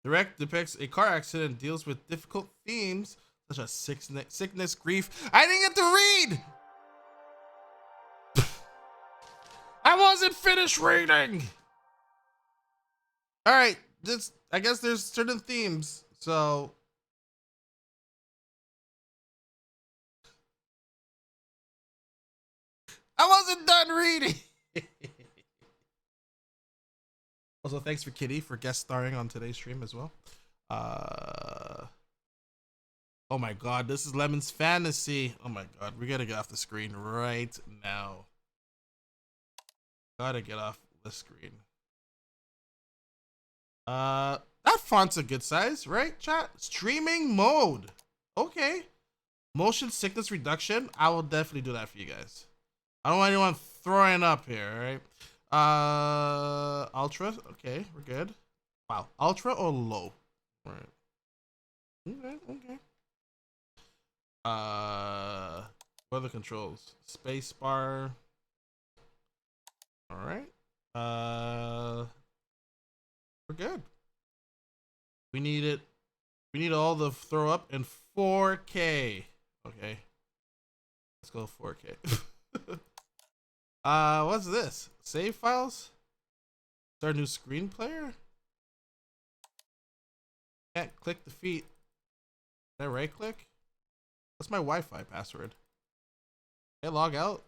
Direct depicts a car accident and deals with difficult themes such as sickness, grief. I didn't get to read! I wasn't finished reading! Alright, I guess there's certain themes, so... I wasn't done reading! Also, thanks for Kitty for guest starring on today's stream as well. Oh my god, this is Lemon's fantasy. Oh my god, we gotta get off the screen right now. Gotta get off the screen. That font's a good size, right, chat? Streaming mode. Okay. Motion sickness reduction. I will definitely do that for you guys. I don't want anyone throwing up here, right? Ultra. Okay, we're good. Wow. Ultra or low? All right. Okay. What are the controls? Space bar. All right. We're good. We need it. We need all the throw up in 4K. Okay. Let's go 4K. What's this? Save files? Start a new screen player? Can't click defeat. Can I right click? What's my Wi-Fi password? Can I log out?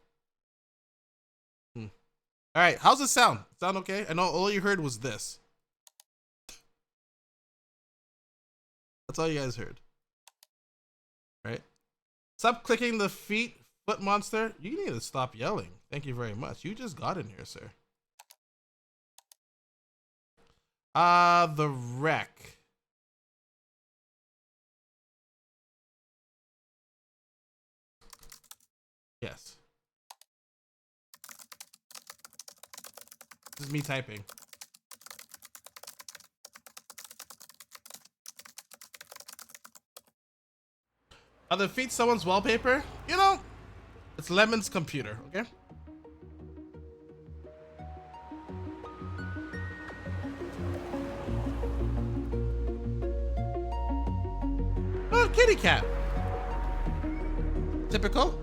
Alright, how's it sound? Sound okay? I know all you heard was this. That's all you guys heard. Right? Stop clicking the foot monster. You need to stop yelling. Thank you very much. You just got in here, sir. The wreck. Yes. This is me typing. I'll defeat someone's wallpaper. You know, it's Lemon's computer, okay? Oh, kitty cat. Typical.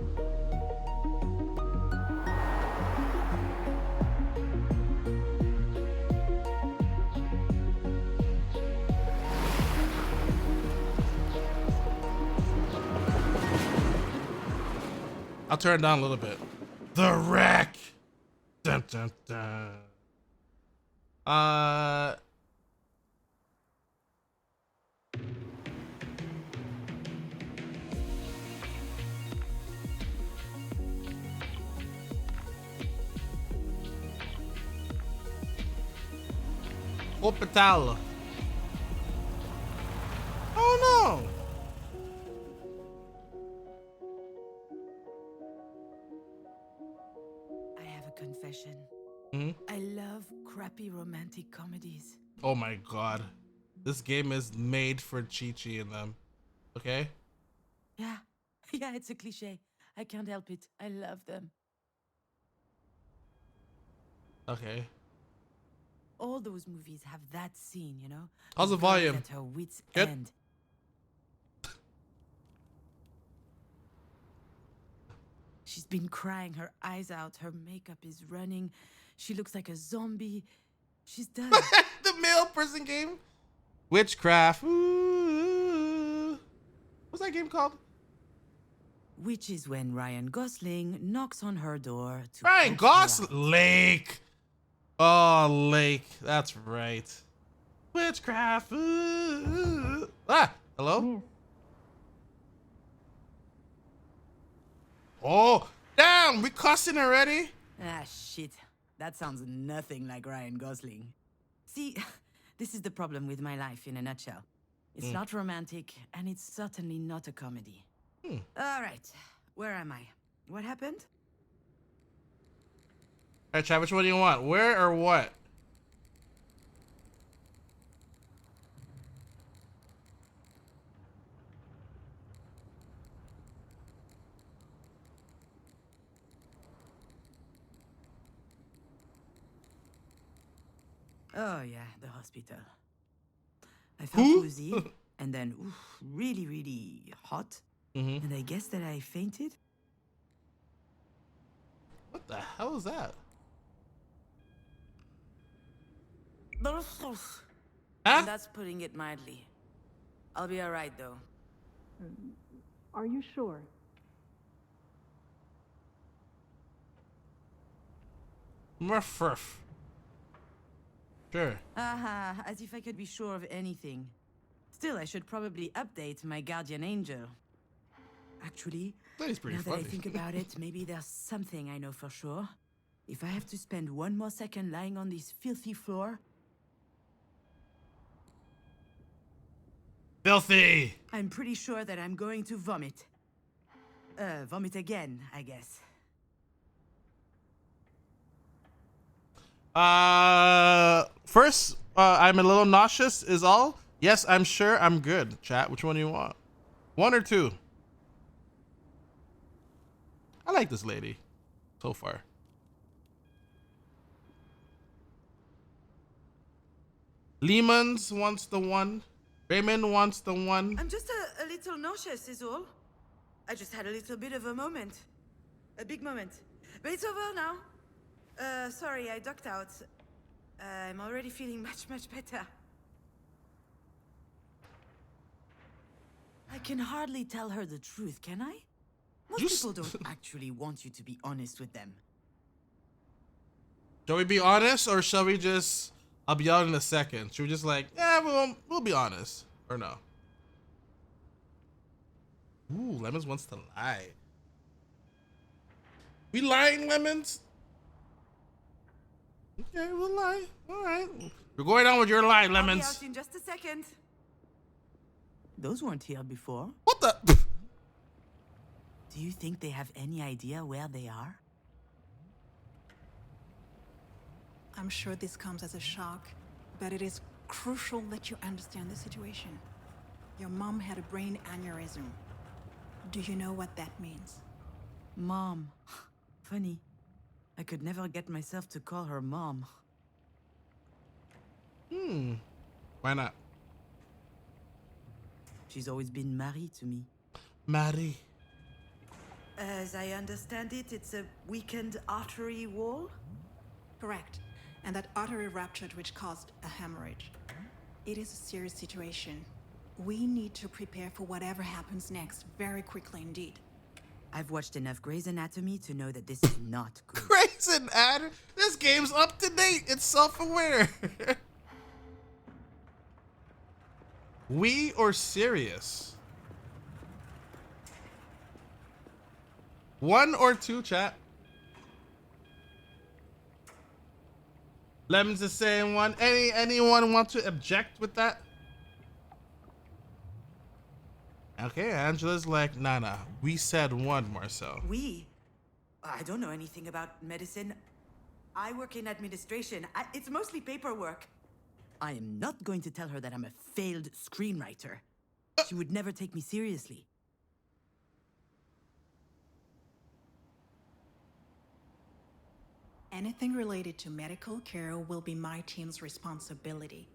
I'll turn it down a little bit. The wreck. Dun, dun, dun. Hospital. Oh no. Confession. Mm-hmm. I love crappy romantic comedies. Oh my god. This game is made for Chi-Chi and them. Okay? Yeah. Yeah, it's a cliche. I can't help it. I love them. Okay. All those movies have that scene, you know? How's the volume? At her wit's Good? end. She's been crying her eyes out. Her makeup is running. She looks like a zombie. She's done. The male person game? Witchcraft. Ooh. What's that game called? Which is when Ryan Gosling knocks on her door to Ryan Gosling. Lake. Oh, Lake. That's right. Witchcraft. Ooh. Ah, hello? Yes. Oh, damn, we cussing already? Ah, shit. That sounds nothing like Ryan Gosling. See, this is the problem with my life in a nutshell. It's not romantic, and it's certainly not a comedy. All right, where am I? What happened? All right, Chad, which one do you want? Where or what? Oh, yeah, the hospital. I felt Who? woozy, and then really, really hot. And I guess that I fainted. What the hell is that? Huh? And that's putting it mildly. I'll be alright though. Are you sure? Ruff, ruff. Sure. Aha, as if I could be sure of anything. Still, I should probably update my guardian angel. Actually, That is pretty now that funny. I think about it, maybe there's something I know for sure. If I have to spend one more second lying on this filthy floor, Filthy. I'm pretty sure that I'm going to vomit. Vomit again, I guess. First, I'm a little nauseous is all. Yes, I'm sure I'm good. Chat, which one do you want? 1 or 2? I like this lady so far. Lehman's wants the 1. Raymond wants the 1. I'm just a little nauseous, is all. I just had a little bit of a moment. A big moment. But it's over now. Sorry, I ducked out. I'm already feeling much, much better. I can hardly tell her the truth, can I? Most people don't actually want you to be honest with them. Shall we be honest, or shall we just? I'll be out in a second. Should we just like, yeah, we'll be honest, or no? Ooh, Lemons wants to lie. We lying, Lemons? Okay, we'll lie. All right, we're going on with your lie, I'll be Lemons. out in just a second. Those weren't here before. What the? Do you think they have any idea where they are? I'm sure this comes as a shock, but it is crucial that you understand the situation. Your mom had a brain aneurysm. Do you know what that means? Mom. Funny. I could never get myself to call her mom. Why not? She's always been Marie to me. Marie. As I understand it, it's a weakened artery wall? Correct. And that artery ruptured, which caused a hemorrhage. It is a serious situation. We need to prepare for whatever happens next very quickly indeed. I've watched enough Grey's Anatomy to know that this is not good. Grayson Adder. This game's up to date. It's self-aware. We or serious? 1 or 2, chat? Lemons is saying 1. Anyone want to object with that? Okay, Angela's like, nah. We said 1, Marcel. I don't know anything about medicine. I work in administration. It's mostly paperwork. I am not going to tell her that I'm a failed screenwriter. She would never take me seriously. Anything related to medical care will be my team's responsibility.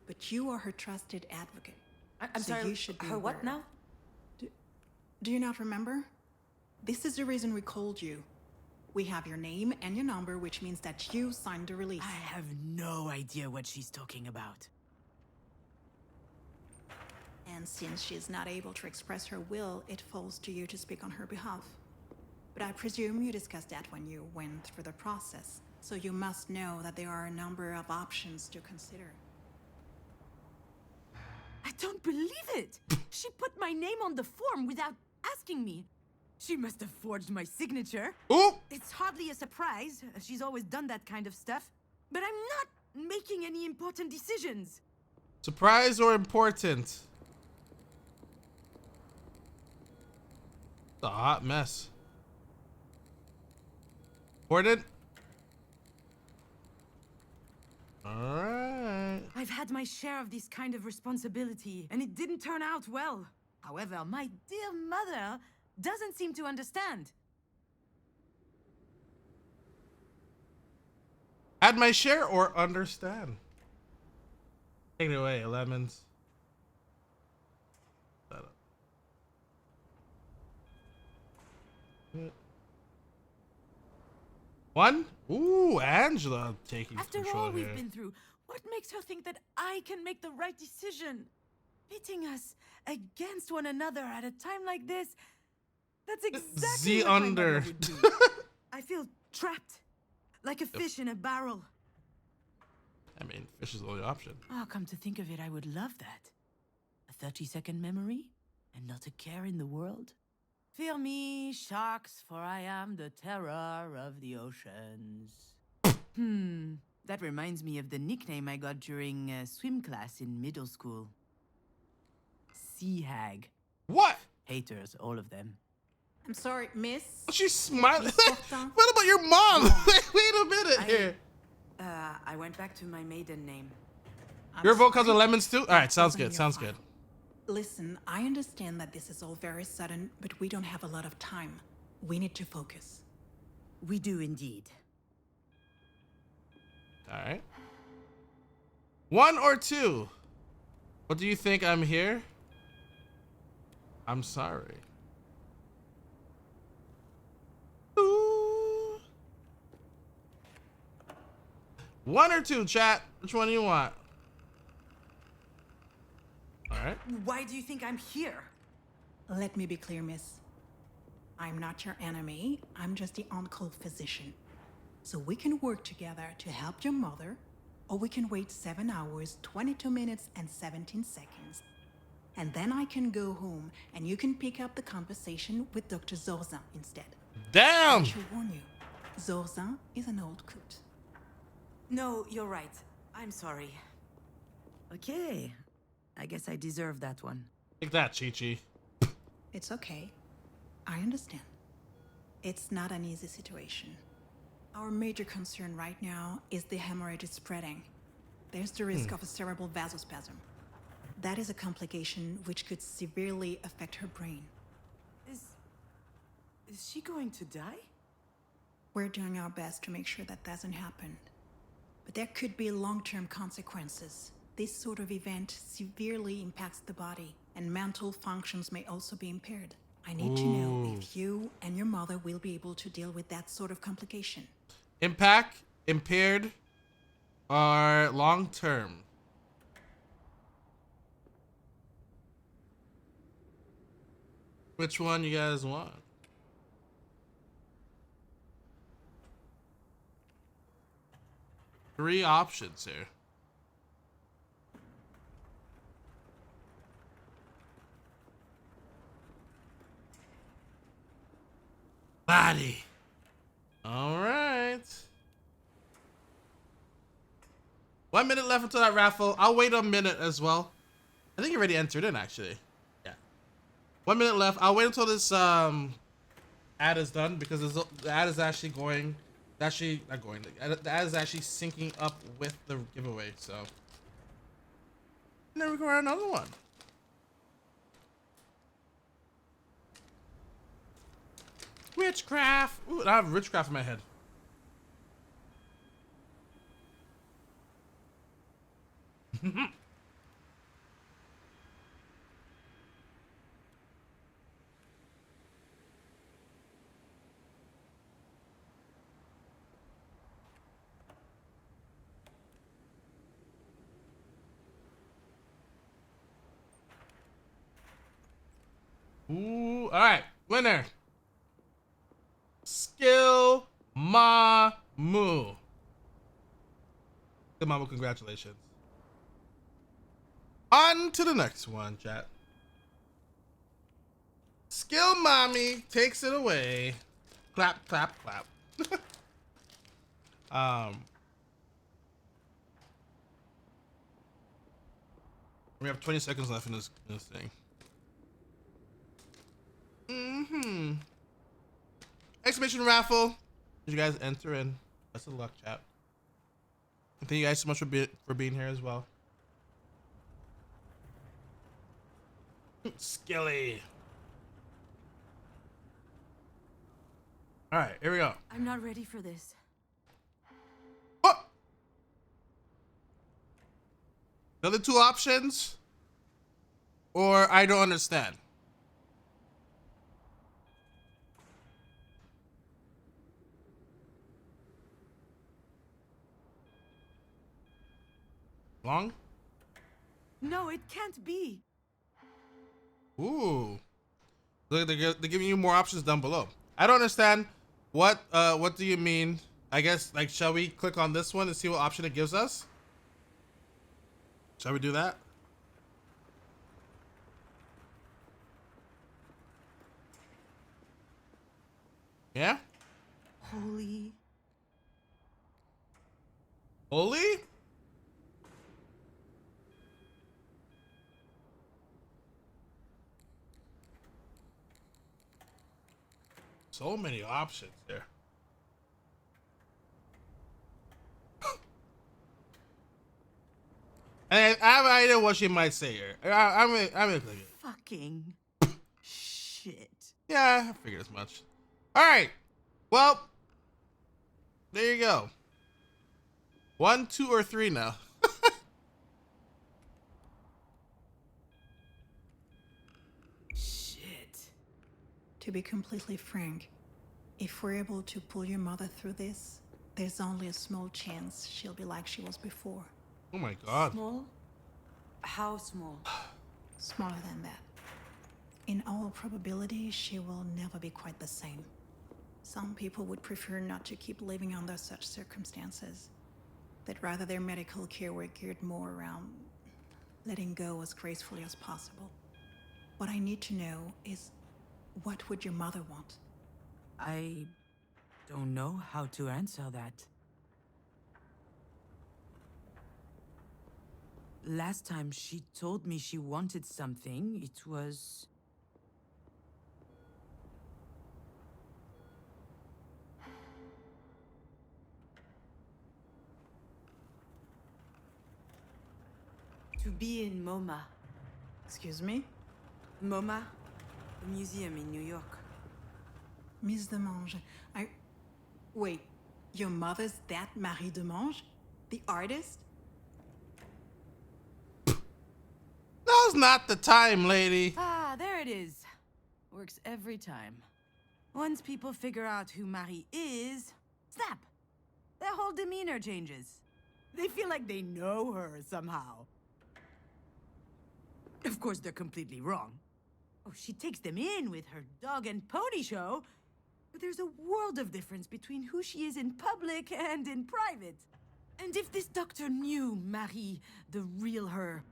But you are her trusted advocate. I'm so sorry, you should be her what aware. now? Do you not remember? This is the reason we called you. We have your name and your number, which means that you signed the release. I have no idea what she's talking about. And since she's not able to express her will, it falls to you to speak on her behalf. But I presume you discussed that when you went through the process, so you must know that there are a number of options to consider. I don't believe it! She put my name on the form without asking me. She must have forged my signature. Ooh! It's hardly a surprise. She's always done that kind of stuff. But I'm not making any important decisions. Surprise or important? It's a hot mess. Important? Alright. I've had my share of this kind of responsibility, and it didn't turn out well. However, my dear mother doesn't seem to understand. Add my share or understand? Take it away, Lemons. One. Ooh, Angela taking After control all we've here. been through, what makes her think that I can make the right decision? Pitting us against one another at a time like this, that's exactly Z what my under. mother would do. I feel trapped, like a fish in a barrel. I mean, fish is the only option. Oh, come to think of it, I would love that. A 30-second memory, and not a care in the world. Fear me, sharks, for I am the terror of the oceans. That reminds me of the nickname I got during swim class in middle school. Sea hag. What? Haters, all of them. I'm sorry, Miss. She's smiling. Miss Fortin? What about your mom? Wait a minute here. I went back to my maiden name. I'm Your vote comes sorry. with lemons too? All right, sounds Open good. your Sounds file. good. Listen, I understand that this is all very sudden, but we don't have a lot of time. We need to focus. We do indeed. All right. 1 or 2? What do you think? I'm here? I'm sorry. Ooh. 1 or 2, chat? Which one do you want? All right. Why do you think I'm here? Let me be clear, Miss. I'm not your enemy. I'm just the on-call physician. So we can work together to help your mother, or we can wait 7 hours, 22 minutes, and 17 seconds. And then I can go home, and you can pick up the conversation with Dr. Zorzin instead. Damn. I should warn you, Zorzin is an old coot. No, you're right. I'm sorry. Okay. I guess I deserve that one. Take that, Chi-Chi. It's okay. I understand. It's not an easy situation. Our major concern right now is the hemorrhage is spreading. There's the risk of a cerebral vasospasm. That is a complication which could severely affect her brain. Is she going to die? We're doing our best to make sure that doesn't happen. But there could be long-term consequences. This sort of event severely impacts the body, and mental functions may also be impaired. I need to know if you and your mother will be able to deal with that sort of complication. Impact, impaired, or long term? Which one you guys want? Three options here. Body. All right. 1 minute left until that raffle. I'll wait a minute as well. I think you already entered in, actually. Yeah. 1 minute left. I'll wait until this ad is done because the ad is actually going. Actually, not going. The ad is actually syncing up with the giveaway. So. And then we go around another one. Witchcraft. Ooh, I have witchcraft in my head. Ooh, all right, winner. Skill Mamu. Skill Mamu, congratulations. On to the next one, chat. Skill Mommy takes it away. Clap, clap, clap. We have 20 seconds left in this thing. Exhibition raffle. Did you guys enter in? Best of luck, chat. And thank you guys so much for being here as well. Skilly. All right, here we go. I'm not ready for this. Oh! The other two options, or I don't understand. Long? No, it can't be. Ooh. Look, they're giving you more options down below. I don't understand. What do you mean? I guess, like, shall we click on this one and see what option it gives us? Shall we do that? Yeah? Holy. Holy? So many options there. And I have an idea what she might say here. I'm gonna click it. Fucking shit. Yeah, I figured as much. All right. Well, there you go. 1, 2, or 3 now. Shit. To be completely frank, if we're able to pull your mother through this, there's only a small chance she'll be like she was before. Oh my god. Small? How small? Smaller than that. In all probability, she will never be quite the same. Some people would prefer not to keep living under such circumstances, that rather their medical care were geared more around letting go as gracefully as possible. What I need to know is, what would your mother want? I don't know how to answer that. Last time she told me she wanted something, it was... to be in MoMA. Excuse me? MoMA? The museum in New York. Miss Demange, Wait, your mother's that Marie Demange? The artist? Now's not the time, lady. Ah, there it is. Works every time. Once people figure out who Marie is, snap! Their whole demeanor changes. They feel like they know her somehow. Of course, they're completely wrong. Oh, she takes them in with her dog and pony show, but there's a world of difference between who she is in public and in private. And if this doctor knew Marie, the real her,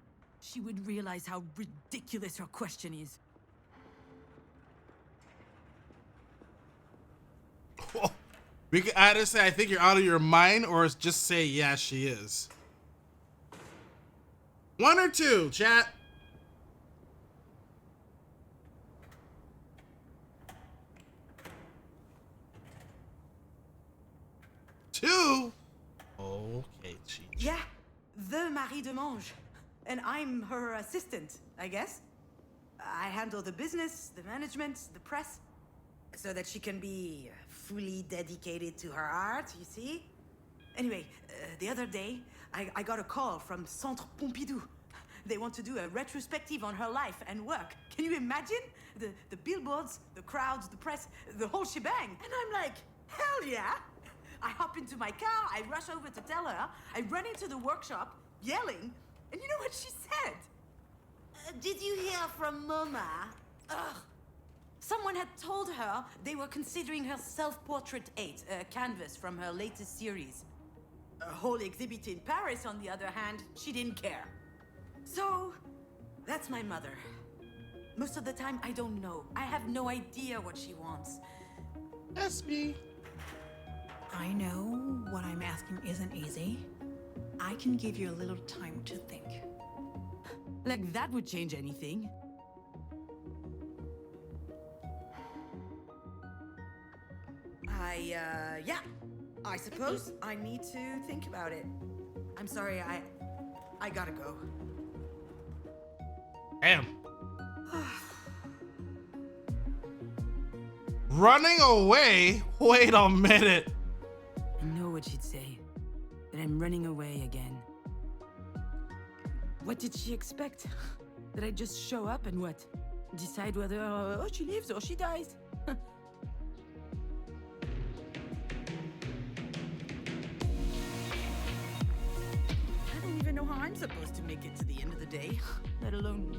she would realize how ridiculous her question is. We could either say, I think you're out of your mind, or just say, yeah, she is. 1 or 2, chat. Two? Okay, cheat. Yeah, the Marie Demange. And I'm her assistant, I guess. I handle the business, the management, the press, so that she can be fully dedicated to her art, you see? Anyway, the other day, I got a call from Centre Pompidou. They want to do a retrospective on her life and work. Can you imagine? The billboards, the crowds, the press, the whole shebang. And I'm like, hell yeah! I hop into my car, I rush over to tell her, I run into the workshop, yelling, and you know what she said? Did you hear from Mama? Ugh. Someone had told her they were considering her self-portrait 8, a canvas from her latest series. A whole exhibit in Paris, on the other hand, she didn't care. So, that's my mother. Most of the time, I don't know. I have no idea what she wants. That's me. I know what I'm asking isn't easy. I can give you a little time to think. Like that would change anything. Yeah. I suppose I need to think about it. I'm sorry, I gotta go. Damn. Running away? Wait a minute. I know what she'd say. That I'm running away again. What did she expect? That I just show up and what? Decide whether she lives or she dies? I don't even know how I'm supposed day, let alone.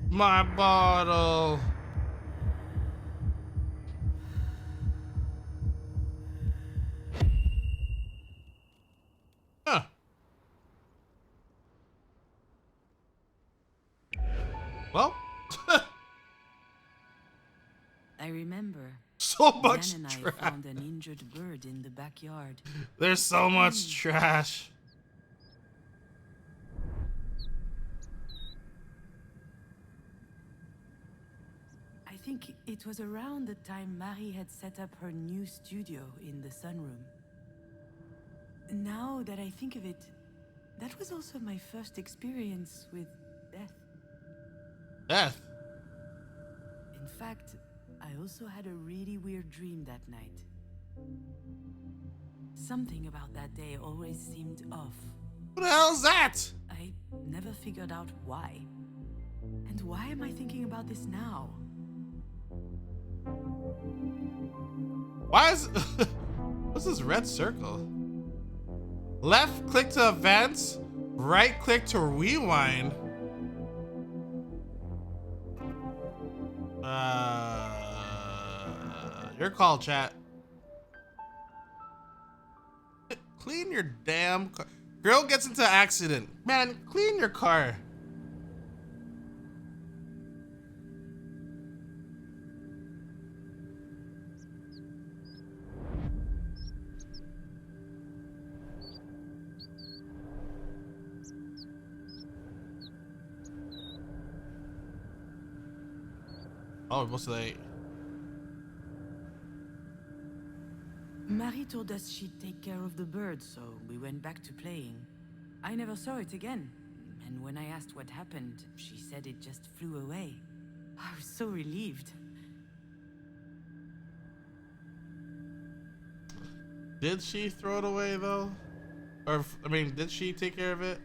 My bottle. Huh. Well, I remember. so Diane much and I trash. found an injured bird in the backyard. There's so much trash. I think it was around the time Marie had set up her new studio in the sunroom. Now that I think of it, that was also my first experience with death. Death. In fact, I also had a really weird dream that night. Something about that day always seemed off. What the hell is that? I never figured out why. And why am I thinking about this now? Why is what's this red circle? Left click to advance, right click to rewind. Your call, chat. Clean your damn car. Girl gets into accident. Man, clean your car. Oh, what's late? Marie told us she'd take care of the bird, so we went back to playing. I never saw it again, and when I asked what happened, she said it just flew away. I was so relieved. Did she throw it away though? Or, I mean, did she take care of it?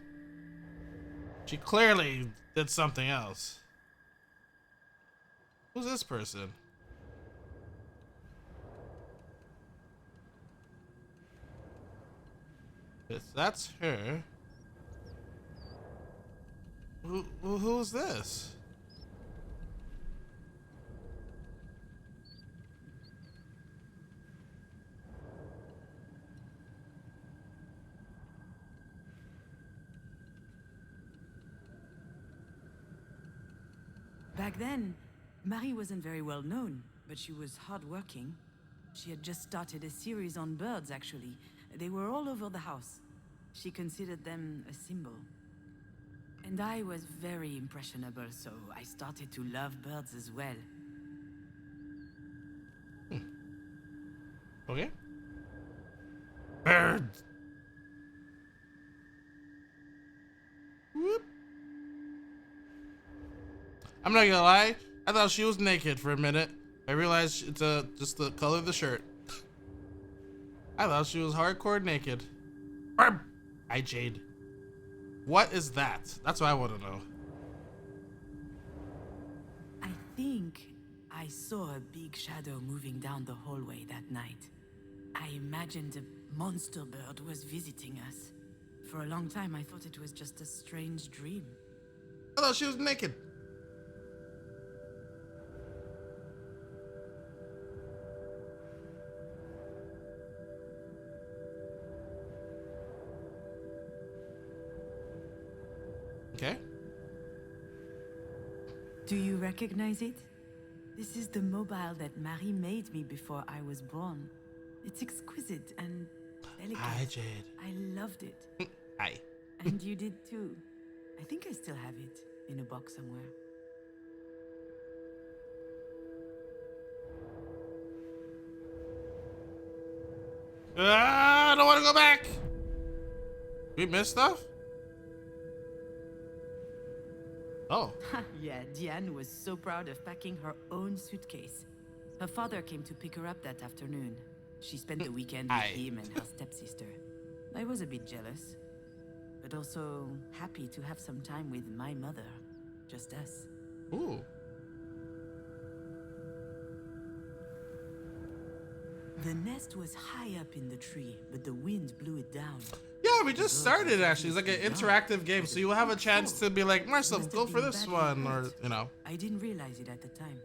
She clearly did something else. Who's this person? If that's her, who's this? Back then, Marie wasn't very well known, but she was hardworking. She had just started a series on birds, actually. They were all over the house. She considered them a symbol. And I was very impressionable, so I started to love birds as well. Okay. Birds. Whoop. I'm not gonna lie. I thought she was naked for a minute. I realized it's just the color of the shirt. I thought she was hardcore naked. Hi, Jade. What is that? That's what I want to know. I think I saw a big shadow moving down the hallway that night. I imagined a monster bird was visiting us. For a long time, I thought it was just a strange dream. I thought she was naked. Okay. Do you recognize it? This is the mobile that Marie made me before I was born. It's exquisite and delicate. Hi, Jade. I loved it. Hi. And you did too. I think I still have it in a box somewhere. I don't want to go back. We missed stuff? Oh. Yeah, Diane was so proud of packing her own suitcase. Her father came to pick her up that afternoon. She spent the weekend with Aye. him and her stepsister. I was a bit jealous, but also happy to have some time with my mother. Just us. Ooh. The nest was high up in the tree, but the wind blew it down. Yeah, we just started actually. It's like an interactive game, so you will have a chance to be like, Marcel, go for this one, or you know. I didn't realize it at the time.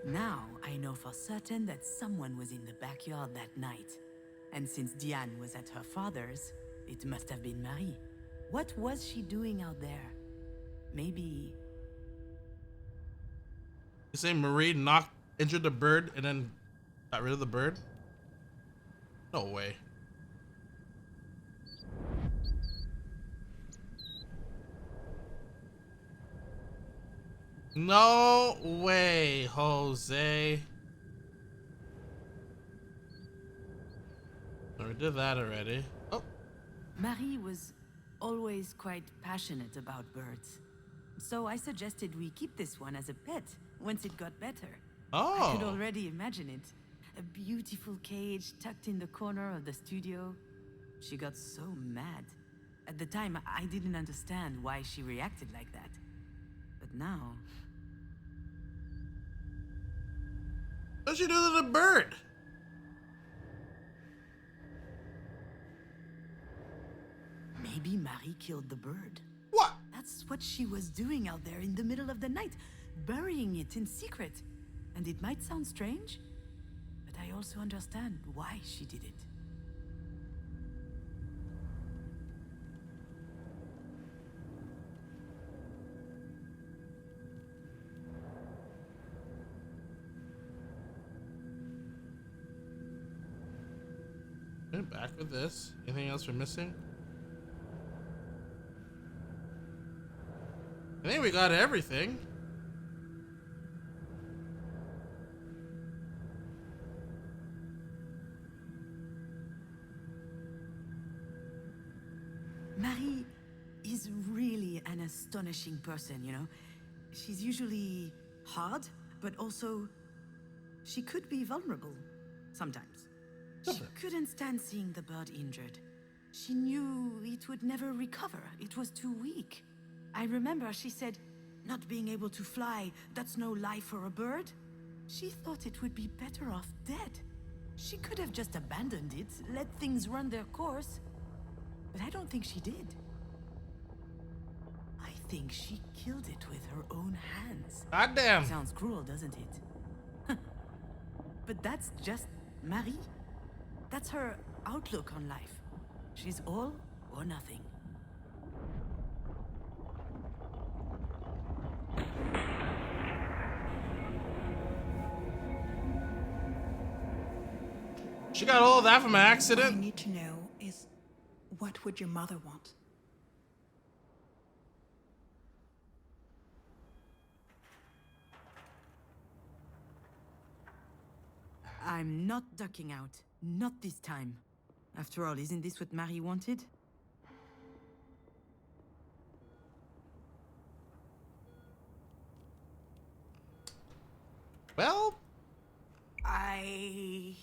Now I know for certain that someone was in the backyard that night. And since Diane was at her father's, it must have been Marie. What was she doing out there? Maybe... You say Marie injured the bird and then got rid of the bird? No way. No way, Jose. We did that already. Oh. Marie was always quite passionate about birds. So I suggested we keep this one as a pet once it got better. I could already imagine it. A beautiful cage tucked in the corner of the studio. She got so mad. At the time, I didn't understand why she reacted like that. But now... What'd you do to the bird? Maybe Marie killed the bird. What? That's what she was doing out there in the middle of the night, burying it in secret. And it might sound strange, but I also understand why she did it. Okay, back with this. Anything else we're missing? I think we got everything. Marie is really an astonishing person, you know? She's usually hard, but also she could be vulnerable sometimes. She couldn't stand seeing the bird injured. She knew it would never recover. It was too weak. I remember she said, not being able to fly, that's no life for a bird. She thought it would be better off dead. She could have just abandoned it, let things run their course. But I don't think she did. I think she killed it with her own hands. Goddamn. Sounds cruel, doesn't it? But that's just Marie. That's her outlook on life. She's all or nothing. She got all of that from an What I accident? need to know is, what would your mother want? I'm not ducking out. Not this time. After all, isn't this what Marie wanted? Well, I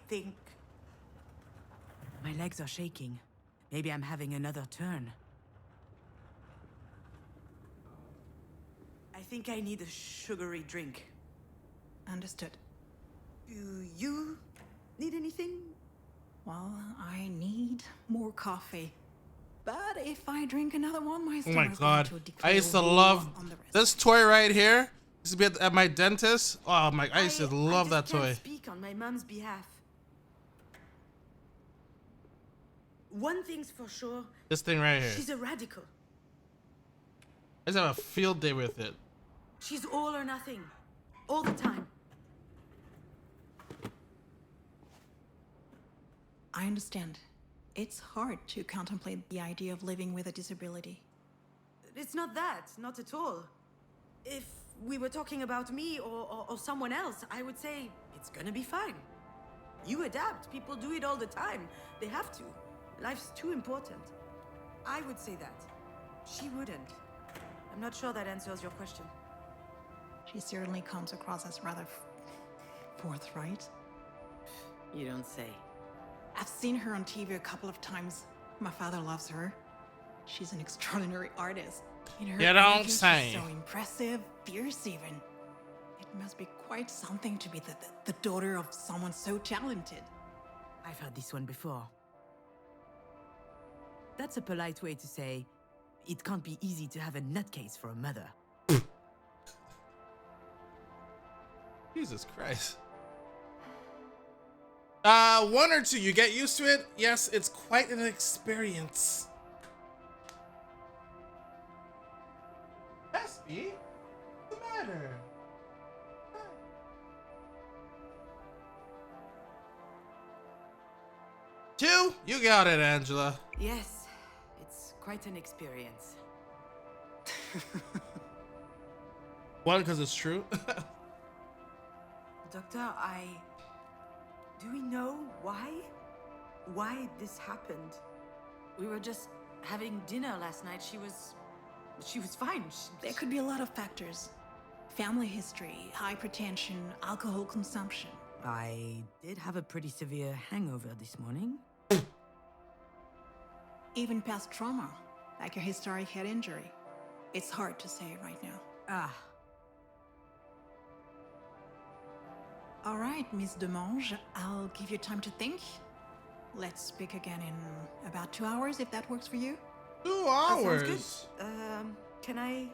think... My legs are shaking. Maybe I'm having another turn. I think I need a sugary drink. Understood. Do you need anything? Well, I need more coffee. But if I drink another one, my oh my stomach's god. going to I used to declare war love on the rest. this toy right here. Used to be at my dentist. Oh my, I used to love that I just toy. can't speak on my mom's behalf. One thing's for sure. This thing right here. She's a radical. I just have a field day with it. She's all or nothing. All the time. I understand. It's hard to contemplate the idea of living with a disability. It's not that. Not at all. If we were talking about me or someone else, I would say it's gonna be fine. You adapt. People do it all the time. They have to. Life's too important. I would say that. She wouldn't. I'm not sure that answers your question. She certainly comes across as rather forthright. You don't say. I've seen her on TV a couple of times. My father loves her. She's an extraordinary artist. In her You don't interviews, say. She's so impressive, fierce even. It must be quite something to be the daughter of someone so talented. I've heard this one before. That's a polite way to say it can't be easy to have a nutcase for a mother. Jesus Christ. 1 or 2. You get used to it. Yes, it's quite an experience. Bestie, what's the matter? 2? You got it, Angela. Yes, it's quite an experience. 1, because it's true. Doctor, do we know why? Why this happened? We were just having dinner last night. She was fine. There could be a lot of factors. Family history, hypertension, alcohol consumption. I did have a pretty severe hangover this morning. Even past trauma, like a historic head injury. It's hard to say right now. Ah, All right, Miss Demange, I'll give you time to think. Let's speak again in about 2 hours, if that works for you. 2 that sounds hours. good. Can I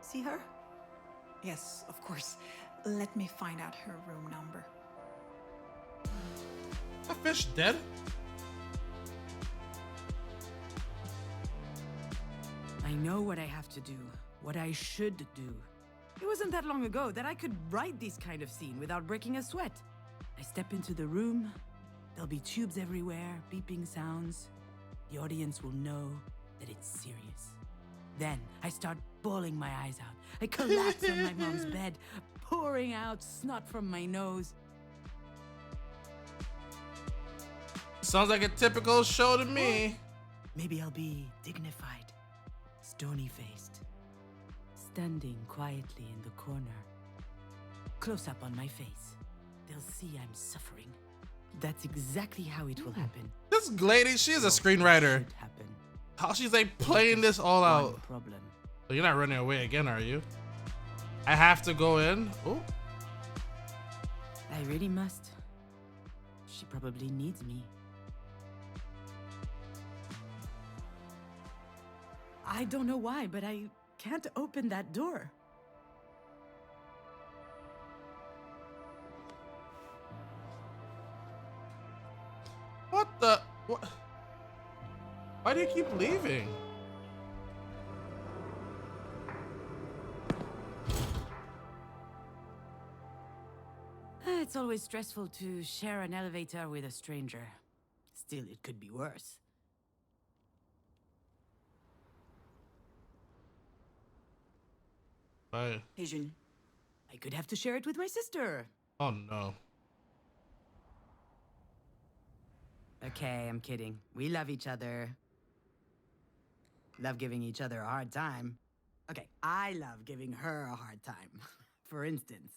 see her? Yes, of course. Let me find out her room number. A fish dead? I know what I have to do, what I should do. It wasn't that long ago that I could write this kind of scene without breaking a sweat. I step into the room, there'll be tubes everywhere, beeping sounds. The audience will know that it's serious. Then I start bawling my eyes out. I collapse on my mom's bed, pouring out snot from my nose. Sounds like a typical show to me. Maybe I'll be dignified, stony-faced, standing quietly in the corner. Close up on my face. They'll see I'm suffering. That's exactly how it will happen. This lady, she is a screenwriter. Should happen. How she's like playing this all One out. problem. So you're not running away again, are you? I have to go in. Oh, I really must. She probably needs me. I don't know why, but I can't open that door. what the? What? Why do you keep leaving? It's always stressful to share an elevator with a stranger. Still, it could be worse. Bye. Hey, June. I could have to share it with my sister. Oh no. Okay, I'm kidding. We love each other. Love giving each other a hard time. Okay, I love giving her a hard time. For instance.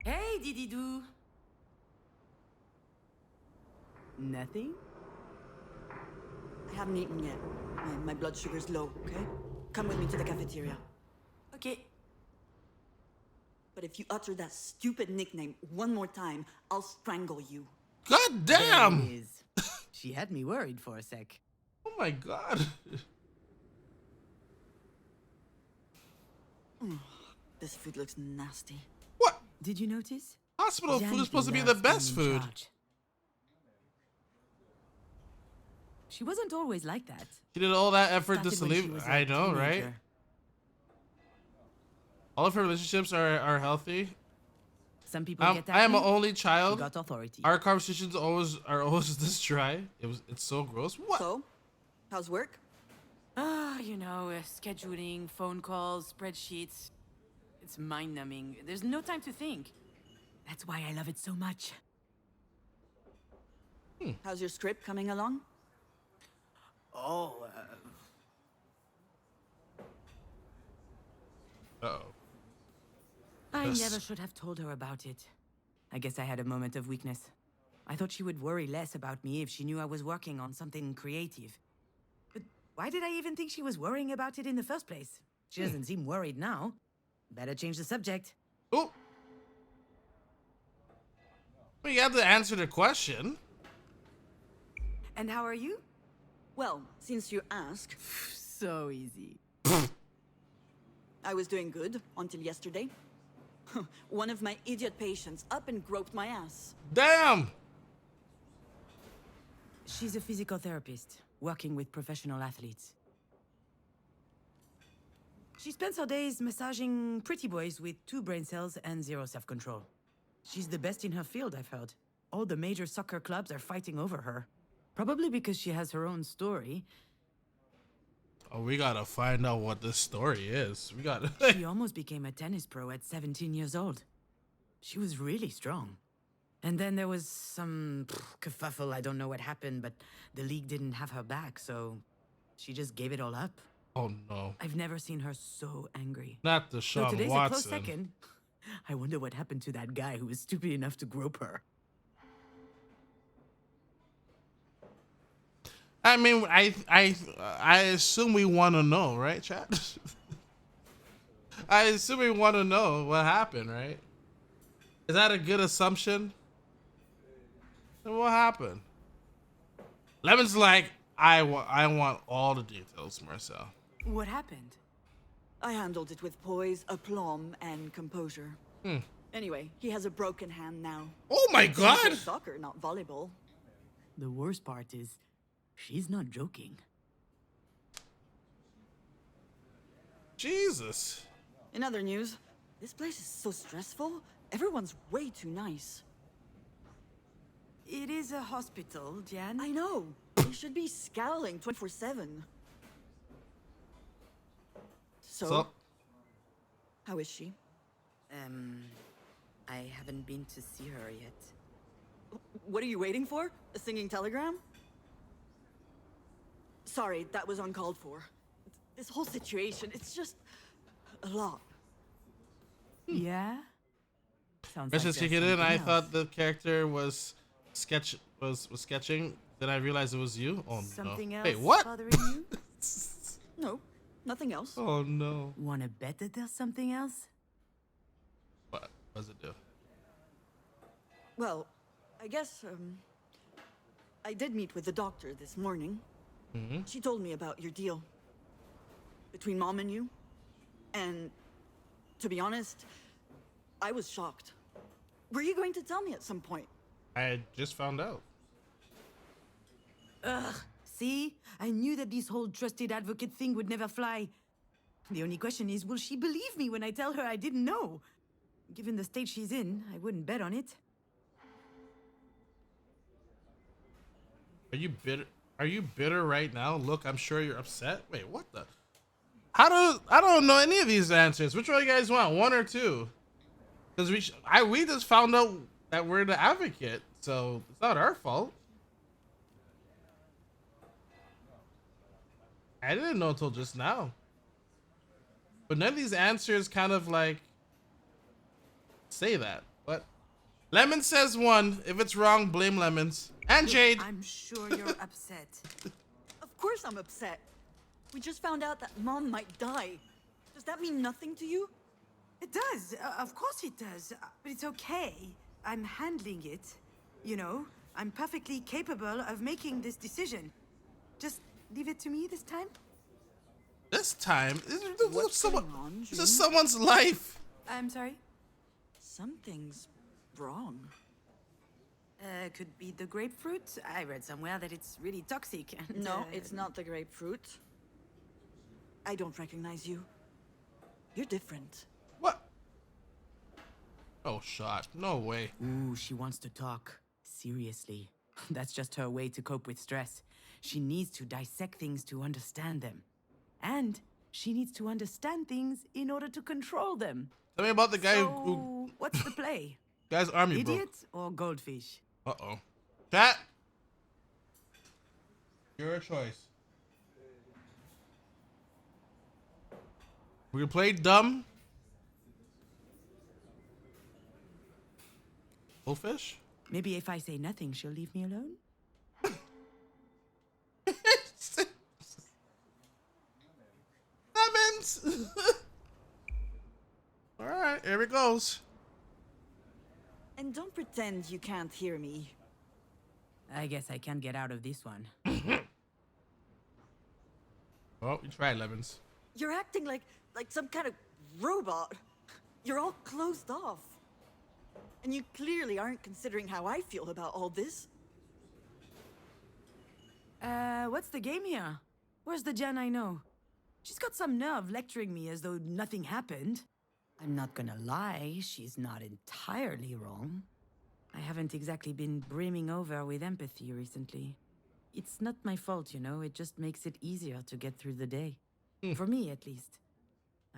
Hey, Didi-Doo. Nothing? I haven't eaten yet. My blood sugar's low, okay? Come with me to the cafeteria. Okay. But if you utter that stupid nickname one more time, I'll strangle you. God There damn. it is. She had me worried for a sec. Oh my god. This food looks nasty. What? Did you notice? Hospital food Janky is supposed to be the loves being best in food. charge. She wasn't always like that. She did all that effort just to Started when she leave. was a I know, right? teenager. All of her relationships are healthy. Some people get that. I am way. an only She child. got authority. Our conversations are always this dry. It's so gross. What? So, how's work? You know, scheduling, phone calls, spreadsheets. It's mind-numbing. There's no time to think. That's why I love it so much. How's your script coming along? Oh, Uh-oh. I Yes. never should have told her about it. I guess I had a moment of weakness. I thought she would worry less about me if she knew I was working on something creative. But why did I even think she was worrying about it in the first place? She doesn't seem worried now. Better change the subject. Oh. Well, you have to answer the question. And how are you? Well, since you ask, So easy. I was doing good until yesterday. One of my idiot patients up and groped my ass. Damn. She's a physical therapist, working with professional athletes. She spends her days massaging pretty boys with 2 brain cells and 0 self-control. She's the best in her field, I've heard. All the major soccer clubs are fighting over her. Probably because she has her own story. Oh, we gotta find out what this story is. We gotta. She almost became a tennis pro at 17 years old. She was really strong. And then there was some kerfuffle. I don't know what happened, but the league didn't have her back, so she just gave it all up. Oh no. I've never seen her so angry. Not the So Sean today's a Watson. close second. I wonder what happened to that guy who was stupid enough to grope her. I mean, I assume we want to know, right, chat? I assume we want to know what happened, right? Is that a good assumption? Then what happened? Lemon's like, I want all the details, Marcel. What happened? I handled it with poise, aplomb, and composure. Anyway, he has a broken hand now. Oh my He god! plays soccer, not volleyball. The worst part is, she's not joking. Jesus. In other news, this place is so stressful. Everyone's way too nice. It is a hospital, Jan. I know. They should be scowling 24/7. So, how is she? I haven't been to see her yet. What are you waiting for? A singing telegram? Sorry, that was uncalled for. This whole situation, it's just a lot. Yeah? Sounds Mrs. like Kick there's it in. something I else. thought the character was sketching. Then I realized it was you. Oh no. Something else Wait, what? bothering you? No, nothing else. Oh no. Wanna bet that there's something else? What does it do? Well, I guess, I did meet with the doctor this morning. She told me about your deal. Between Mom and you. And, to be honest, I was shocked. Were you going to tell me at some point? I just found out. See? I knew that this whole trusted advocate thing would never fly. The only question is, will she believe me when I tell her I didn't know? Given the state she's in, I wouldn't bet on it. Are you bitter? Are you bitter right now? Look, I'm sure you're upset. Wait, what the? I don't know any of these answers. Which one you guys want? 1 or 2? Because we just found out that we're the advocate, so it's not our fault. I didn't know until just now. But none of these answers kind of like say that. But Lemon says 1. If it's wrong, blame Lemons. And Jade. I'm sure you're upset. Of course I'm upset. We just found out that Mom might die. Does that mean nothing to you? It does. Of course it does. But it's okay. I'm handling it. You know, I'm perfectly capable of making this decision. Just leave it to me this time. This time, What's going on, this is June? someone's life. I'm sorry? Something's wrong. Could be the grapefruit. I read somewhere that it's really toxic. And, No, it's not the grapefruit. I don't recognize you. You're different. What? Oh, shot. No way. Ooh, she wants to talk. Seriously. That's just her way to cope with stress. She needs to dissect things to understand them. And she needs to understand things in order to control them. Tell me about the guy who So, what's the play? guy's army broke. Idiot or goldfish? Uh-oh. Chat. Your choice. We play dumb Goldfish? Maybe if I say nothing, she'll leave me alone? Lemons! Alright, here it goes. And don't pretend you can't hear me. I guess I can't get out of this one. Oh, you tried, Lemons. You're acting like some kind of robot. You're all closed off. And you clearly aren't considering how I feel about all this. What's the game here? Where's the Jen I know? She's got some nerve lecturing me as though nothing happened. I'm not gonna lie, she's not entirely wrong. I haven't exactly been brimming over with empathy recently. It's not my fault, you know, it just makes it easier to get through the day. For me, at least.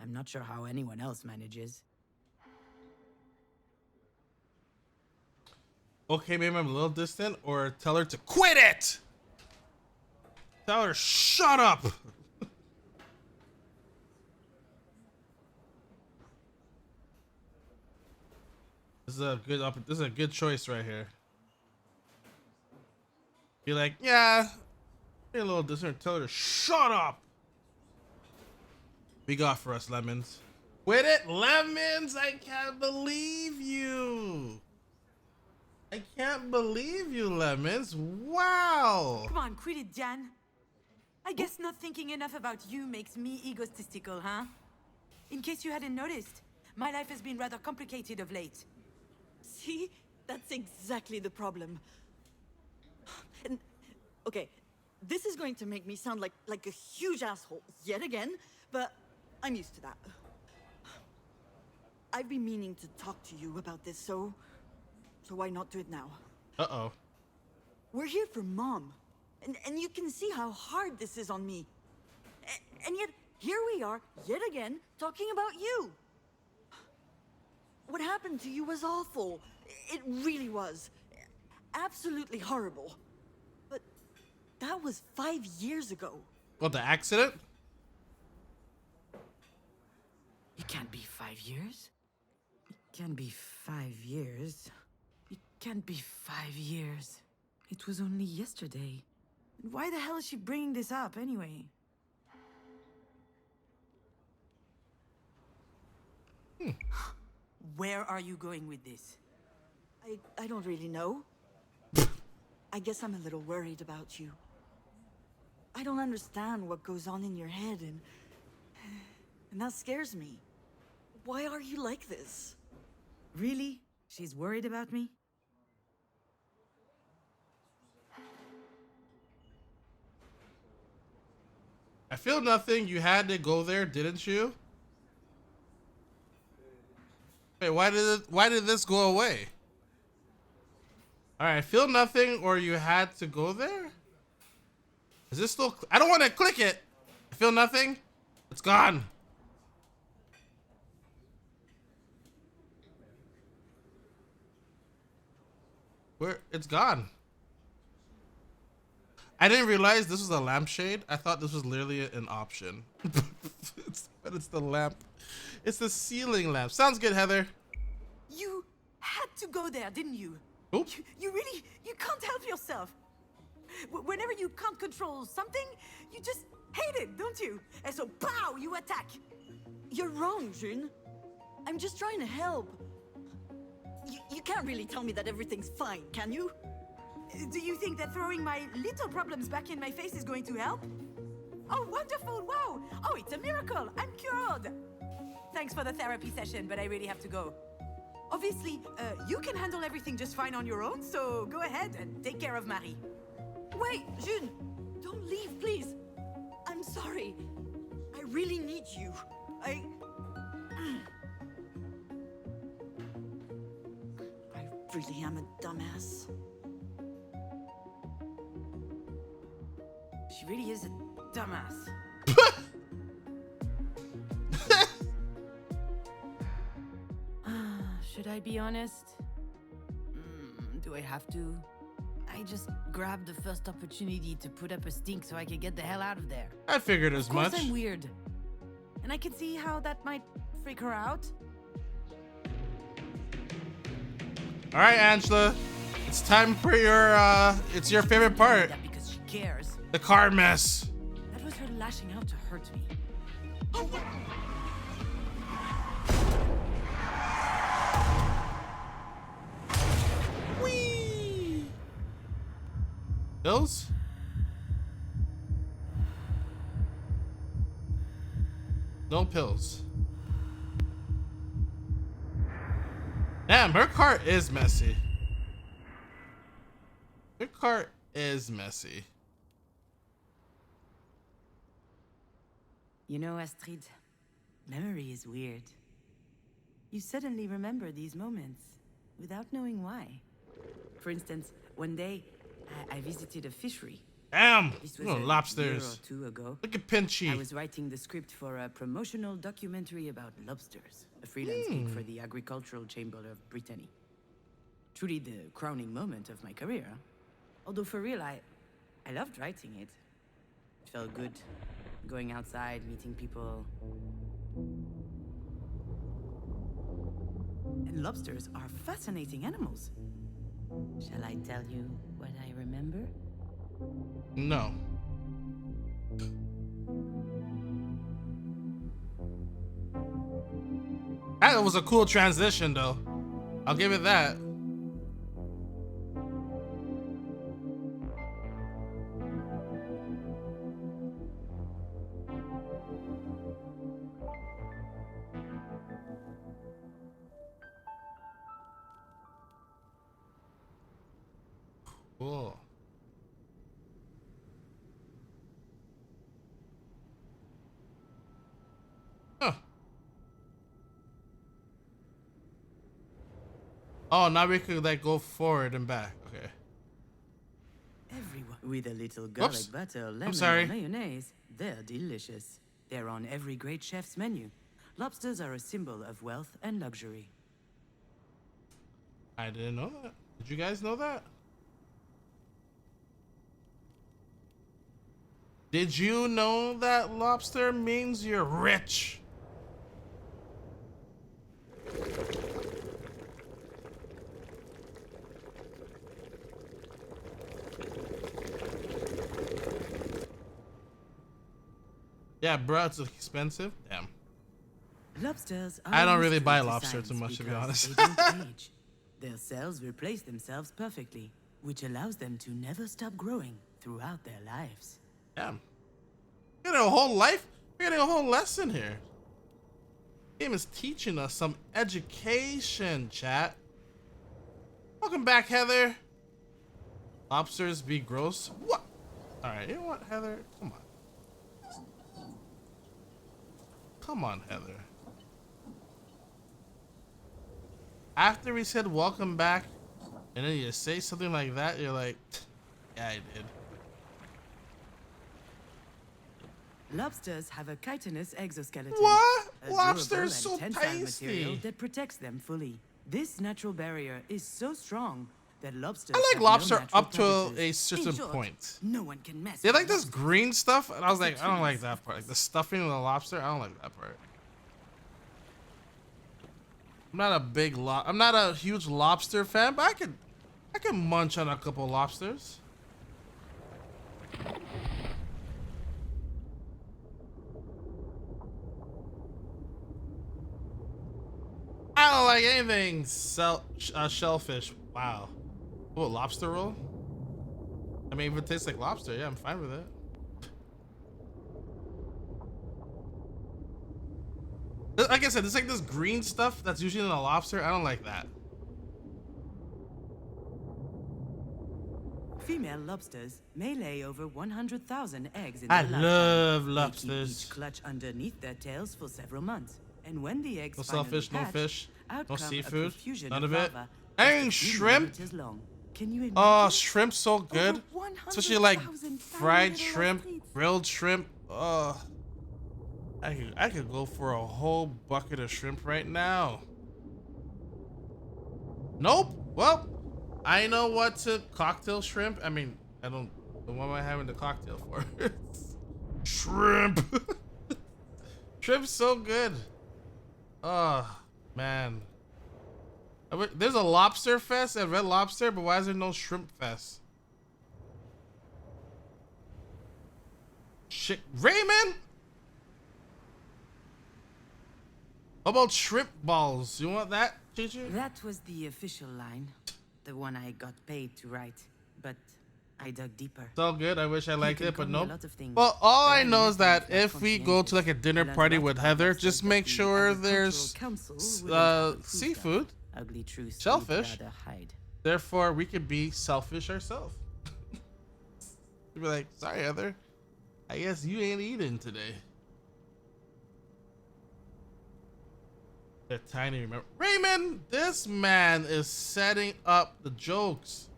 I'm not sure how anyone else manages. Okay, maybe I'm a little distant, or tell her to quit it! Tell her, shut up! This is a good choice right here. Be like, yeah, be a little distant, tell her to shut up! Big off for us, Lemons. Quit it, Lemons! I can't believe you! I can't believe you, Lemons. Wow! Come on, quit it, Jan. I guess not thinking enough about you makes me egotistical, huh? In case you hadn't noticed, my life has been rather complicated of late. See? That's exactly the problem. And, okay, this is going to make me sound like a huge asshole yet again, but I'm used to that. I've been meaning to talk to you about this, so why not do it now? Uh-oh. We're here for Mom, and you can see how hard this is on me. And yet, here we are, yet again, talking about you. What happened to you was awful. It really was. Absolutely horrible. But that was 5 years ago. What, the accident? It can't be 5 years. It can't be 5 years. It can't be 5 years. It was only yesterday. Why the hell is she bringing this up anyway? Where are you going with this? I don't really know. I guess I'm a little worried about you. I don't understand what goes on in your head, and that scares me. Why are you like this? Really? She's worried about me? I feel nothing. You had to go there, didn't you? Wait, why did this go away? All right, feel nothing, or you had to go there? Is this still? I don't want to click it. I feel nothing. It's gone. Where? It's gone. I didn't realize this was a lampshade. I thought this was literally an option. But it's the lamp. It's the ceiling lamp. Sounds good, Heather. You had to go there, didn't you? Oops. You really, you can't help yourself. Whenever you can't control something, you just hate it, don't you? And so, pow, you attack. You're wrong, June. I'm just trying to help. You can't really tell me that everything's fine, can you? Do you think that throwing my little problems back in my face is going to help? Oh, wonderful, wow. Oh, it's a miracle, I'm cured. Thanks for the therapy session, but I really have to go. Obviously, you can handle everything just fine on your own, so go ahead and take care of Marie. Wait, June! Don't leave, please! I'm sorry. I really need you. I really am a dumbass. She really is a dumbass. Should I be honest? Do I have to? I just grabbed the first opportunity to put up a stink so I could get the hell out of there. I figured as Of course much. I'm weird. And I can see how that might freak her out. All right, Angela. It's time for your, it's your favorite part. That because she cares. The car mess. That was her lashing out to hurt me. Whee! Pills? No pills. Damn, her car is messy. Her car is messy. You know, Astrid, memory is weird. You suddenly remember these moments without knowing why. For instance, one day I visited a fishery. Damn! This was Oh, a year or lobsters. two ago. Look at Pinchy. I was writing the script for a promotional documentary about lobsters, a freelance gig for the Agricultural Chamber of Brittany. Truly the crowning moment of my career. Although for real, I loved writing it. It felt good, going outside, meeting people. And lobsters are fascinating animals. Shall I tell you what I remember? No. That was a cool transition, though. I'll give it that. Cool. Huh. Oh, now we could like go forward and back. Okay. Everyone with a little garlic Whoops. butter, lemon, sorry. or mayonnaise. They're delicious. They're on every great chef's menu. Lobsters are a symbol of wealth and luxury. I didn't know that. Did you guys know that? Did you know that lobster means you're rich? Yeah, bro, it's expensive. Damn. Lobsters are I don't a really mystery buy to lobster too science much, to be because honest. they don't age. Their cells replace themselves perfectly, which allows them to never stop growing throughout their lives. Damn. We're getting a whole life. We're getting a whole lesson here. Game is teaching us some education, chat. Welcome back, Heather. Lobsters be gross. What? All right, you know what, Heather? Come on. Come on, Heather. After we said welcome back, and then you say something like that, you're like, yeah, I did. Lobsters have a chitinous exoskeleton. What? A Lobsters durable so and tensile material tasty. that protects them fully. This natural barrier is so strong that lobsters I have like no lobster natural up to predators. a In certain short, point. no one can mess They with like this lobsters. green stuff, and I was It's like, the I don't like cheese. that part. Like the stuffing of the lobster, I don't like that part. I'm not a big I'm not a huge lobster fan, but I can munch on a couple lobsters. I don't like anything shellfish. Wow. Oh, lobster roll? I mean, if it tastes like lobster, yeah, I'm fine with it. Like I said, it's like this green stuff that's usually in a lobster. I don't like that. Female lobsters may lay over 100,000 eggs in I their lifetime. love They keep lobsters. each clutch underneath their tails for several months. And when the eggs No finally shellfish, no hatch, fish, out no come a seafood, profusion none of of it. larvae Dang, just a few shrimp. millimeters long. Can you imagine? Oh, shrimp's so good. Over 100,000 Especially like tiny fried little shrimp, Astrids. grilled shrimp. Oh, I could go for a whole bucket of shrimp right now. Nope. Well, I know what to cocktail shrimp. I mean, I don't. What am I having the cocktail for? Shrimp. Shrimp's so good. Oh man. There's a lobster fest at Red Lobster, but why is there no shrimp fest? Shit, Raymond. How about shrimp balls? You want that, teacher? That was the official line, the one I got paid to write, but I dug deeper. It's all good. I wish I liked can it, but call me a nope. lot of things, Well, all but I I'm know is nothing that if if not we go to like a dinner conscientious. I learned party a lot with about Heather, lobsters just that make the sure there's Agricultural Council wouldn't have approved seafood. of. Ugly truths we'd shellfish. rather hide. Therefore, we could be selfish ourselves. You'd be like, sorry, Heather. I guess you ain't eating today. They're tiny, remember? Raymond, this man is setting up the jokes.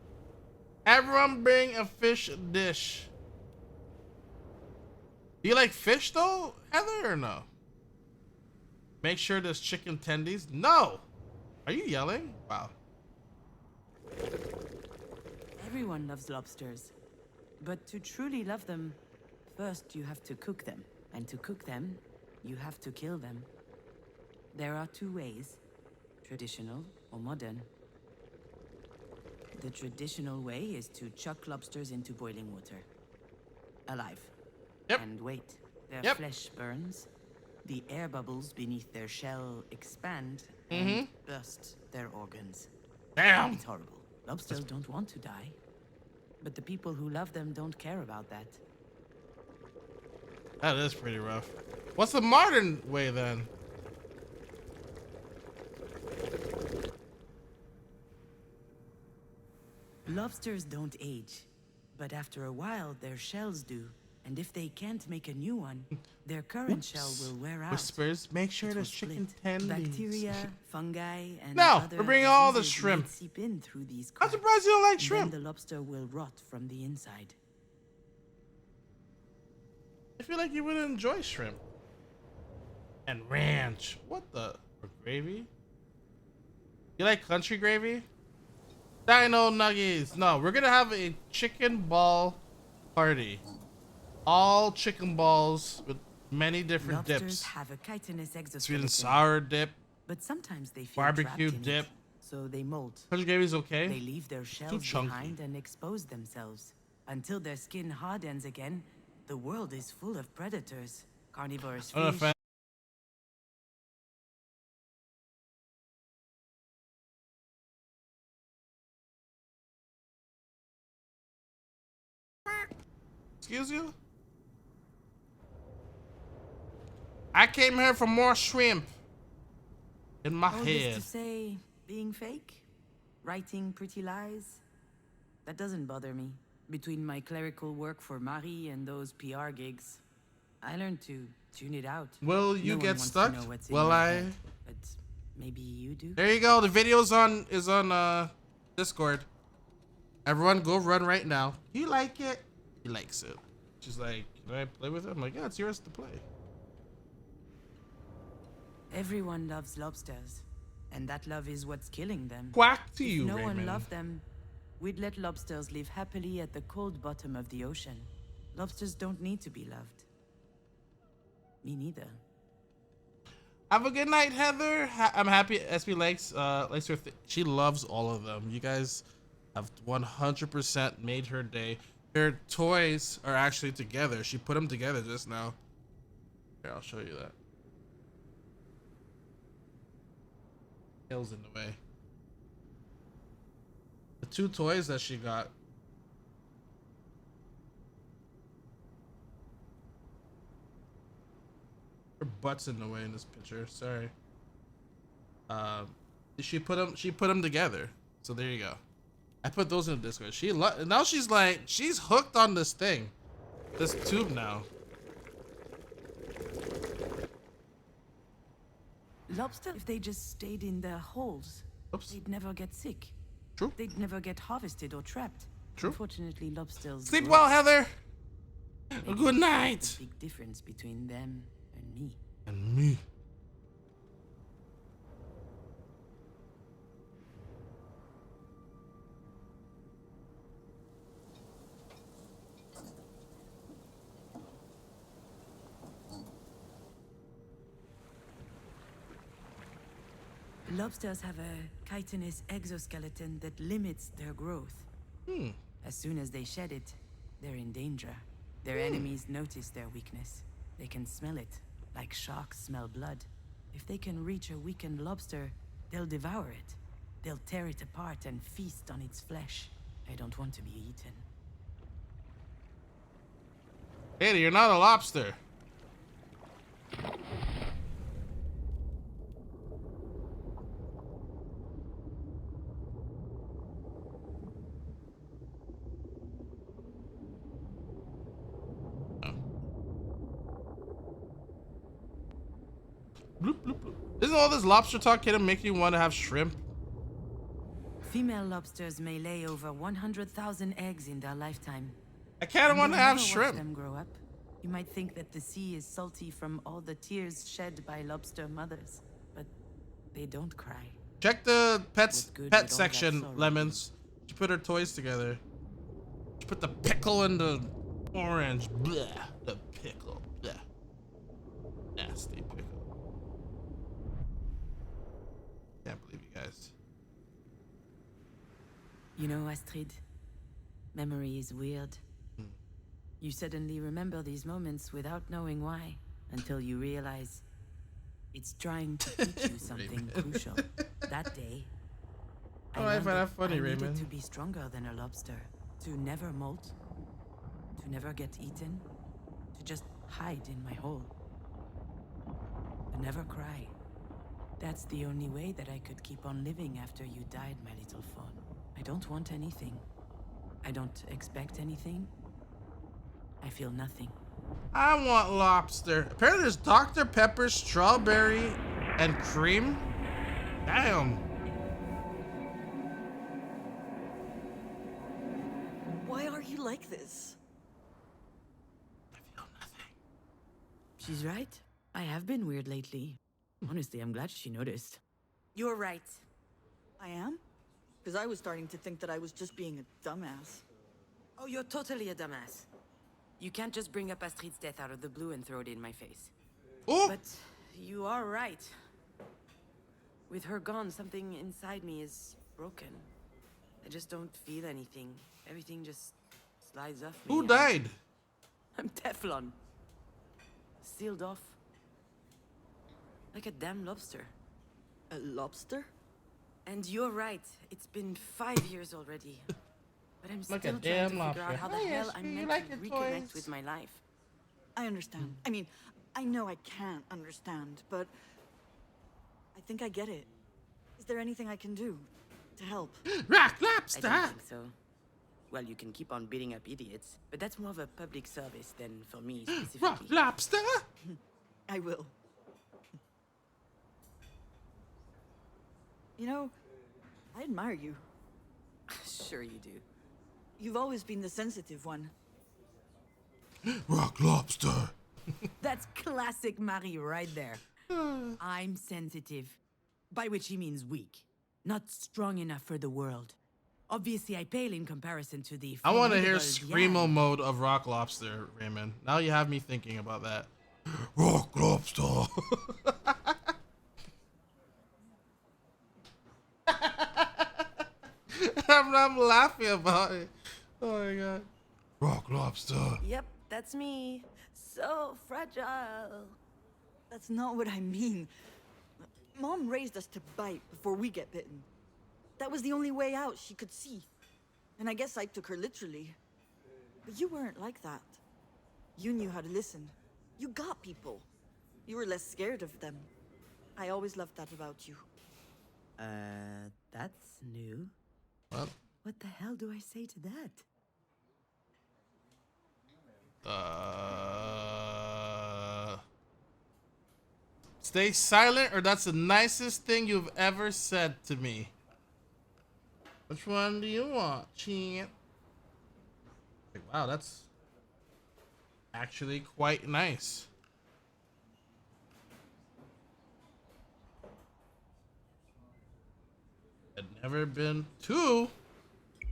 Everyone bring a fish dish. Do you like fish though, Heather, or no? Make sure there's chicken tendies. No! Are you yelling? Wow. Everyone loves lobsters, but to truly love them, first you have to cook them, and to cook them, you have to kill them. There are two ways, traditional or modern. The traditional way is to chuck lobsters into boiling water, alive. Yep. And wait, their Yep. flesh burns, the air bubbles beneath their shell expand, and burst their organs. Damn! It's horrible. Lobsters don't want to die, but the people who love them don't care about that. That is pretty rough. What's the modern way then? Lobsters don't age, but after a while their shells do. And if they can't make a new one, their current shell will wear out. Whispers, make sure It there's will chicken split. tendies. Bacteria, fungi, and No, other we're bringing all the diseases shrimp. might seep in through these I'm cracks. surprised you don't like And shrimp. then the lobster will rot from the inside. I feel like you would enjoy shrimp. And ranch. What the? Or gravy? You like country gravy? Dino nuggies. No, we're gonna have a chicken ball party. All chicken balls with many different Lobsters dips. have a chitinous exoskeleton, Sweet and sour dip. but sometimes they feel Barbecue trapped in dip. it, so they molt. Country gravy's okay. They leave their shells chunky. behind and expose themselves. Until their skin hardens again, the world is full of predators. Carnivorous I'm not a fish, fan. Excuse you? I came here for more shrimp. In my all this head. to say, being fake, writing pretty lies, that doesn't bother me. Between my clerical work for Marie and those PR gigs, I learned to tune it out. Will you No one get wants to stuck? know what's in Will my I? head, but maybe you do. There you go. The video's on Discord. Everyone go run right now. You like it? He likes it. She's like, can I play with it? I'm like, yeah, it's yours to play. Everyone loves lobsters, and that love is what's killing them. Quack to If you, no one Raymond. loved them, we'd let lobsters live happily at the cold bottom of the ocean. Lobsters don't need to be loved. Me neither. Have a good night, Heather. I'm happy SB likes her. She loves all of them. You guys have 100% made her day. Her toys are actually together. She put them together just now. Here, I'll show you that. Tails in the way. The two toys that she got. Her butt's in the way in this picture. Sorry. She put them together. So there you go. I put those in the Discord. Now she's hooked on this thing, this tube now. Lobster, if they just stayed in their holes, Oops. they'd never get sick. True. They'd never get harvested or trapped. True. Unfortunately, lobsters Sleep grow. well, Heather. Maybe Good that's night. the big difference between them and me. And me. Lobsters have a chitinous exoskeleton that limits their growth. As soon as they shed it, they're in danger. Their enemies notice their weakness. They can smell it, like sharks smell blood. If they can reach a weakened lobster, they'll devour it. They'll tear it apart and feast on its flesh. I don't want to be eaten. Hey, you're not a lobster. Bloop, bloop, bloop. Isn't all this lobster talk gonna make you want to have shrimp? Female lobsters may lay over 100,000 eggs in their lifetime. I kind of want to You'll have never watch shrimp. them grow up. You might think that the sea is salty from all the tears shed by lobster mothers, but they don't cry. Check the What good would pet all section, that sorrow Lemons. She put her toys together. She put the pickle in the orange. Blah. The pickle. Blah. Nasty pickle. Can't believe you guys. You know, Astrid, memory is weird. You suddenly remember these moments without knowing why, until you realize it's trying to teach you something crucial. That day, Oh, I find that funny, I needed Raymond. to be stronger than a lobster, to never molt, to never get eaten, to just hide in my hole, to never cry. That's the only way that I could keep on living after you died, my little fawn. I don't want anything. I don't expect anything. I feel nothing. I want lobster. Apparently there's Dr. Pepper, strawberry, and cream. Damn. Why are you like this? I feel nothing. She's right. I have been weird lately. Honestly, I'm glad she noticed. You're right. I am? Because I was starting to think that I was just being a dumbass. Oh, you're totally a dumbass. You can't just bring up Astrid's death out of the blue and throw it in my face. Oh, But you are right. With her gone, something inside me is broken. I just don't feel anything. Everything just slides off me. who and died? I'm Teflon. Sealed off. Like a damn lobster. A lobster? And you're right. It's been 5 years already. But I'm still Like a trying to damn figure lobster. out how the Hi, hell Ashley, I'm you meant like to your reconnect toys? with my life. I understand. I mean, I know I can't understand, but I think I get it. Is there anything I can do to help? Rock I lobster. don't think so. Well, you can keep on beating up idiots, but that's more of a public service than for me Rock specifically. lobster. I will. You know, I admire you. Sure you do. You've always been the sensitive one. Rock lobster. That's classic Marie right there. I'm sensitive, by which he means weak, not strong enough for the world. Obviously, I pale in comparison to the. I want to hear formidable screamo Diane. mode of rock lobster, Raymond. Now you have me thinking about that. Rock lobster. I'm laughing about it. Oh my god. Rock lobster. Yep, that's me. So fragile. That's not what I mean. Mom raised us to bite before we get bitten. That was the only way out she could see. And I guess I took her literally. But you weren't like that. You knew how to listen. You got people. You were less scared of them. I always loved that about you. That's new. What? What the hell do I say to that? Stay silent, or that's the nicest thing you've ever said to me. Which one do you want, champ? Like, wow, that's actually quite nice. Had never been two.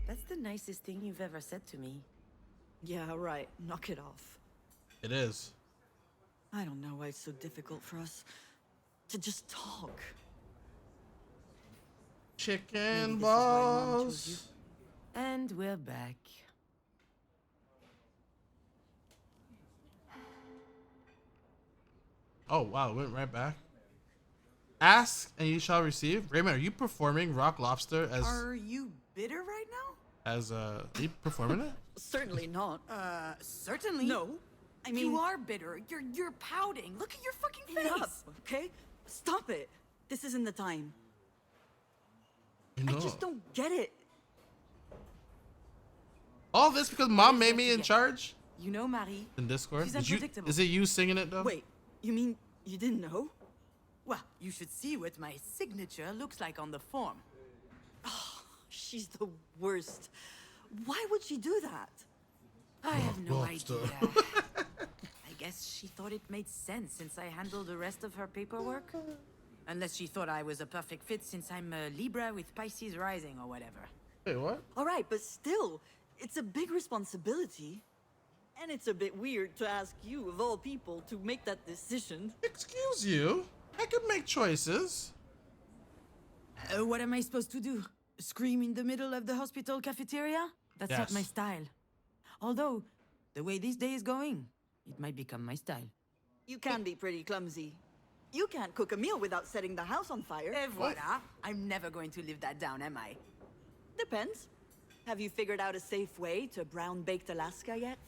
That's the nicest thing you've ever said to me. Yeah, right. Knock it off. It is. I don't know why it's so difficult for us to just talk. Chicken Maybe this is why Mom chose you. balls. And we're back. Oh wow, it went right back. Ask and you shall receive. Raymond, are you performing Rock Lobster as Are you bitter right now? are you performing it? Certainly not. Certainly. No. I mean, you are bitter. You're pouting. Look at your fucking face. enough, okay? Stop it. This isn't the time. You I know. just don't get it. All this because Mom made that me to in get? charge You know, Marie. in Discord. She's Did you, unpredictable. is it you singing it though? Wait, you mean you didn't know? Well, you should see what my signature looks like on the form. She's the worst. Why would she do that? I have no Lobster. idea. I guess she thought it made sense since I handled the rest of her paperwork. Unless she thought I was a perfect fit since I'm a Libra with Pisces rising or whatever. Wait, what? All right, but still, it's a big responsibility. And it's a bit weird to ask you, of all people, to make that decision. Excuse you. I can make choices. What am I supposed to do? Scream in the middle of the hospital cafeteria? That's not my Yes. style. Although, the way this day is going, it might become my style. You can be pretty clumsy. You can't cook a meal without setting the house on fire. Et voilà. I'm never going to live that down, am I? Depends. Have you figured out a safe way to brown-baked Alaska yet?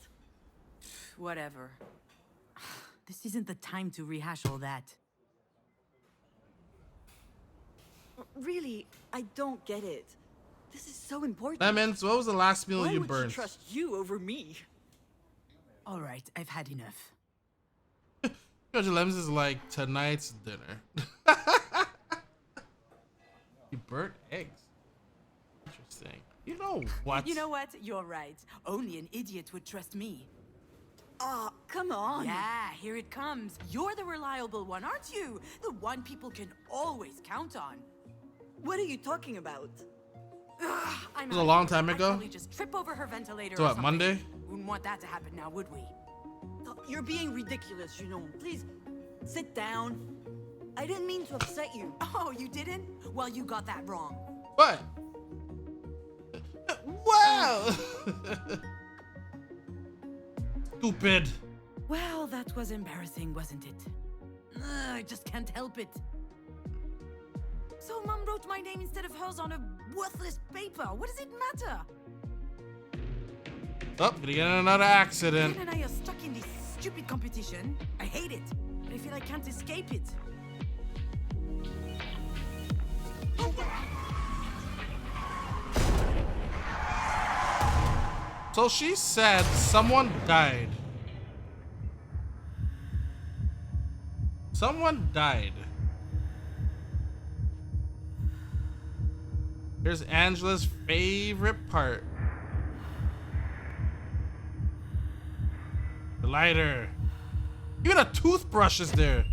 Whatever. This isn't the time to rehash all that. Really, I don't get it. This is so important. Lemons, what was the last meal Why you would burned? she trust you over me? All right, I've had enough. Judge Lemons is like tonight's dinner. You burnt eggs. Interesting. You know what? You know what? You're right. Only an idiot would trust me. Aw, come on. Yeah, here it comes. You're the reliable one, aren't you? The one people can always count on. What are you talking about? I'm It was a long time I'd ago? probably just trip over her ventilator. So or what, something. Monday? Wouldn't want that to happen now, would we? You're being ridiculous, you know. Please, sit down. I didn't mean to upset you. Oh, you didn't? Well, you got that wrong. What? Wow! Stupid. Well, that was embarrassing, wasn't it? I just can't help it. So Mom wrote my name instead of hers on a worthless paper. What does it matter? Oh, gonna get in another accident. Jen and I are stuck in this stupid competition. I hate it, but I feel I can't escape it. So she said someone died. Someone died. Here's Angela's favorite part. The lighter. Even a toothbrush is there.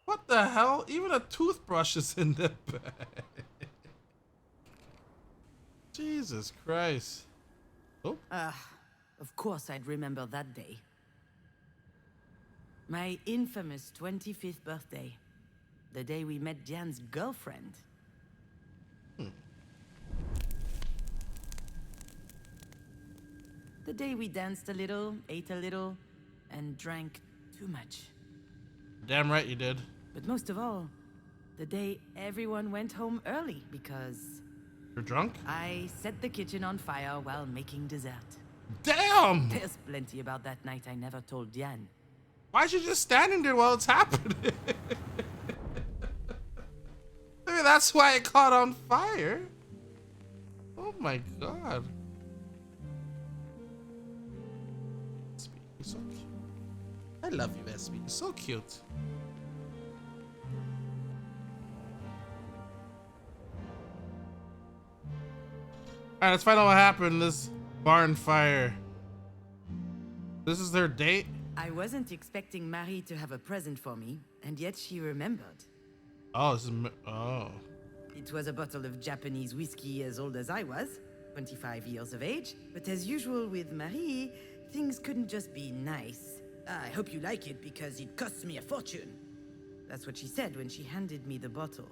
What the hell? Even a toothbrush is in the bag. Jesus Christ. Oh, Of course I'd remember that day. My infamous 25th birthday. The day we met Diane's girlfriend. The day we danced a little, ate a little, and drank too much. damn right you did. But most of all, the day everyone went home early because You're drunk? I set the kitchen on fire while making dessert. Damn! There's plenty about that night I never told Diane. Why'd you just standing there while it's happening? Maybe that's why it caught on fire. Oh my god. SB, you're so cute. I love you, SB. You're so cute. Alright, let's find out what happened in this barn fire. This is their date? I wasn't expecting Marie to have a present for me, and yet she remembered. Oh, this is... Oh. It was a bottle of Japanese whiskey as old as I was, 25 years of age. But as usual with Marie, things couldn't just be nice. I hope you like it because it costs me a fortune. That's what she said when she handed me the bottle.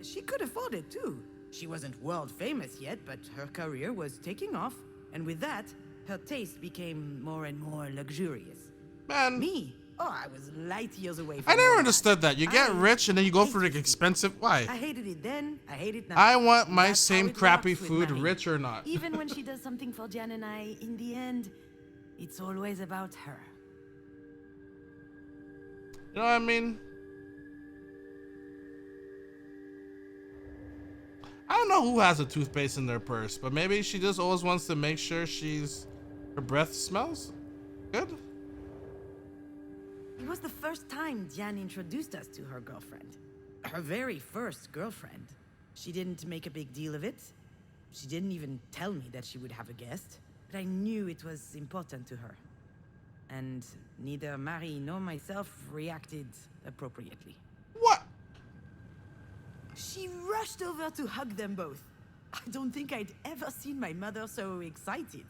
she could afford it too. She wasn't world famous yet, but her career was taking off. And with that, her taste became more and more luxurious. Man, Me? Oh, I was light years away from I never all understood that. You get I rich and then you go for hated the it. expensive. Why? I hated it then, I hate it now. I want And my that's how same it crappy works with food, Marie. rich or not. Even when she does something for Jan and I, in the end, it's always about her. You know what I mean? I don't know who has a toothpaste in their purse, but maybe she just always wants to make sure her breath smells good. It was the first time Jan introduced us to her girlfriend. Her very first girlfriend. She didn't make a big deal of it. She didn't even tell me that she would have a guest. But I knew it was important to her. And neither Marie nor myself reacted appropriately. What? She rushed over to hug them both. I don't think I'd ever seen my mother so excited.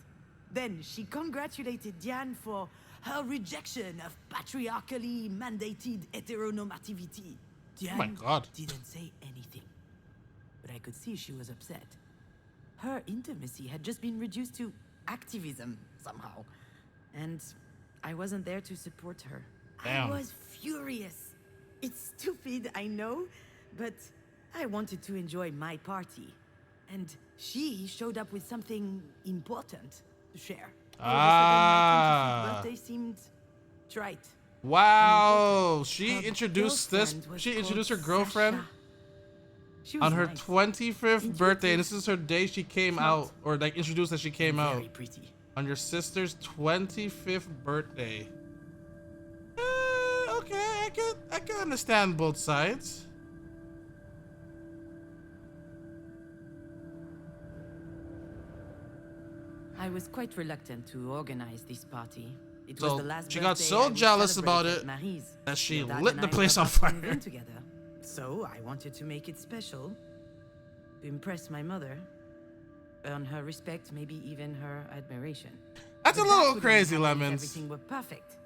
Then she congratulated Diane for her rejection of patriarchally mandated heteronormativity. Diane Oh my God. didn't say anything, but I could see she was upset. Her intimacy had just been reduced to activism somehow, and I wasn't there to support her. Damn. I was furious. It's stupid, I know, but I wanted to enjoy my party. And she showed up with something important to share. All of a sudden, my 25th birthday seemed trite. Wow. She Her introduced girlfriend was her called girlfriend Sasha. She was on her nice, 25th birthday, and intuitive, this is her day she came smart, out, or like introduced that she came out very pretty. on your sister's 25th birthday. Okay, I can understand both sides. I was quite reluctant to organize this party. It So was the last she got birthday so I would jealous celebrate about at it Marie's. that she Your dad lit and the I place were on about to fire. move in together. So I wanted to make it special, to impress my mother, earn her respect, maybe even her admiration. That's But a that little would crazy, only happen if Lemons. everything were perfect.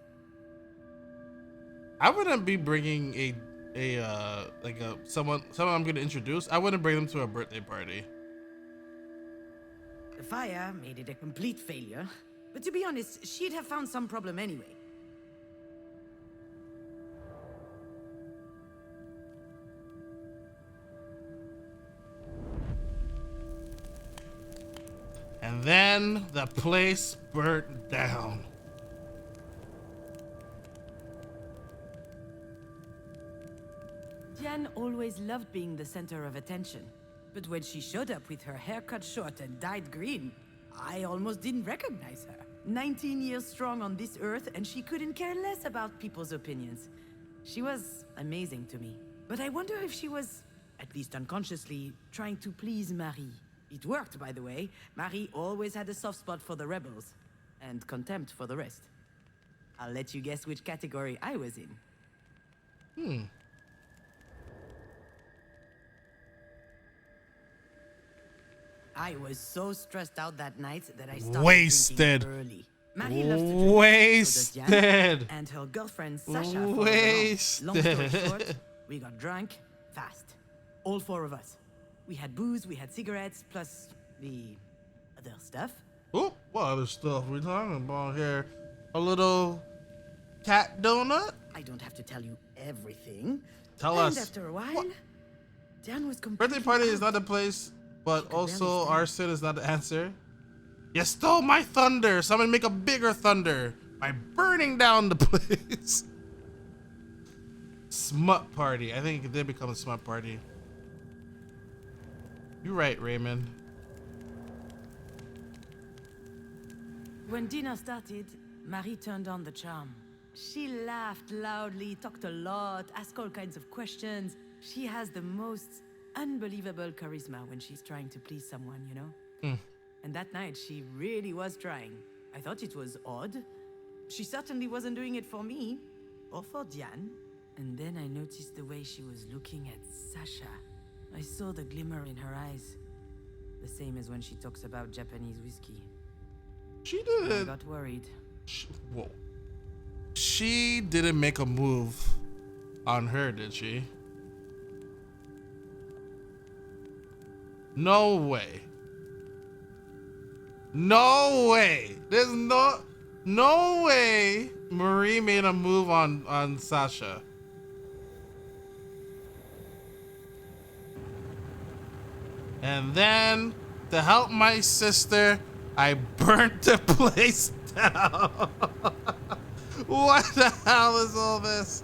I wouldn't be bringing someone I'm gonna introduce. I wouldn't bring them to a birthday party. The fire made it a complete failure. But to be honest, she'd have found some problem anyway. And then the place burnt down. Diane always loved being the center of attention. But when she showed up with her hair cut short and dyed green, I almost didn't recognize her. 19 years strong on this earth, and she couldn't care less about people's opinions. She was amazing to me. But I wonder if she was, at least unconsciously, trying to please Marie. It worked, by the way. Marie always had a soft spot for the rebels, and contempt for the rest. I'll let you guess which category I was in. I was so stressed out that night that I started Wasted. drinking early. Marie loves to drink, so does Wasted. Jan, and her girlfriend Sasha followed along. Wasted. Long story short, we got drunk fast. All four of us. We had booze, we had cigarettes, plus the other stuff. Oh, what other stuff we talking about here? A little cat donut? I don't have to tell you everything. Tell and us. after a while, What? Jan was completely Birthday party is out. not the place, but could barely also stand. arson is not the answer. You stole my thunder, so I'm gonna make a bigger thunder by burning down the place. Smut party. I think it did become a smut party. You're right, Raymond. When dinner started, Marie turned on the charm. She laughed loudly, talked a lot, asked all kinds of questions. She has the most unbelievable charisma when she's trying to please someone, you know? And that night, she really was trying. I thought it was odd. She certainly wasn't doing it for me, or for Diane. And then I noticed the way she was looking at Sasha. I saw the glimmer in her eyes. The same as when she talks about Japanese whiskey. She I didn't. got worried. Whoa. She didn't make a move on her, did she? No way. No way. There's no way Marie made a move on Sasha. And then to help my sister, I burnt the place down. What the hell is all this?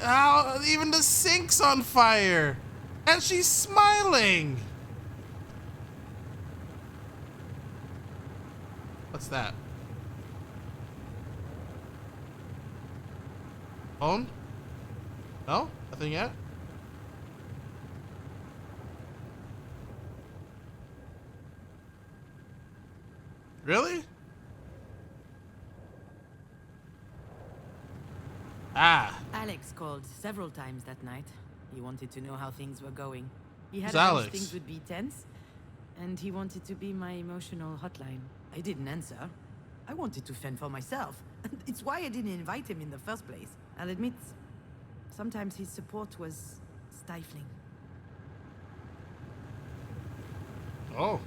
How even the sink's on fire, and she's smiling. What's that? Phone? No? Nothing yet? Really? Ah. Alex called several times that night. He wanted to know how things were going. He had Who's a hunch Alex? things would be tense, and he wanted to be my emotional hotline. I didn't answer. I wanted to fend for myself. It's why I didn't invite him in the first place. I'll admit, sometimes his support was stifling. Oh.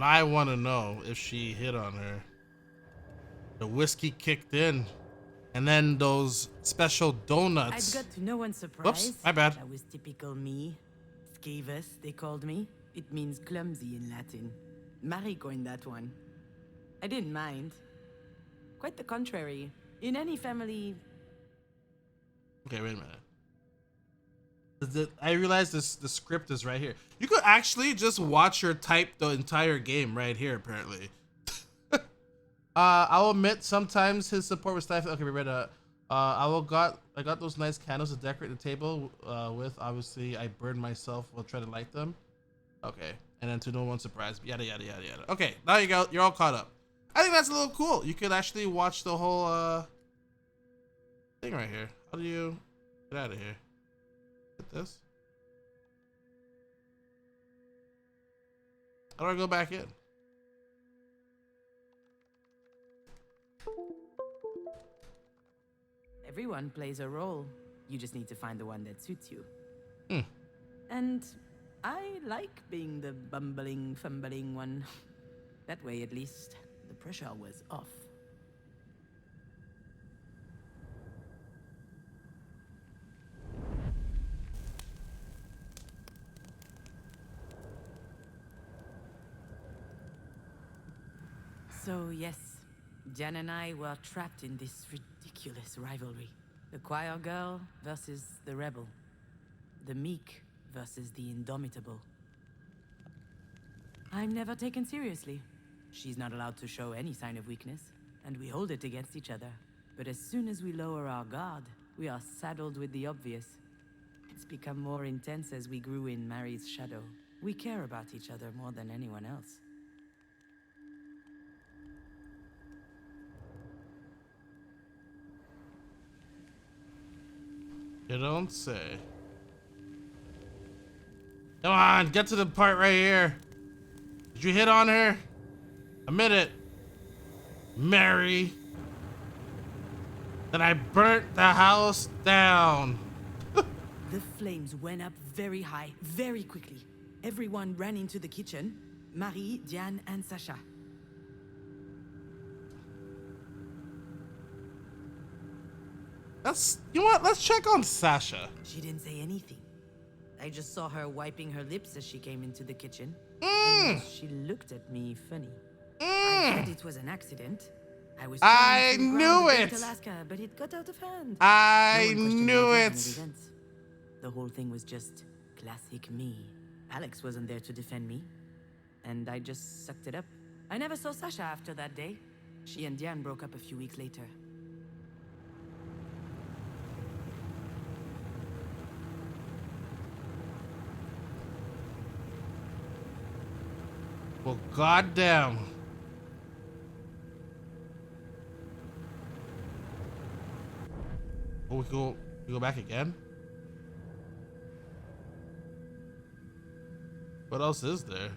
I want to know if she hit on her. The whiskey kicked in, and then those special donuts. I'd got to no one's surprise. Whoops, my bad. That was typical me. Scaevus, they called me. It means clumsy in Latin. Marie coined that one. I didn't mind. Quite the contrary. In any family... Okay, wait a minute. I realize the script is right here. You could actually just watch her type the entire game right here, apparently. I'll admit sometimes his support was stifling. Okay, we read I got those nice candles to decorate the table with. Obviously, I burned myself while trying to light them. Okay, and then to no one's surprise, yada yada yada yada. Okay, now you go. You're all caught up. I think that's a little cool. You could actually watch the whole thing right here. How do you get out of here? Hit this. How do I go back in? Everyone plays a role. You just need to find the one that suits you. Hmm. And I like being the bumbling, fumbling one. That way, at least, the pressure was off. So, yes, Jan and I were trapped in this ridiculous rivalry. The choir girl versus the rebel. The meek versus the indomitable. I'm never taken seriously. She's not allowed to show any sign of weakness, and we hold it against each other. But as soon as we lower our guard, we are saddled with the obvious. It's become more intense as we grew in Marie's shadow. We care about each other more than anyone else. You don't say. Come on, get to the part right here. Did you hit on her? Admit it. Mary. Then I burnt the house down. The flames went up very high, very quickly. Everyone ran into the kitchen. Marie, Diane, and Sasha. You know what? Let's check on Sasha. She didn't say anything. I just saw her wiping her lips as she came into the kitchen. And she looked at me funny. I said it was an accident. I was I trying to knew ground the it. Great Alaska, but it got out of hand. I No one questioned knew my it. version of events. The whole thing was just classic me. Alex wasn't there to defend me, and I just sucked it up. I never saw Sasha after that day. She and Diane broke up a few weeks later. Well, goddamn. Oh, we go back again? What else is there?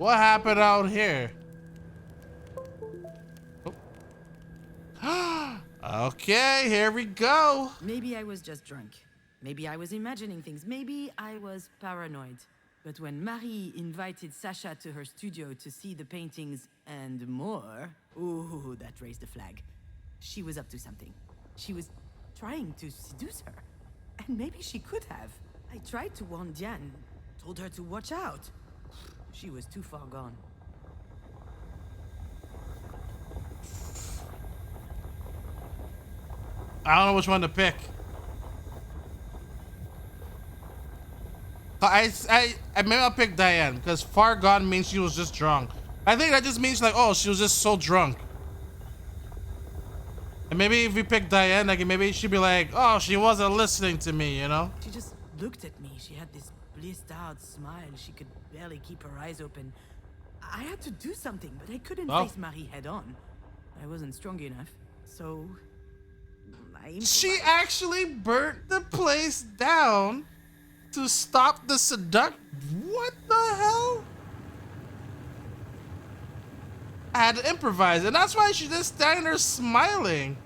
What happened out here? Okay, here we go. Maybe I was just drunk. Maybe I was imagining things. Maybe I was paranoid. But when Marie invited Sasha to her studio to see the paintings and more, ooh, that raised a flag. She was up to something. She was trying to seduce her. And maybe she could have. I tried to warn Diane, told her to watch out. She was too far gone. I don't know which one to pick. Maybe I'll pick Diane because far gone means she was just drunk. I think that just means like, oh, she was just so drunk. And maybe if we pick Diane, like maybe she'd be like, oh, she wasn't listening to me, you know? She just looked at me. She had this blissed out smile. She could barely keep her eyes open. I had to do something, but I couldn't face Marie head on. I wasn't strong enough, so she actually burnt the place down to stop the What the hell? I had to improvise, and that's why she's just standing there smiling.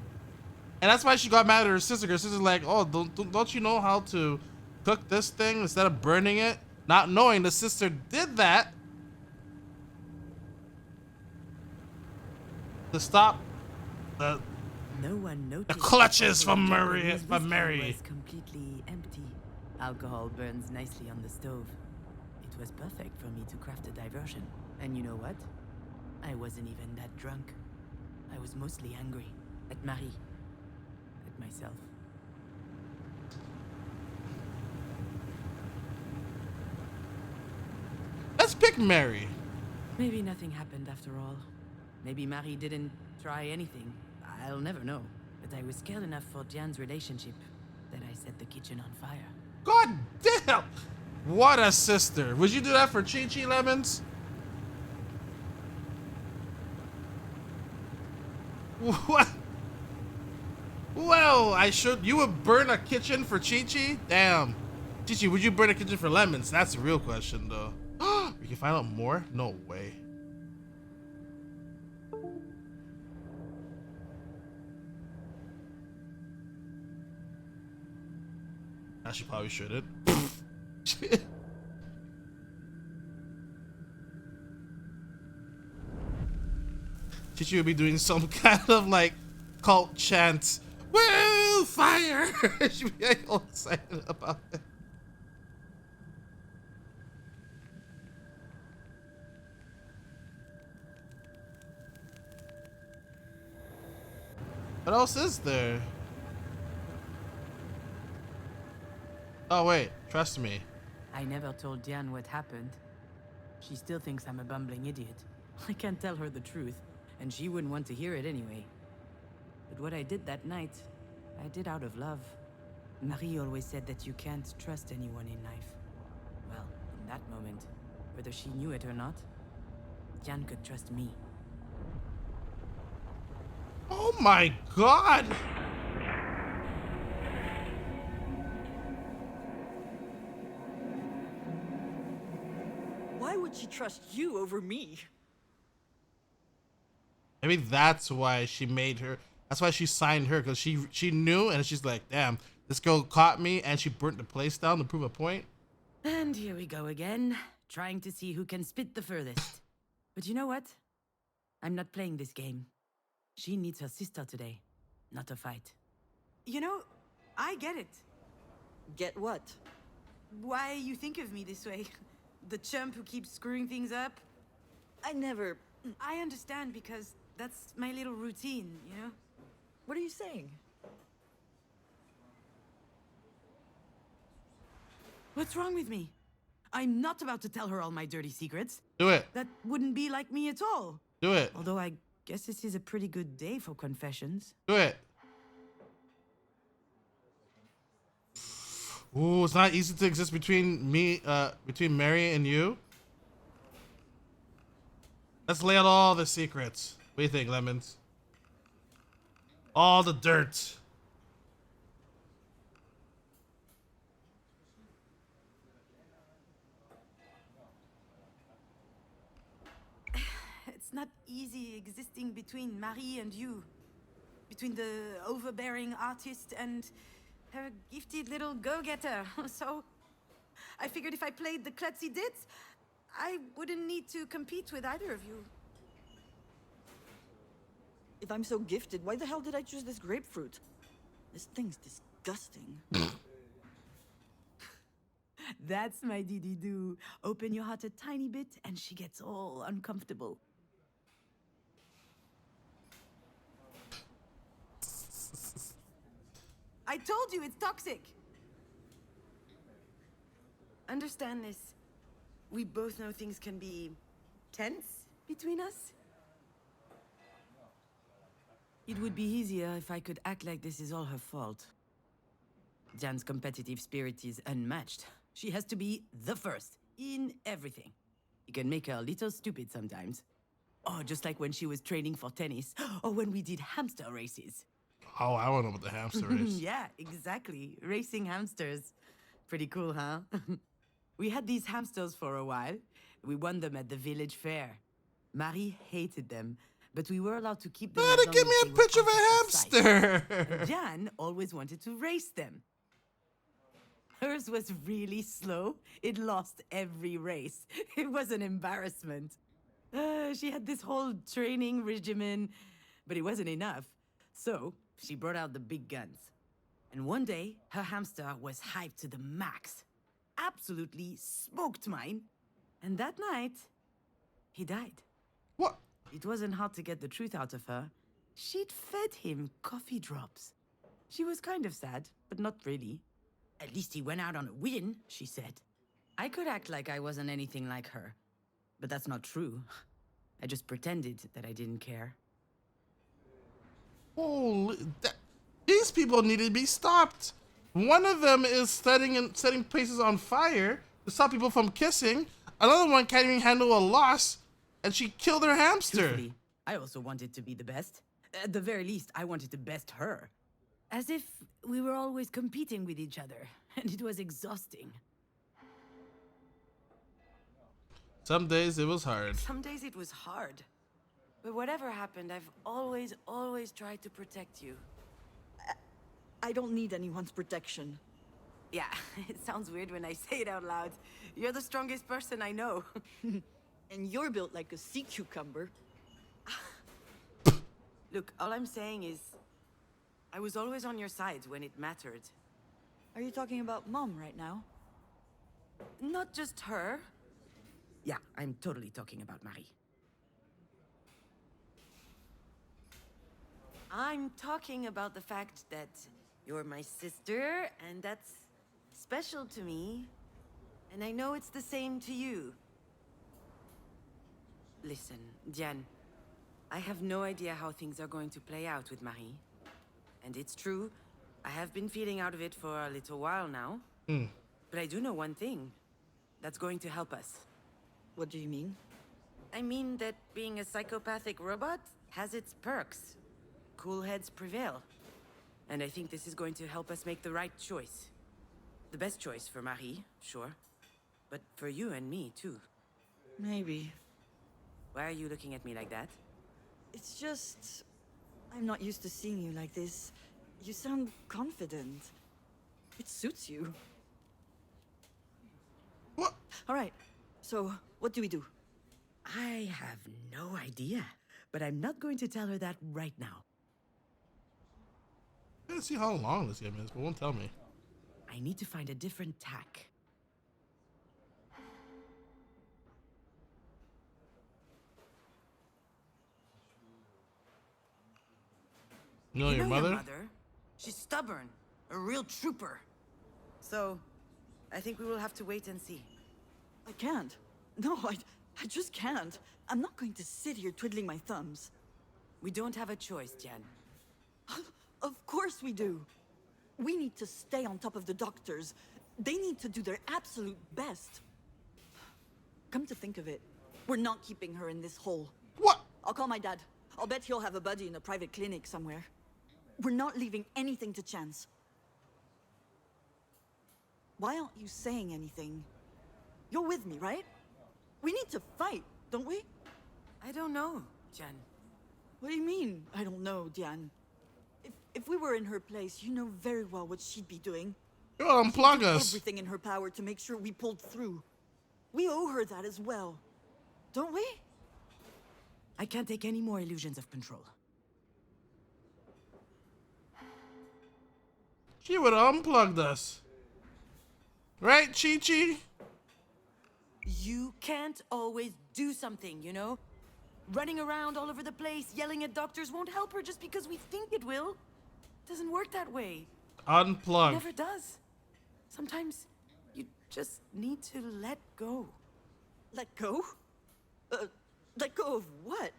And that's why she got mad at her sister. Her sister's like, oh, don't you know how to cook this thing instead of burning it? Not knowing the sister did that to stop the clutches from Mary. Was completely empty. Alcohol burns nicely on the stove. It was perfect for me to craft a diversion. And you know what? I wasn't even that drunk. I was mostly angry at Marie, at myself. Let's pick Mary. Maybe nothing happened after all. Maybe Marie didn't try anything. I'll never know. But I was scared enough for Diane's relationship that I set the kitchen on fire. God damn! What a sister. Would you do that for Chi Chi, Lemons? What? Well, I should. You would burn a kitchen for Chi Chi? Damn. Chi Chi, would you burn a kitchen for Lemons? That's the real question, though. We can find out more? No way. She probably shouldn't. Chichi would be doing some kind of like cult chant. Woo! Fire! She'd be like all excited about it. What else is there? Oh wait, trust me. I never told Diane what happened. She still thinks I'm a bumbling idiot. I can't tell her the truth, and she wouldn't want to hear it anyway. But what I did that night, I did out of love. Marie always said that you can't trust anyone in life. Well, in that moment, whether she knew it or not, Diane could trust me. Oh my god! Why would she trust you over me? Maybe that's why she made her. That's why she signed her, because she knew, and she's like, damn, this girl caught me, and she burnt the place down to prove a point. And here we go again, trying to see who can spit the furthest. But you know what? I'm not playing this game. She needs her sister today, not a fight. You know, I get it. Get what? Why you think of me this way. The chump who keeps screwing things up. I never... I understand because that's my little routine, you know? What are you saying? What's wrong with me? I'm not about to tell her all my dirty secrets. Do it. That wouldn't be like me at all. Do it. Although I guess this is a pretty good day for confessions. Do it. Ooh, it's not easy to exist between between Mary and you. Let's lay out all the secrets. What do you think, Lemons? All the dirt. easy existing between Marie and you. Between the overbearing artist and her gifted little go-getter. So I figured if I played the klutzy ditz, I wouldn't need to compete with either of you. If I'm so gifted, why the hell did I choose this grapefruit? This thing's disgusting. That's my dee-dee-doo. Open your heart a tiny bit and she gets all uncomfortable. I told you it's toxic. Understand this. We both know things can be tense between us. It would be easier if I could act like this is all her fault. Jan's competitive spirit is unmatched. She has to be the first in everything. You can make her a little stupid sometimes. Oh, just like when she was training for tennis, or when we did hamster races. Oh, I want to know about the hamster race. Yeah, exactly. Racing hamsters. Pretty cool, huh? We had these hamsters for a while. We won them at the village fair. Marie hated them, but we were allowed to keep them. Better give me a picture of a hamster. And Jan always wanted to race them. Hers was really slow. It lost every race. It was an embarrassment. She had this whole training regimen, but it wasn't enough. So she brought out the big guns. And one day, her hamster was hyped to the max. Absolutely smoked mine. And that night, he died. What? It wasn't hard to get the truth out of her. She'd fed him coffee drops. She was kind of sad, but not really. At least he went out on a win, she said. I could act like I wasn't anything like her, but that's not true. I just pretended that I didn't care. Holy, these people need to be stopped. One of them is setting places on fire to stop people from kissing. Another one can't even handle a loss, and she killed her hamster. Truthfully, I also wanted to be the best. At the very least, I wanted to best her. As if we were always competing with each other, and it was exhausting. Some days it was hard. Some days it was hard. But whatever happened, I've always tried to protect you. I don't need anyone's protection. Yeah, it sounds weird when I say it out loud. You're the strongest person I know. And you're built like a sea cucumber. Look, all I'm saying is, I was always on your side when it mattered. Are you talking about Mom right now? Not just her. Yeah, I'm totally talking about Marie. I'm talking about the fact that you're my sister, and that's special to me. And I know it's the same to you. Listen, Diane, I have no idea how things are going to play out with Marie. And it's true, I have been feeling out of it for a little while now. But I do know one thing. That's going to help us. What do you mean? I mean that being a psychopathic robot has its perks. Cool heads prevail. And I think this is going to help us make the right choice. The best choice for Marie, sure. But for you and me, too. Maybe. Why are you looking at me like that? It's just... I'm not used to seeing you like this. You sound confident. It suits you. What? All right, so what do we do? I have no idea. But I'm not going to tell her that right now. I didn't see how long this game is, but won't tell me. I need to find a different tack. You know your mother? She's stubborn. A real trooper. So, I think we will have to wait and see. I can't. No, I just can't. I'm not going to sit here twiddling my thumbs. We don't have a choice, Jan. Of course we do. We need to stay on top of the doctors. They need to do their absolute best. Come to think of it, we're not keeping her in this hole. What? I'll call my dad. I'll bet he'll have a buddy in a private clinic somewhere. We're not leaving anything to chance. Why aren't you saying anything? You're with me, right? We need to fight, don't we? I don't know. Jan. What do you mean? I don't know, Diane. If we were in her place, you know very well what she'd be doing. Yo, unplug us. Everything in her power to make sure we pulled through. We owe her that as well. Don't we? I can't take any more illusions of control. She would have unplugged us. Right, Chi-Chi? You can't always do something, you know? Running around all over the place, yelling at doctors won't help her just because we think it will. It doesn't work that way. It Unplug. never does. Sometimes you just need to let go. Let go? Let go of what?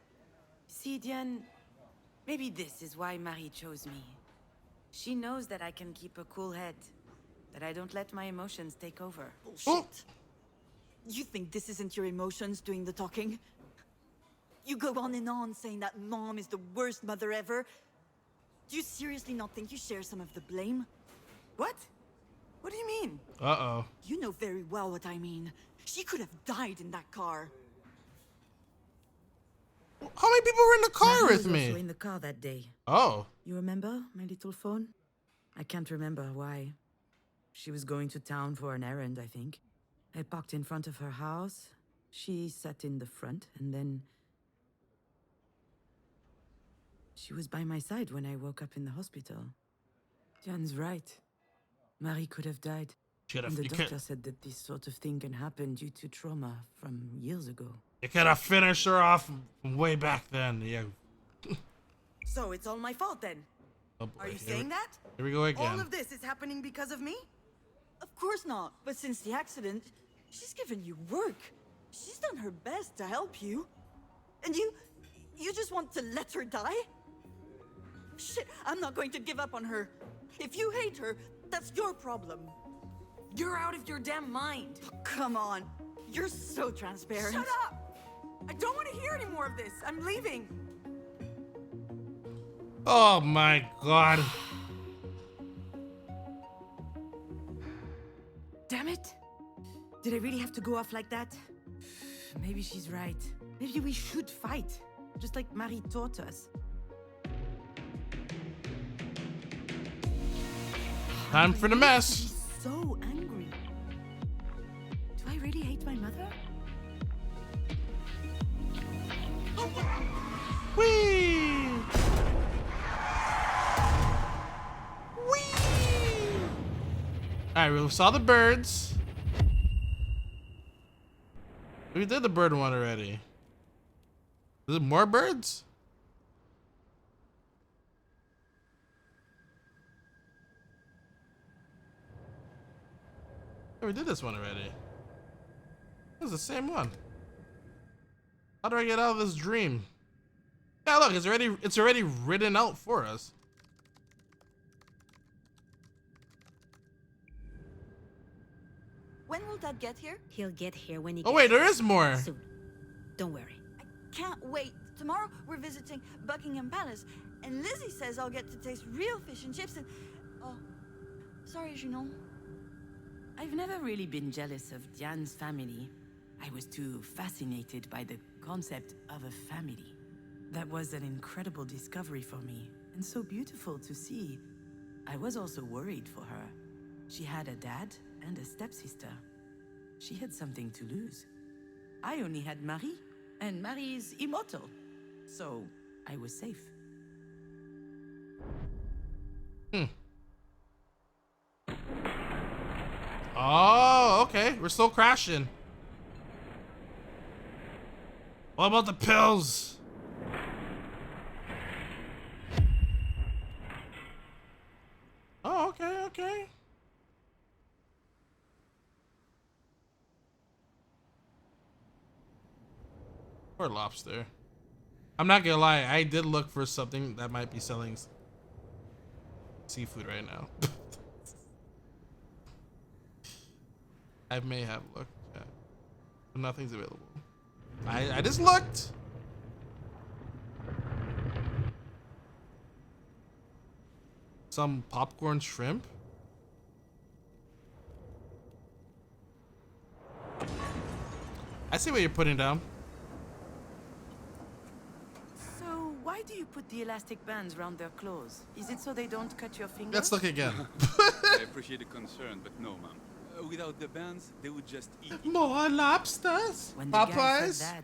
See, Diane, maybe this is why Marie chose me. She knows that I can keep a cool head, that I don't let my emotions take over. Bullshit. Oh. You think this isn't your emotions doing the talking? You go on and on saying that Mom is the worst mother ever. Do you seriously not think you share some of the blame? What? What do you mean? Uh-oh. You know very well what I mean. She could have died in that car. How many people were in the car Marie with was also me? in the car that day. Oh. You remember my little phone? I can't remember why. She was going to town for an errand, I think. I parked in front of her house. She sat in the front, and then... She was by my side when I woke up in the hospital. Jan's right. Marie could have died. And the doctor said that this sort of thing can happen due to trauma from years ago. You could have finished her off from way back then. Yeah. So it's all my fault then? Oh boy. Are you Here saying that? Here we go again. All of this is happening because of me? Of course not. But since the accident, she's given you work. She's done her best to help you. And you just want to let her die? Shit, I'm not going to give up on her. If you hate her, that's your problem. You're out of your damn mind. Come on. You're so transparent. Shut up! I don't want to hear any more of this. I'm leaving. Oh my god. Damn it. Did I really have to go off like that? Maybe she's right. Maybe we should fight. Just like Marie taught us. Time for the mess. She's so angry. Do I really hate my mother? Whee! Whee! Alright, we saw the birds. We did the bird one already. Is it more birds? Yeah, we did this one already. It was the same one. How do I get out of this dream? Yeah, look, it's already written out for us. When will Dad get here? He'll get here when he Oh gets wait, there is more. soon. Don't worry. I can't wait. Tomorrow we're visiting Buckingham Palace, and Lizzie says I'll get to taste real fish and chips and... Oh, sorry, Junon. I've never really been jealous of Diane's family. I was too fascinated by the concept of a family. That was an incredible discovery for me, and so beautiful to see. I was also worried for her. She had a dad and a stepsister. She had something to lose. I only had Marie, and Marie is immortal. So, I was safe. Oh, okay. We're still crashing. What about the pills? Oh, okay, okay. Poor lobster. I'm not gonna lie, I did look for something that might be selling seafood right now. I may have looked, yeah. But nothing's available. I just looked. Some popcorn shrimp. I see what you're putting down. Why do you put the elastic bands around their clothes? Is it so they don't cut your fingers? Let's look again. I appreciate the concern, but no, ma'am. Without the bands, they would just eat. More lobsters. When the guy Popeyes. said that,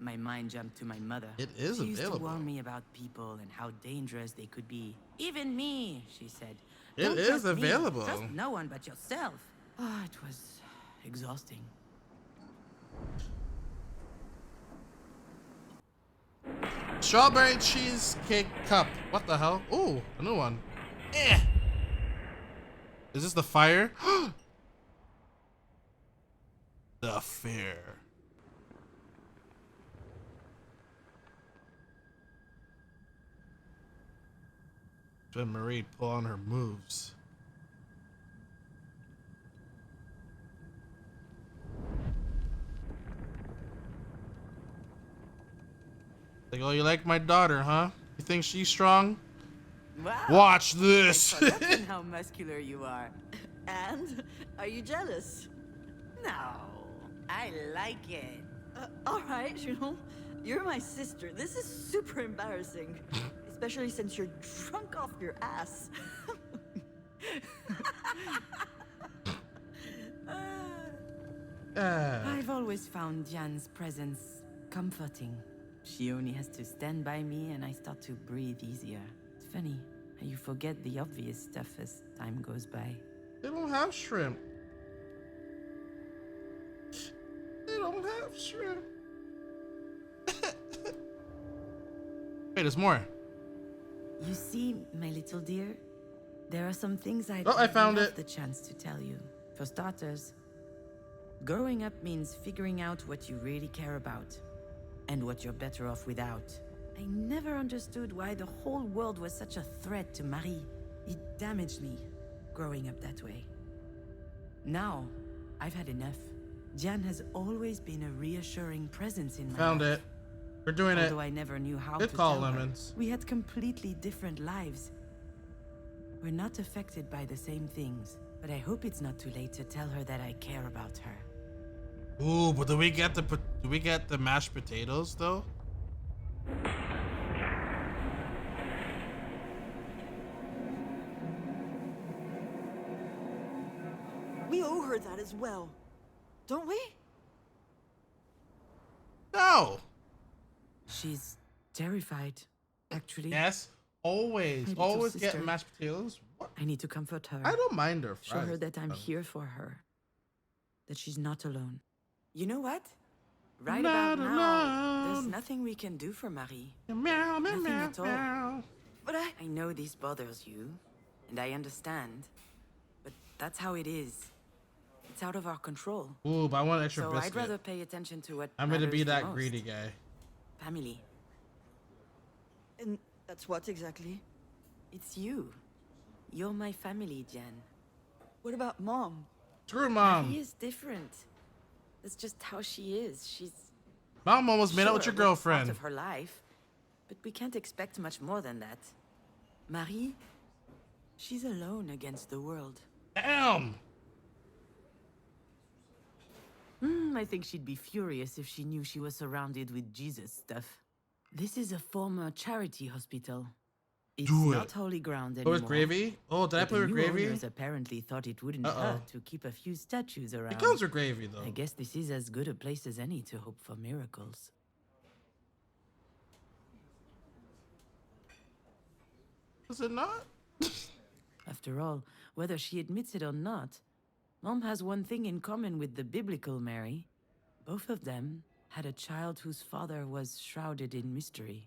my mind jumped to my mother. It is She used to available. warn me about people and how dangerous they could be. Even me, she said. It "Don't is trust me. available. Trust no one but yourself." Ah, it was exhausting. Strawberry cheesecake cup. What the hell? Ooh, a new one. Eh. Is this the fire? The fair. Then Marie pull on her moves. Like, oh, you like my daughter, huh? You think she's strong? Wow. Watch I'd this. forgotten how muscular you are. And are you jealous? No, I like it. All right, you know, you're my sister. This is super embarrassing, especially since you're drunk off your ass. I've always found Jan's presence comforting. She only has to stand by me and I start to breathe easier. It's funny how you forget the obvious stuff as time goes by. They don't have shrimp. They don't have shrimp. Wait, there's more. You see, my little dear, there are some things I'd Oh, I found love it. the chance to tell you. For starters, growing up means figuring out what you really care about and what you're better off without. I never understood why the whole world was such a threat to Marie. It damaged me, growing up that way. Now, I've had enough. Jan has always been a reassuring presence in my Found life. it. We're doing it. Although I never knew how Good to call, tell her. Lemons. We had completely different lives. We're not affected by the same things, but I hope it's not too late to tell her that I care about her. Ooh, but do we get the mashed potatoes though? We owe her that as well, don't we? No. She's terrified, actually. Yes. Always, My little always sister. get mashed potatoes. What? I need to comfort her. I don't mind her Show her fries. that I'm here for her. That she's not alone. You know what? Right Not about now, there's alone. nothing we can do for Marie. Meow, meow, Nothing meow, at all. meow. But I know this bothers you, and I understand. But that's how it is. It's out of our control. Ooh, but I want extra So biscuit. I'd rather pay attention to what I'm gonna be matters the that most. greedy guy. Family. And that's what exactly? It's you. You're my family, Jan. What about Mom? Screw mom. She is different. That's just how she is. She's Mom almost made out with sure, your we're part girlfriend. of her life, but we can't expect much more than that. Marie, she's alone against the world. Damn. I think she'd be furious if she knew she was surrounded with Jesus stuff. This is a former charity hospital. It's Do not it. holy ground Oh, anymore. with gravy? Oh, did I But play the with new gravy? owners apparently thought it wouldn't Uh-oh. hurt to keep a few statues around. It comes with gravy though. I guess this is as good a place as any to hope for miracles. Is it not? After all, whether she admits it or not, Mom has one thing in common with the biblical Mary. Both of them had a child whose father was shrouded in mystery,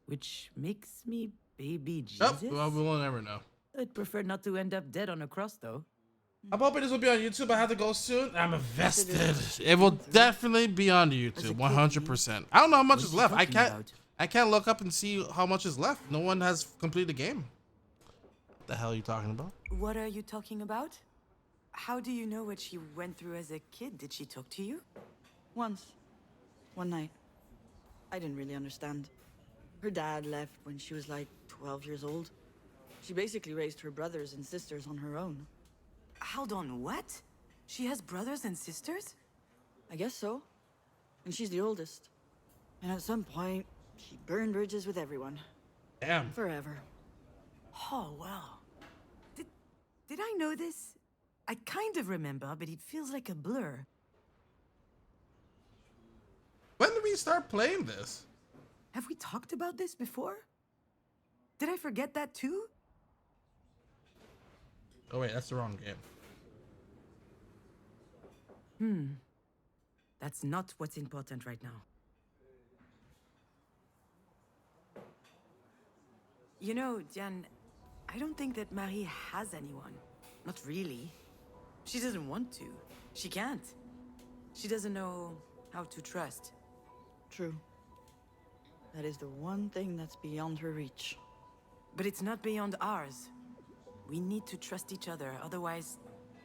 which makes me baby Jesus. Oh, well, we will never know. I'd prefer not to end up dead on a cross, though. I'm hoping this will be on YouTube. I have to go soon. I'm invested. It will definitely be on the As a YouTube, kid, 100%. I don't know how much What is you left. I talking can't. about? I can't look up and see how much is left. No one has completed the game. What the hell are you talking about? What are you talking about? How do you know what she went through as a kid? Did she talk to you? Once. One night. I didn't really understand. Her dad left when she was like 12 years old. She basically raised her brothers and sisters on her own. Hold on, what? She has brothers and sisters? I guess so. And she's the oldest. And at some point, She burned bridges with everyone. Damn. Forever. Oh, wow. Did I know this? I kind of remember, but it feels like a blur. When did we start playing this? Have we talked about this before? Did I forget that too? Oh wait, that's the wrong game. That's not what's important right now. You know, Diane, I don't think that Marie has anyone. Not really. She doesn't want to. She can't. She doesn't know how to trust. True. That is the one thing that's beyond her reach. But it's not beyond ours. We need to trust each other, otherwise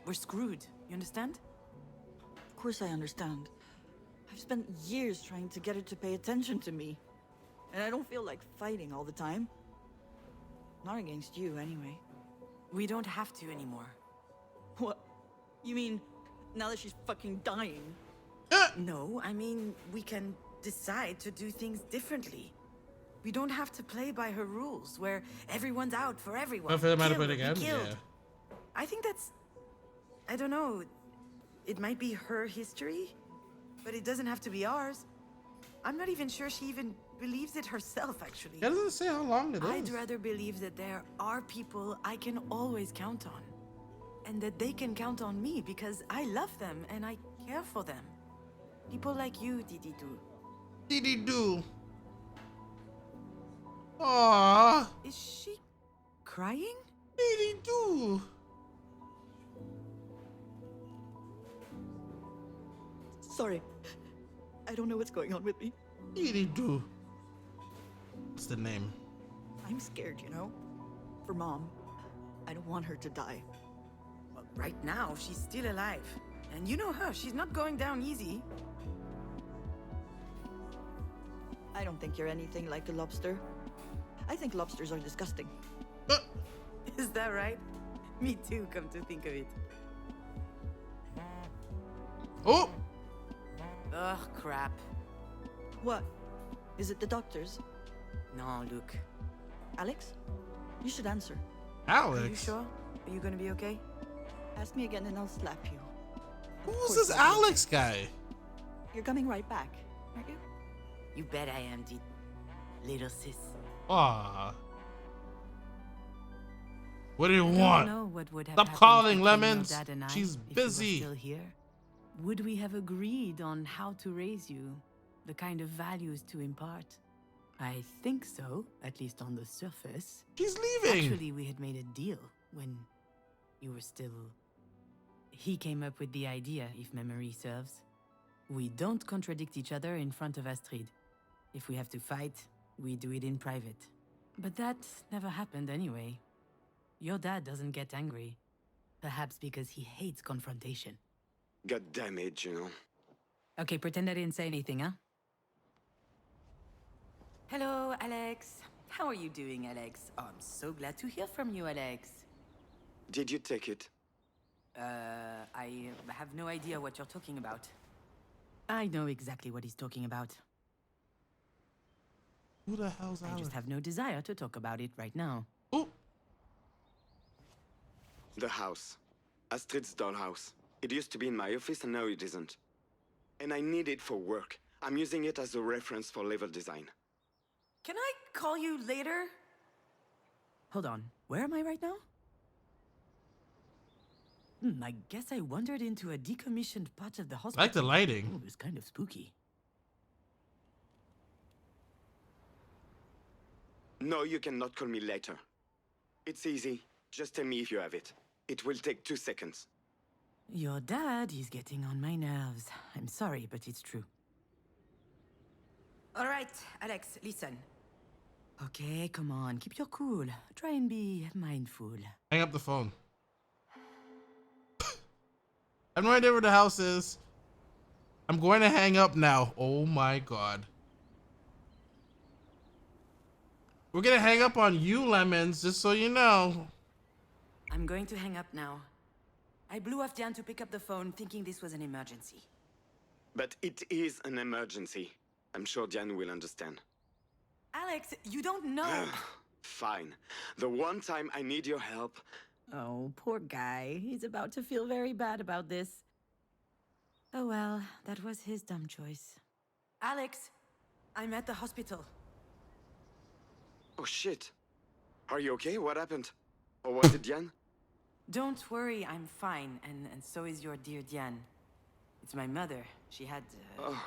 we're screwed. You understand? Of course I understand. I've spent years trying to get her to pay attention to me. And I don't feel like fighting all the time. Not against you, anyway. We don't have to anymore. What? You mean, now that she's fucking dying? No, I mean, we can decide to do things differently. We don't have to play by her rules, where everyone's out for everyone. Well, for the matter of Kill it or be again, killed. yeah. I think that's... I don't know. It might be her history, but it doesn't have to be ours. I'm not even sure she even believes it herself, actually. It doesn't say how long it is. I'd rather believe that there are people I can always count on. And that they can count on me because I love them and I care for them. People like you, Didi Do. Didi do. Aww. Is she crying? Didi do. Sorry. I don't know what's going on with me. Didi do. What's the name? I'm scared, you know? For Mom. I don't want her to die. Well, right now, she's still alive. And you know her, she's not going down easy. I don't think you're anything like a lobster. I think lobsters are disgusting. Is that right? Me too, come to think of it. Oh! Ugh, crap. What? Is it the doctors? No, look. Alex? You should answer. Alex? Are you sure? Are you gonna be okay? Ask me again and I'll slap you. Of Who's course this I'll be Alex okay. guy? You're coming right back, aren't you? You bet I am, little sis. Aw. What do you I don't want? know what would have Stop happened calling, between Lemons. your dad and I She's if you were busy. still here. Would we have agreed on how to raise you, the kind of values to impart? I think so, at least on the surface. She's leaving. Actually, we had made a deal when you were still... He came up with the idea, if memory serves. We don't contradict each other in front of Astrid. If we have to fight, we do it in private. But that never happened anyway. Your dad doesn't get angry. Perhaps because he hates confrontation. Got damage, you know. Okay, pretend I didn't say anything, huh? Hello, Alex. How are you doing, Alex? Oh, I'm so glad to hear from you, Alex. Did you take it? I have no idea what you're talking about. I know exactly what he's talking about. Who the hell's I Alex? just have no desire to talk about it right now. Oh, The house. Astrid's dollhouse. It used to be in my office and now it isn't. And I need it for work. I'm using it as a reference for level design. Can I call you later? Hold on. Where am I right now? I guess I wandered into a decommissioned part of the I hospital. like the lighting. Ooh, it was kind of spooky. No, you cannot call me later. It's easy. Just tell me if you have it. It will take 2 seconds. Your dad is getting on my nerves. I'm sorry, but it's true. All right, Alex, listen. Okay, come on, keep your cool. Try and be mindful. Hang up the phone. I have no idea where the house is. I'm going to hang up now. Oh my god. We're gonna hang up on you, Lemons, just so you know. I'm going to hang up now. I blew off Diane to pick up the phone, thinking this was an emergency. But it is an emergency. I'm sure Diane will understand. Alex, you don't know. Fine. The one time I need your help. Oh, poor guy. He's about to feel very bad about this. Oh well, that was his dumb choice. Alex, I'm at the hospital. Oh shit. Are you okay? What happened? Or was it Diane? Don't worry, I'm fine, and so is your dear Diane. It's my mother. She had... Oh.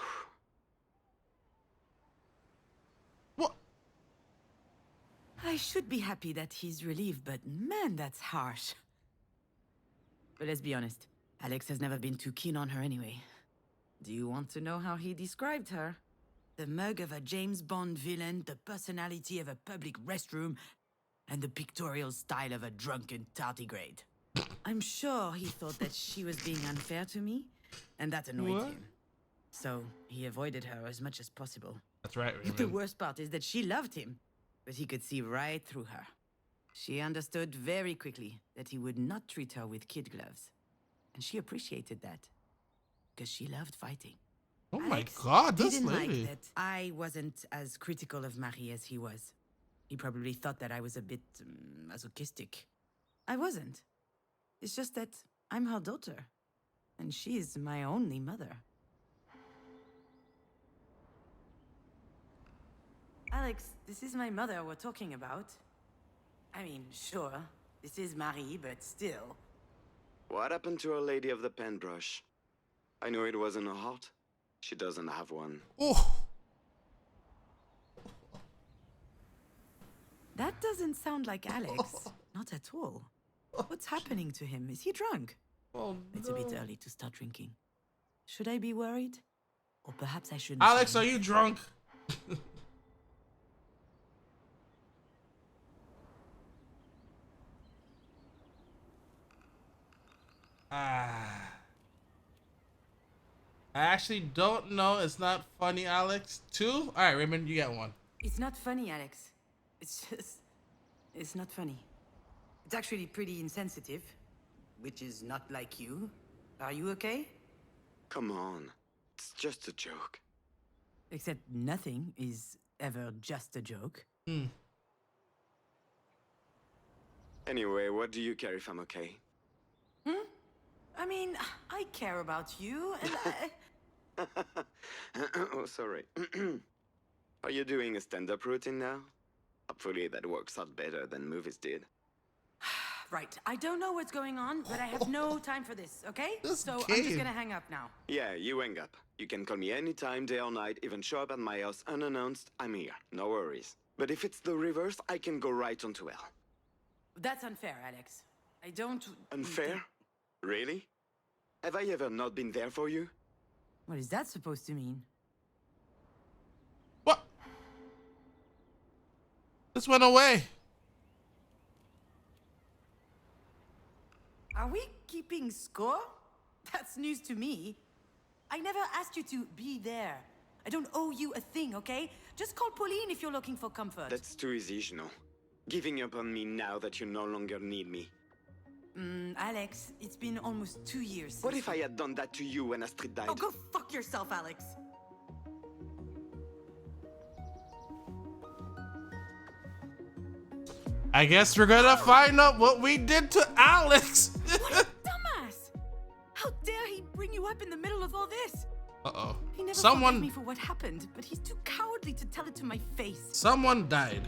What? I should be happy that he's relieved, but man, that's harsh. But let's be honest, Alex has never been too keen on her anyway. Do you want to know how he described her? The mug of a James Bond villain, the personality of a public restroom, and the pictorial style of a drunken tardigrade. I'm sure he thought that she was being unfair to me, and that annoyed him. So he avoided her as much as possible. That's right, But the Raymond. worst part is that she loved him, but he could see right through her. She understood very quickly that he would not treat her with kid gloves. And she appreciated that, because she loved fighting. Oh my Alex god, this didn't lady. like that I wasn't as critical of Marie as he was. He probably thought that I was a bit masochistic. I wasn't. It's just that I'm her daughter, and she's my only mother. Alex, this is my mother we're talking about. I mean, sure, this is Marie, but still. What happened to our lady of the paintbrush? I knew it wasn't her heart. She doesn't have one. Oh. That doesn't sound like Alex. Not at all. What's happening to him? Is he drunk? Oh, It's a bit early to start drinking. Should I be worried? Or perhaps I shouldn't. Alex, say are you drunk? I actually don't know. It's not funny, Alex. 2? Alright, Raymond, you get 1. It's not funny, Alex. It's just... It's not funny. It's actually pretty insensitive, which is not like you. Are you okay? Come on. It's just a joke. Except nothing is ever just a joke. Anyway, what do you care if I'm okay? I mean, I care about you, and Oh, sorry. Are you doing a stand-up routine now? Hopefully that works out better than movies did. Right, I don't know what's going on, but I have no time for this, okay? This So I'm just game. gonna hang up now. Yeah, you hang up. You can call me anytime, day or night, even show up at my house unannounced. I'm here, no worries. But if it's the reverse, I can go right onto hell. That's unfair, Alex. I don't... Unfair? Really? Have I ever not been there for you? What is that supposed to mean? What? This went away. Are we keeping score? That's news to me. I never asked you to be there. I don't owe you a thing, okay? Just call Pauline if you're looking for comfort. That's too easy, you know. Giving up on me now that you no longer need me. Alex, it's been almost 2 years What since if I had done that to you when Astrid died? Oh, go fuck yourself, Alex. I guess we're gonna find out what we did to Alex. What a dumbass! How dare he bring you up in the middle of all this? Uh-oh. He never forgave Someone me for what happened, but he's too cowardly to tell it to my face. someone died.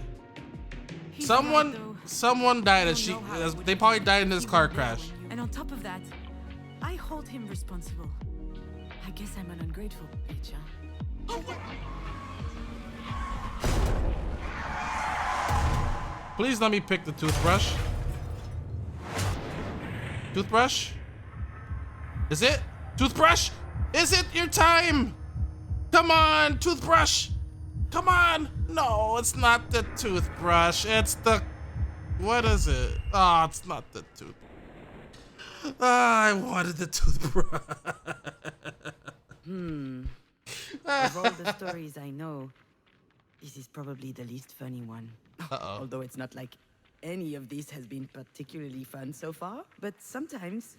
He's Someone right, though. someone died I and don't she know how I would they have probably been died if in this he car weren't there crash. when you- And on top of that, I hold him responsible. I guess I'm an ungrateful bitch, huh? Please let me pick the toothbrush. Toothbrush? Is it? Toothbrush? Is it your time? Come on, toothbrush. Come on. No, it's not the toothbrush. It's the... What is it? Oh, it's not the tooth. I wanted the toothbrush. Of all the stories I know, this is probably the least funny one. Uh-oh. Although it's not like any of these has been particularly fun so far. But sometimes,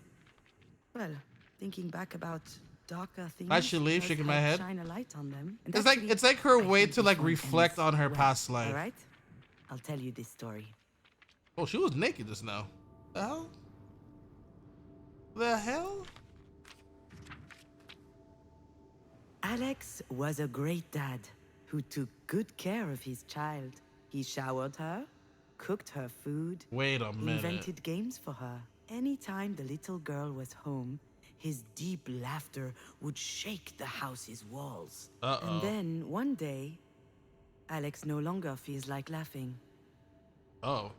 well, thinking back about darker things As she leaves, does shaking my help head. shine a light on them. And It's like actually, it's like her I way think to this like one reflect ends on her well. past life. All right, I'll tell you this story. Oh, she was naked just now. The hell? The hell? Alex was a great dad who took good care of his child. He showered her, cooked her food, Wait a minute. invented games for her. Anytime the little girl was home, his deep laughter would shake the house's walls. Uh-oh. And then one day, Alex no longer feels like laughing. Oh.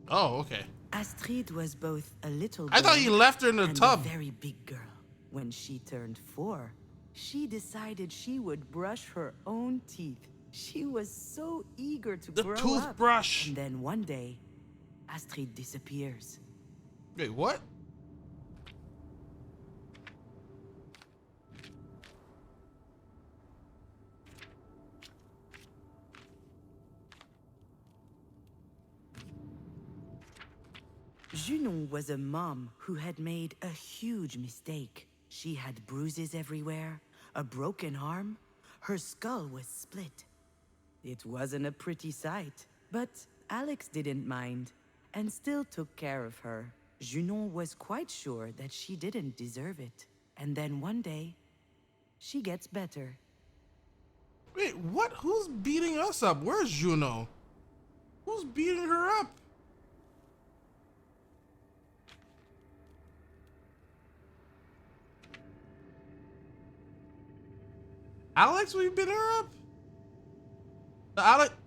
Oh, okay. Astrid was both a little girl I thought he left her in the and tub. a very big girl. When she turned 4, she decided she would brush her own teeth. She was so eager to The grow toothbrush. up. And then one day, Astrid disappears. Wait, what? Junon was a mom who had made a huge mistake. She had bruises everywhere, a broken arm, her skull was split. It wasn't a pretty sight, but Alex didn't mind and still took care of her. Junon was quite sure that she didn't deserve it. And then one day, she gets better. Wait, what? Who's beating us up? Where's Juno? Who's beating her up? Alex, we beat her up?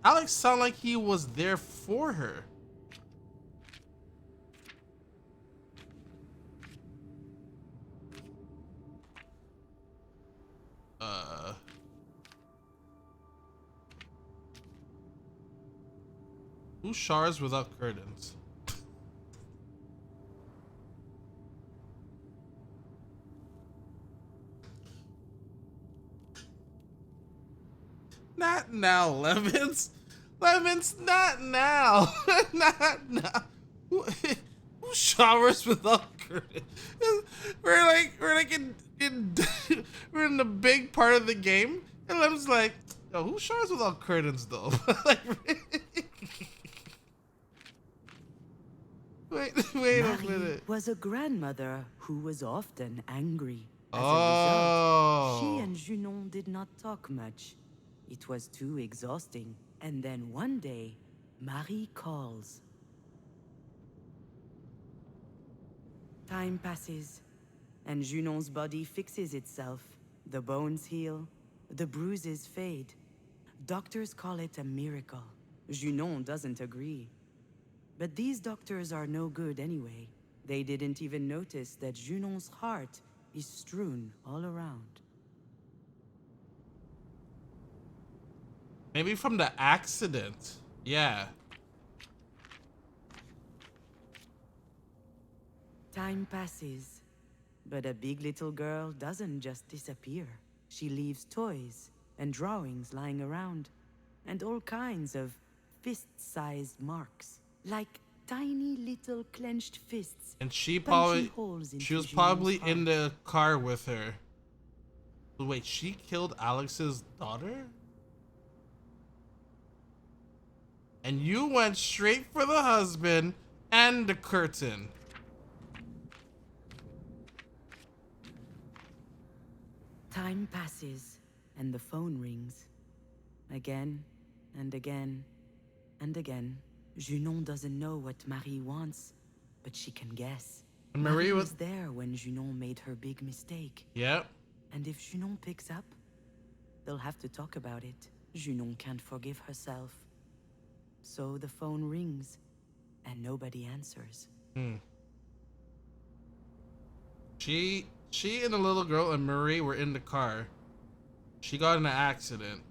Alex sounded like he was there for her. Who showers without curtains? Not now, Lemons. Lemons, not now. Not now. Who showers without curtains? We're like in we're in the big part of the game, and Lem's like, yo, who showers without curtains though? Like, wait a Marie minute. was a grandmother who was often angry. As a Oh. result, she and Junon did not talk much. It was too exhausting. And then one day, Marie calls. Time passes, and Junon's body fixes itself. The bones heal, the bruises fade. Doctors call it a miracle. Junon doesn't agree. But these doctors are no good anyway. They didn't even notice that Junon's heart is strewn all around. Maybe from the accident. Yeah. Time passes, but a big little girl doesn't just disappear. She leaves toys and drawings lying around, and all kinds of fist-sized marks, like tiny little clenched fists. And she punching probably holes into she was Junon's probably heart. in the car with her. But wait, she killed Alex's daughter? And you went straight for the husband and the curtain. Time passes, and the phone rings. Again, and again, and again. Junon doesn't know what Marie wants, but she can guess. And Marie was was there when Junon made her big mistake. Yep. And if Junon picks up, they'll have to talk about it. Junon can't forgive herself. So the phone rings, and nobody answers. She and the little girl and Marie were in the car. She got in an accident.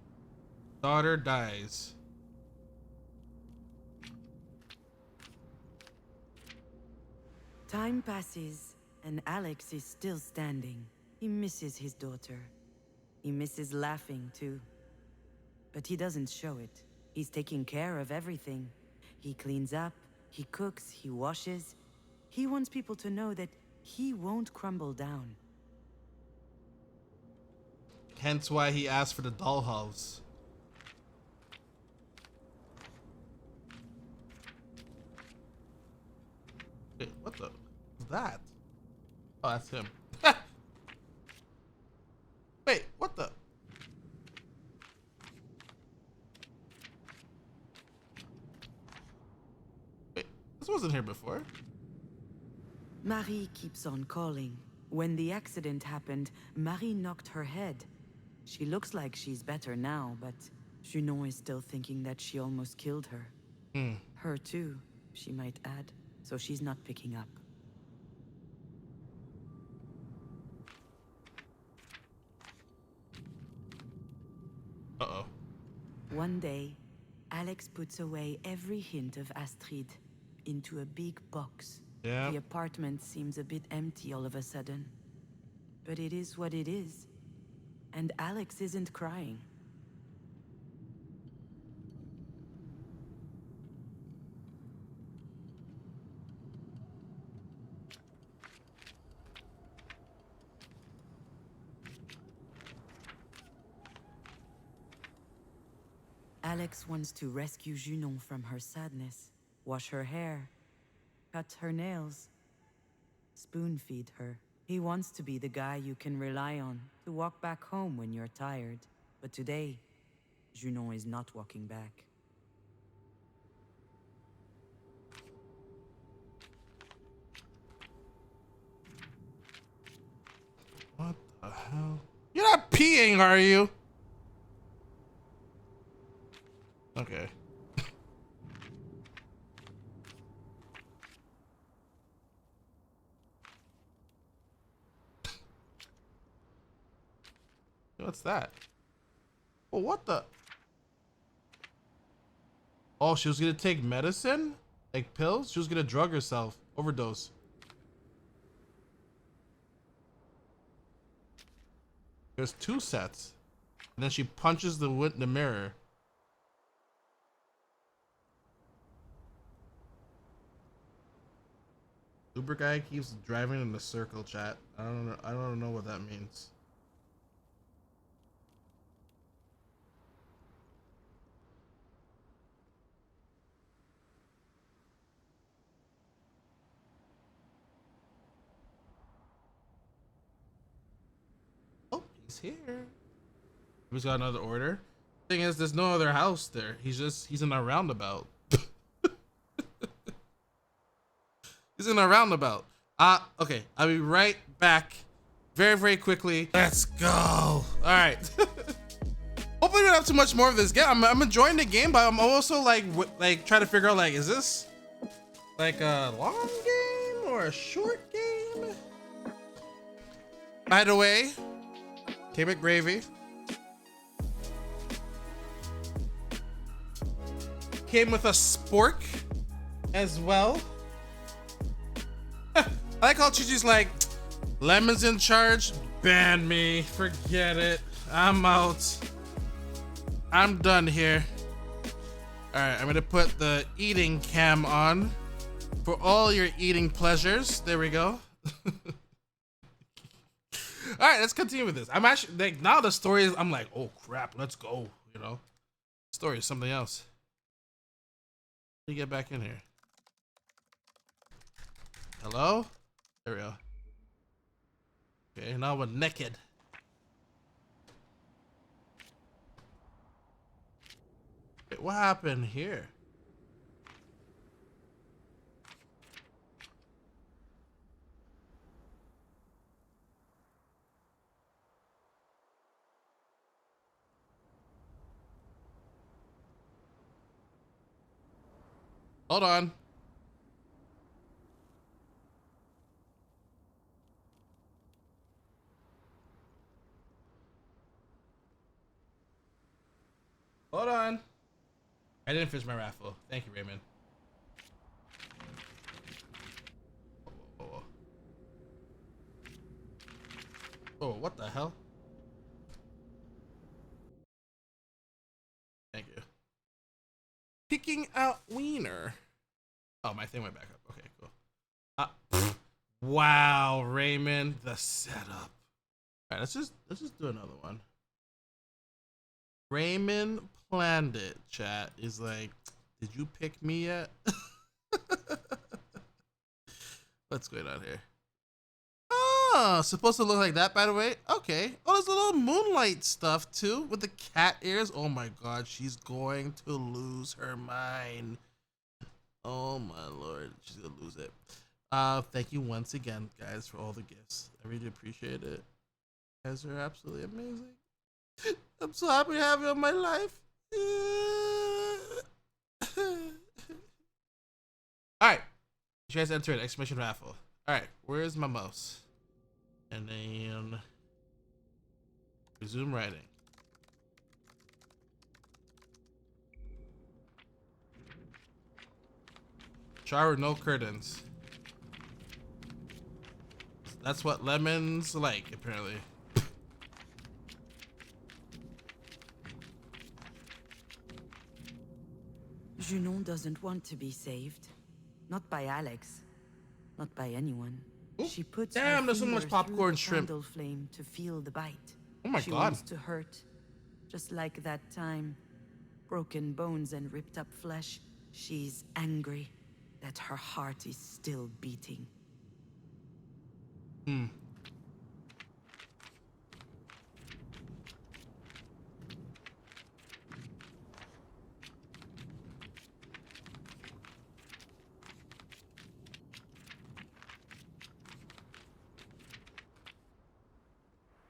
Daughter dies. Time passes, and Alex is still standing. He misses his daughter. He misses laughing, too. But he doesn't show it. He's taking care of everything. He cleans up, he cooks, he washes. He wants people to know that he won't crumble down. Hence why he asked for the dollhouse. Wait, what the? What's that? Oh, that's him. Wait, what the? Wait, this wasn't here before. Marie keeps on calling. When the accident happened, Marie knocked her head. She looks like she's better now, but Junon is still thinking that she almost killed her. Her too, she might add, so she's not picking up. Uh-oh. One day, Alex puts away every hint of Astrid into a big box. Yeah. The apartment seems a bit empty all of a sudden. But it is what it is. And Alex isn't crying. Alex wants to rescue Junon from her sadness, wash her hair, cut her nails, spoon-feed her. He wants to be the guy you can rely on, to walk back home when you're tired. But today, Junon is not walking back. What the hell? You're not peeing, are you? Okay. What's that? Well, what the? Oh, she was gonna take medicine? Like pills? She was gonna drug herself. Overdose. There's 2 sets. And then she punches the mirror. Uber guy keeps driving in a circle, chat. I don't know what that means. Oh, he's here. He's got another order. Thing is, there's no other house there. He's in a roundabout. He's in a roundabout. Okay. I'll be right back. Very, very quickly. Let's go. All right. Hopefully we don't have too much more of this game. I'm enjoying the game, but I'm also like trying to figure out, like, is this like a long game or a short game? By the way, came with gravy. Came with a spork as well. I like how Chichi's like, Lemon's in charge, ban me, forget it, I'm out. I'm done here. All right, I'm gonna put the eating cam on for all your eating pleasures. There we go. All right, let's continue with this. I'm actually like, now the story is, I'm like, oh crap, let's go, you know? Story is something else. Let me get back in here. Hello? There we go. Okay, now we're naked. Wait, what happened here? Hold on. Hold on. I didn't finish my raffle. Thank you, Raymond. Oh, what the hell? out wiener. Oh, my thing went back up. Okay, cool. Wow, Raymond, the setup. All right, let's just do another one. Raymond planned it. Chat is like, did you pick me yet? What's going on here? Oh, supposed to look like that, by the way. Okay. Oh, there's a little moonlight stuff too with the cat ears. Oh my god, she's going to lose her mind. Oh my lord, she's gonna lose it. Thank you once again, guys, for all the gifts. I really appreciate it. You guys are absolutely amazing. I'm so happy to have you in my life. Alright. You guys enter an exclamation raffle. Alright, where's my mouse? And then resume writing. Shower, no curtains. That's what lemons like, apparently. Junon doesn't want to be saved. Not by Alex. Not by anyone. Ooh, She puts damn, her there's so much finger popcorn through the shrimp. candle flame to feel the bite. Oh my She god. wants to hurt. Just like that time. Broken bones and ripped up flesh. She's angry that her heart is still beating.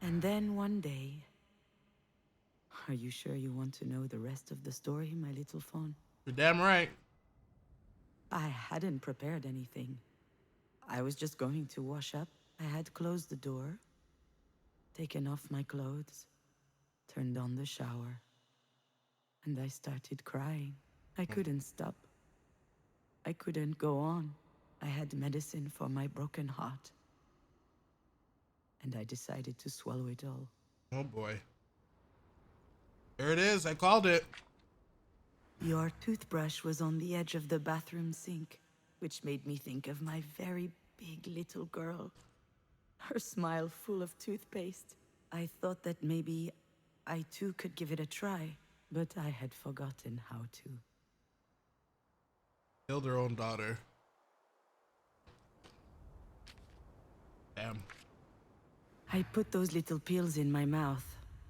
And then one day... Are you sure you want to know the rest of the story, my little fawn? You're damn right. I hadn't prepared anything. I was just going to wash up. I had closed the door, taken off my clothes, turned on the shower, and I started crying. I couldn't stop. I couldn't go on. I had medicine for my broken heart. And I decided to swallow it all. Oh boy. There it is. I called it. Your toothbrush was on the edge of the bathroom sink, which made me think of my very big little girl. Her smile full of toothpaste. I thought that maybe I too could give it a try, but I had forgotten how to. Killed her own daughter. Damn. I put those little pills in my mouth,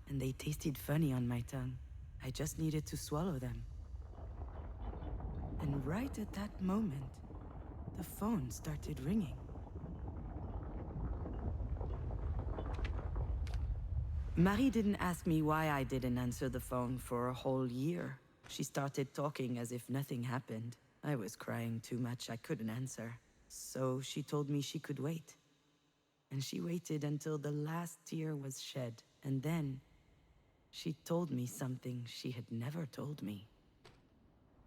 and they tasted funny on my tongue. I just needed to swallow them. And right at that moment, the phone started ringing. Marie didn't ask me why I didn't answer the phone for a whole year. She started talking as if nothing happened. I was crying too much, I couldn't answer. So she told me she could wait. And she waited until the last tear was shed. And then she told me something she had never told me.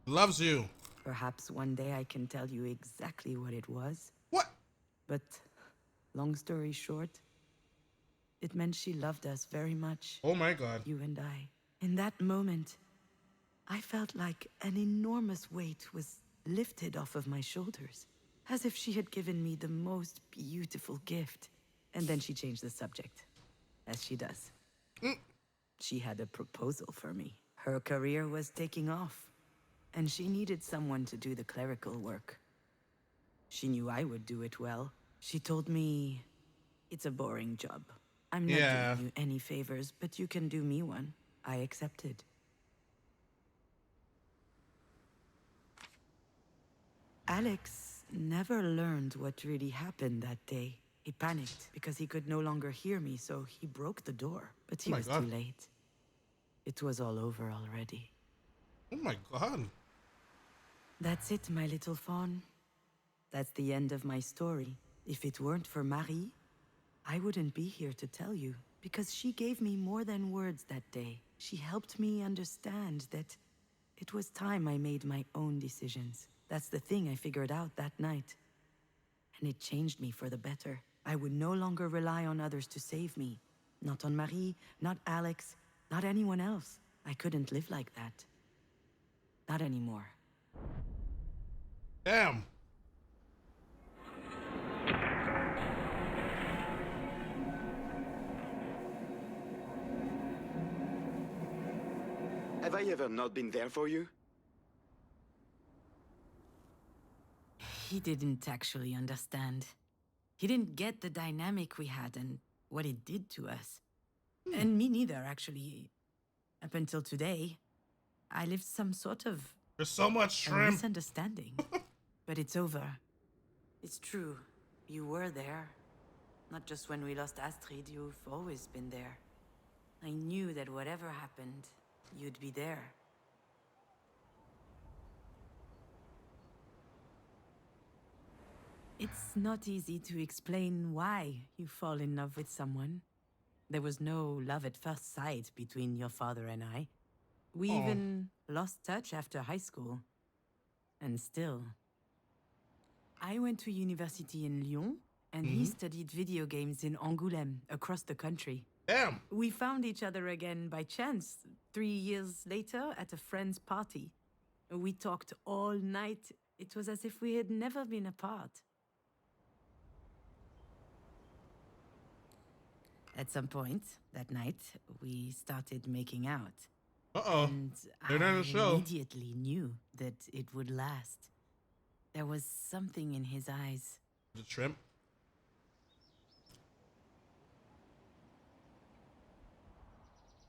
Loves you. Perhaps one day I can tell you exactly what it was. What? But long story short, it meant she loved us very much. Oh my god. You and I. In that moment, I felt like an enormous weight was lifted off of my shoulders, as if she had given me the most beautiful gift. And then she changed the subject, as she does. She had a proposal for me. Her career was taking off, and she needed someone to do the clerical work. She knew I would do it well. She told me, it's a boring job. I'm not doing you any favors, but you can do me one. I accepted. Alex never learned what really happened that day. He panicked because he could no longer hear me, so he broke the door. But he was too late. It was all over already. Oh my god. That's it, my little fawn. That's the end of my story. If it weren't for Marie, I wouldn't be here to tell you, because she gave me more than words that day. She helped me understand that it was time I made my own decisions. That's the thing I figured out that night. And it changed me for the better. I would no longer rely on others to save me. Not on Marie, not Alex, not anyone else. I couldn't live like that. Not anymore. Damn. Have I ever not been there for you? He didn't actually understand. He didn't get the dynamic we had and what it did to us. And me neither, actually. Up until today, I lived some sort of There's so much a shrimp. misunderstanding. But it's over. It's true. You were there. Not just when we lost Astrid, you've always been there. I knew that whatever happened, you'd be there. It's not easy to explain why you fall in love with someone. There was no love at first sight between your father and I. We Aw. even lost touch after high school. And still. I went to university in Lyon, and he studied video games in Angoulême, across the country. Damn. We found each other again by chance, 3 years later at a friend's party. We talked all night. It was as if we had never been apart. At some point that night, we started making out. Uh-oh. And They're not I a show. immediately knew that it would last. There was something in his eyes. The shrimp.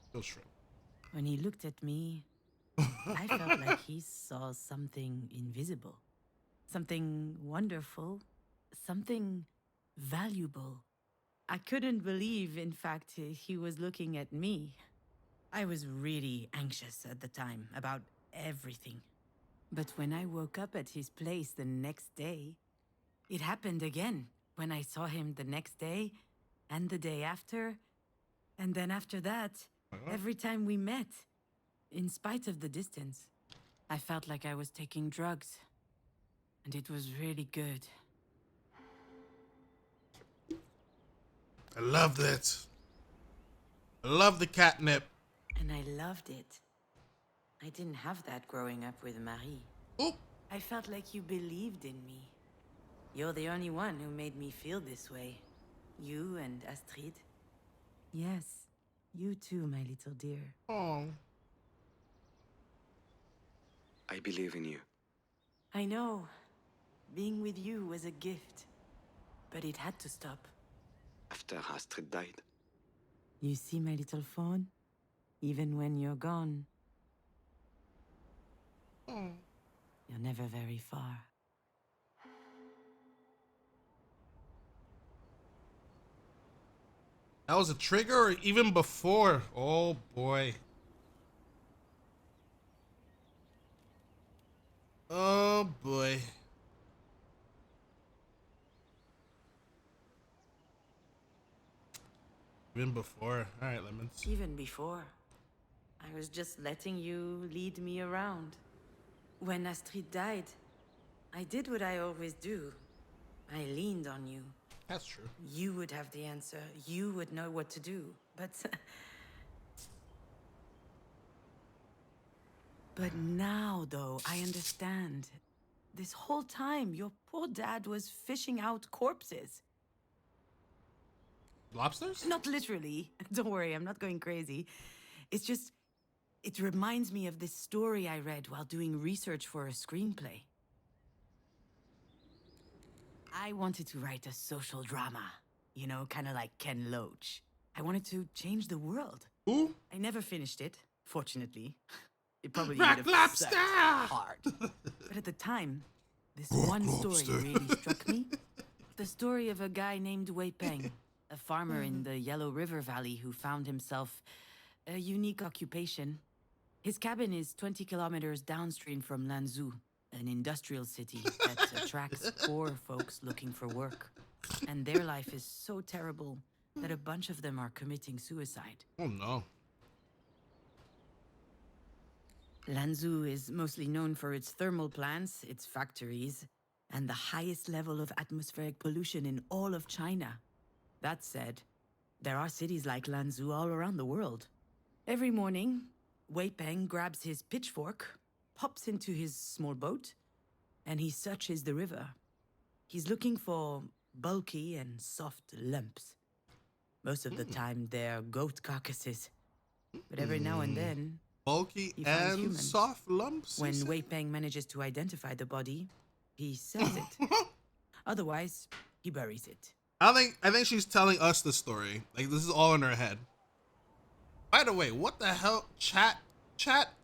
Still shrimp. When he looked at me, I felt like he saw something invisible. Something wonderful. Something valuable. I couldn't believe, in fact, he was looking at me. I was really anxious at the time about everything. But when I woke up at his place the next day, it happened again. When I saw him the next day, and the day after, and then after that, every time we met, in spite of the distance, I felt like I was taking drugs. And it was really good. I loved it. I love the catnip. And I loved it. I didn't have that growing up with Marie. Oop. I felt like you believed in me. You're the only one who made me feel this way. You and Astrid. Yes, you too, my little dear. Oh. I believe in you. I know. Being with you was a gift. But it had to stop. After Astrid died, You see my little phone? Even when you're gone, Oh. you're never very far. That was a trigger or even before? Oh boy. Oh boy. Even before. Alright, Lemons. Even before. I was just letting you lead me around. When Astrid died, I did what I always do. I leaned on you. That's true. You would have the answer. You would know what to do. But... But now, though, I understand. This whole time, your poor dad was fishing out corpses. Lobsters? Not literally. Don't worry, I'm not going crazy. It's just... It reminds me of this story I read while doing research for a screenplay. I wanted to write a social drama. You know, kind of like Ken Loach. I wanted to change the world. Who? I never finished it, fortunately. It probably Rock would have sucked lobster! hard. But at the time, this one story really struck me. The story of a guy named Wei Peng, a farmer in the Yellow River Valley who found himself a unique occupation. His cabin is 20 kilometers downstream from Lanzhou, an industrial city that attracts poor folks looking for work. And their life is so terrible that a bunch of them are committing suicide. Oh no. Lanzhou is mostly known for its thermal plants, its factories, and the highest level of atmospheric pollution in all of China. That said, there are cities like Lanzhou all around the world. Every morning, Wei Peng grabs his pitchfork pops into his small boat and he searches the river. He's looking for bulky and soft lumps. Most of the time, they're goat carcasses. But every now and then, Bulky he finds and humans. soft lumps. When you say? Wei Peng manages to identify the body, he sells it. Otherwise, he buries it. I think she's telling us the story. Like this is all in her head. By the way, what the hell? Chat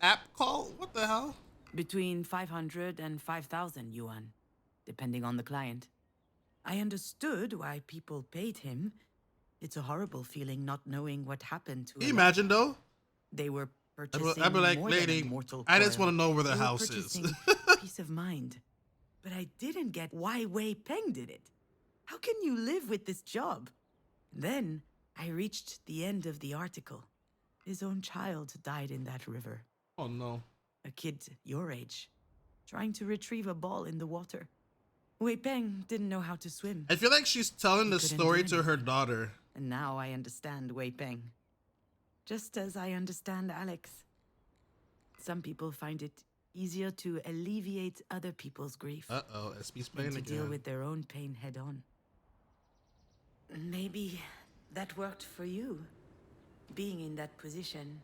app call? What the hell? Between 500 and 5,000 yuan, depending on the client. I understood why people paid him. It's a horrible feeling not knowing what happened to Can you a imagine though? They were purchasing I'd be like, more than a lady, mortal I just coil. want to know where the They were house is. purchasing peace of mind. But I didn't get why Wei Peng did it. How can you live with this job? Then I reached the end of the article. His own child died in that river. Oh no. A kid your age, trying to retrieve a ball in the water. Wei Peng didn't know how to swim. I feel like she's telling the couldn't story do to her daughter. And now I understand Wei Peng. Just as I understand Alex. Some people find it easier to alleviate other people's grief Uh-oh, SB's than playing to deal again. with their own pain head on. Maybe that worked for you, being in that position.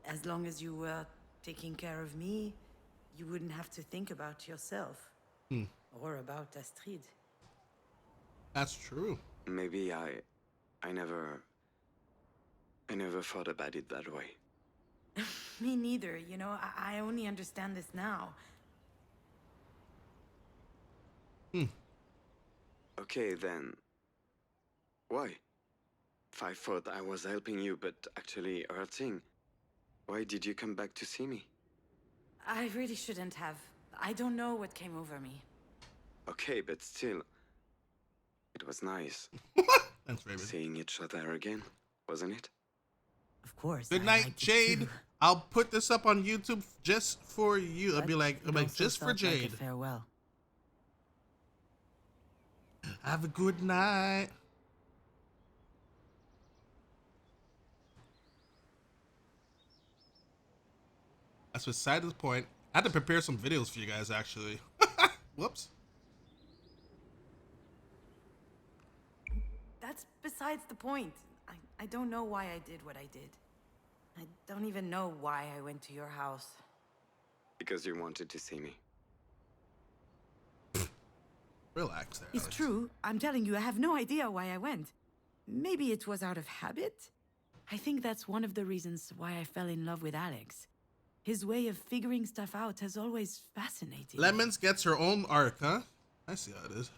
As long as you were taking care of me, you wouldn't have to think about yourself. Or about Astrid. That's true. Maybe I never thought about it that way. Me neither, you know, I only understand this now. Okay, then. Why? If I thought I was helping you, but actually hurting, why did you come back to see me? I really shouldn't have. I don't know what came over me. Okay, but still, it was nice Thanks, Raven. seeing each other again, wasn't it? Of course. Good I night, liked it Jade. too, I'll put this up on YouTube just for you. I'll but be like, it also just for felt like a Jade. farewell. Have a good night. That's beside the point. I had to prepare some videos for you guys, actually. Whoops. That's besides the point. I don't know why I did what I did. I don't even know why I went to your house. Because you wanted to see me. Relax there. It's Alex. true. I'm telling you, I have no idea why I went. Maybe it was out of habit? I think that's one of the reasons why I fell in love with Alex. His way of figuring stuff out has always fascinated me. Lemons gets her own arc, huh? I see how it is.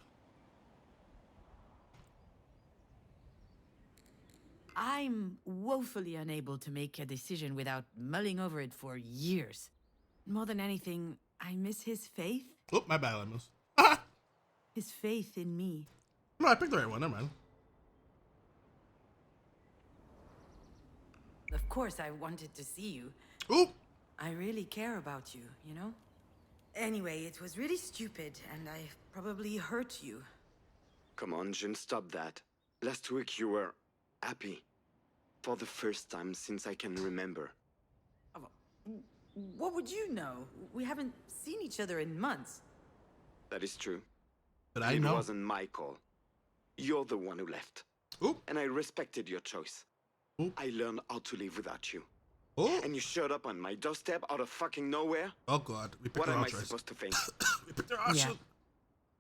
I'm woefully unable to make a decision without mulling over it for years. More than anything, I miss his faith. Oh, my bad, Lemons. His faith in me. No, I picked the right one. Never mind. Of course, I wanted to see you. Oop. I really care about you, you know? Anyway, it was really stupid, and I probably hurt you. Come on, Jin, stop that. Last week you were happy. For the first time since I can remember. What would you know? We haven't seen each other in months. That is true. But I It know. wasn't my call. You're the one who left. Oop. And I respected your choice. Oop. I learned how to live without you. Oh. And you showed up on my doorstep out of fucking nowhere? Oh, God. We picked What the am wrong I choice. supposed to think? We picked the wrong Yeah. choice.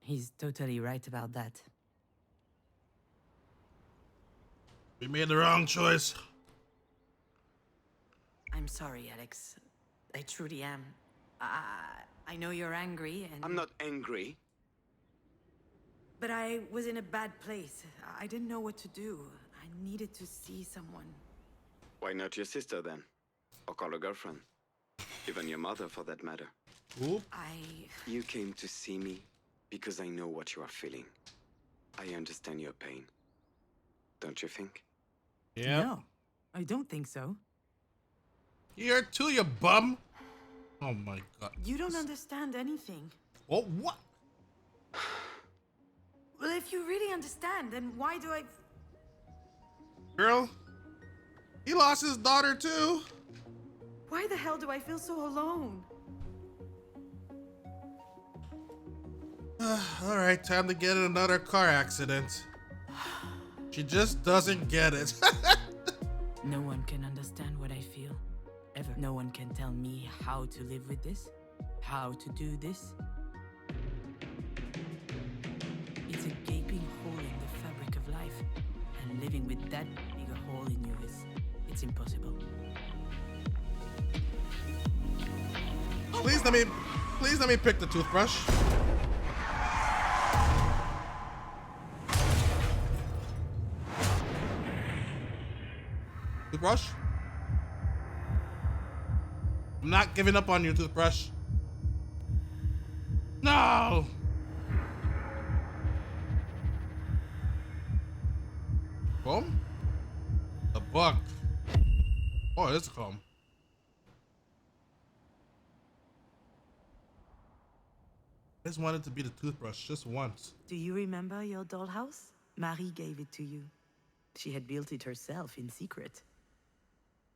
He's totally right about that. We made the wrong choice. I'm sorry, Alex. I truly am. I know you're angry, and... I'm not angry. But I was in a bad place. I didn't know what to do. I needed to see someone. Why not your sister then? Or call a girlfriend? Even your mother, for that matter. Oop. You came to see me because I know what you are feeling. I understand your pain. Don't you think? Yeah. No, I don't think so. Here too, you bum. Oh, my God. You don't understand anything. Oh, what? Well, if you really understand, then why do I... Girl, he lost his daughter, too. Why the hell do I feel so alone? All right, time to get in another car accident. She just doesn't get it. No one can understand what I feel. Ever. No one can tell me how to live with this, how to do this. It's a gaping hole in the fabric of life, and living with that big a hole in you it's impossible. Please let me pick the toothbrush. Toothbrush? I'm not giving up on you, toothbrush. No! Comb? The bug. Oh, it's a comb. I just wanted to be the toothbrush just once. Do you remember your dollhouse? Marie gave it to you. She had built it herself in secret.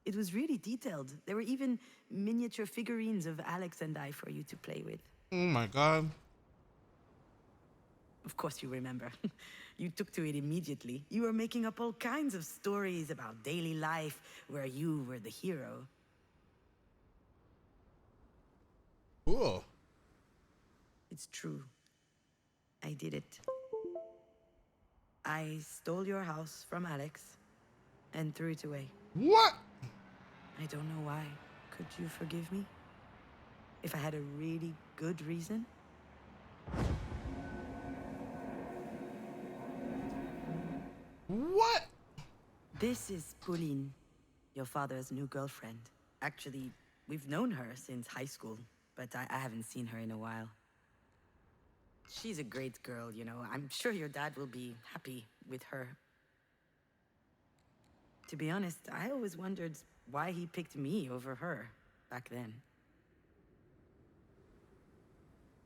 It was really detailed. There were even miniature figurines of Alex and I for you to play with. Oh my god. Of course you remember. You took to it immediately. You were making up all kinds of stories about daily life where you were the hero. Cool. It's true. I did it. I stole your house from Alex and threw it away. What? I don't know why. Could you forgive me? If I had a really good reason? What? This is Pauline, your father's new girlfriend. Actually, we've known her since high school, but I haven't seen her in a while. She's a great girl, you know. I'm sure your dad will be happy with her. To be honest, I always wondered why he picked me over her back then.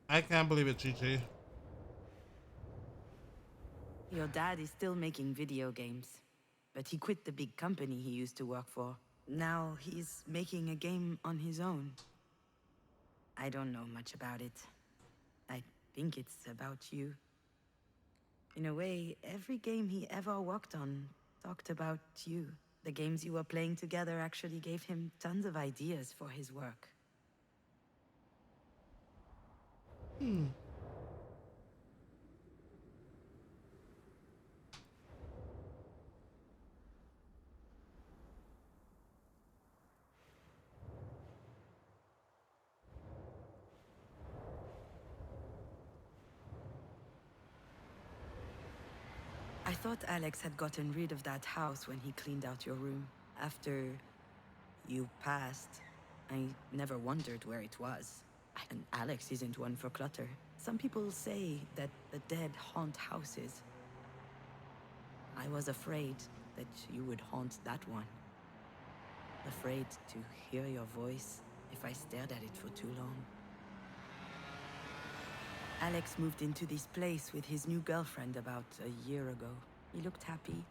I can't believe it, Gigi. Your dad is still making video games, but he quit the big company he used to work for. Now he's making a game on his own. I don't know much about it. I think it's about you. In a way, every game he ever worked on talked about you. The games you were playing together actually gave him tons of ideas for his work. I thought Alex had gotten rid of that house when he cleaned out your room. After you passed, I never wondered where it was. And Alex isn't one for clutter. Some people say that the dead haunt houses. I was afraid that you would haunt that one. Afraid to hear your voice if I stared at it for too long. Alex moved into this place with his new girlfriend about a year ago. He looked happy.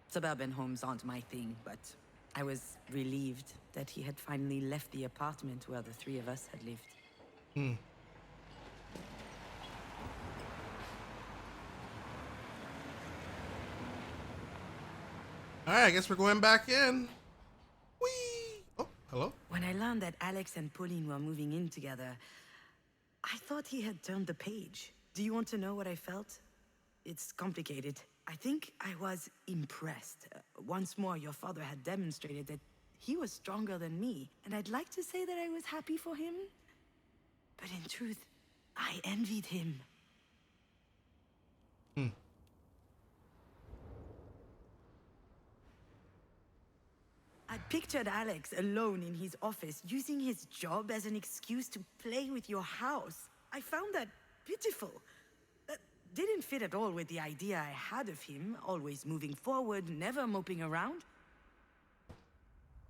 Suburban homes aren't my thing, but I was relieved that he had finally left the apartment where the three of us had lived. Alright, I guess we're going back in. Whee! Oh, hello? When I learned that Alex and Pauline were moving in together, I thought he had turned the page. Do you want to know what I felt? It's complicated. I think I was impressed. Once more, your father had demonstrated that he was stronger than me, and I'd like to say that I was happy for him. But in truth, I envied him. I pictured Alex alone in his office, using his job as an excuse to play with your house. I found that pitiful. That didn't fit at all with the idea I had of him, always moving forward, never moping around.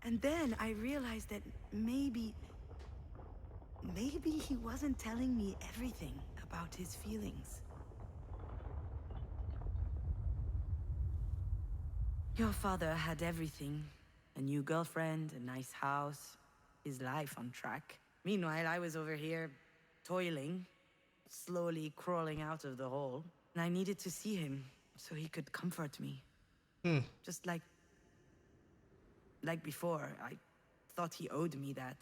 And then I realized that maybe he wasn't telling me everything about his feelings. Your father had everything. A new girlfriend, a nice house, his life on track. Meanwhile, I was over here, toiling, slowly crawling out of the hole. And I needed to see him so he could comfort me. Just like before, I thought he owed me that.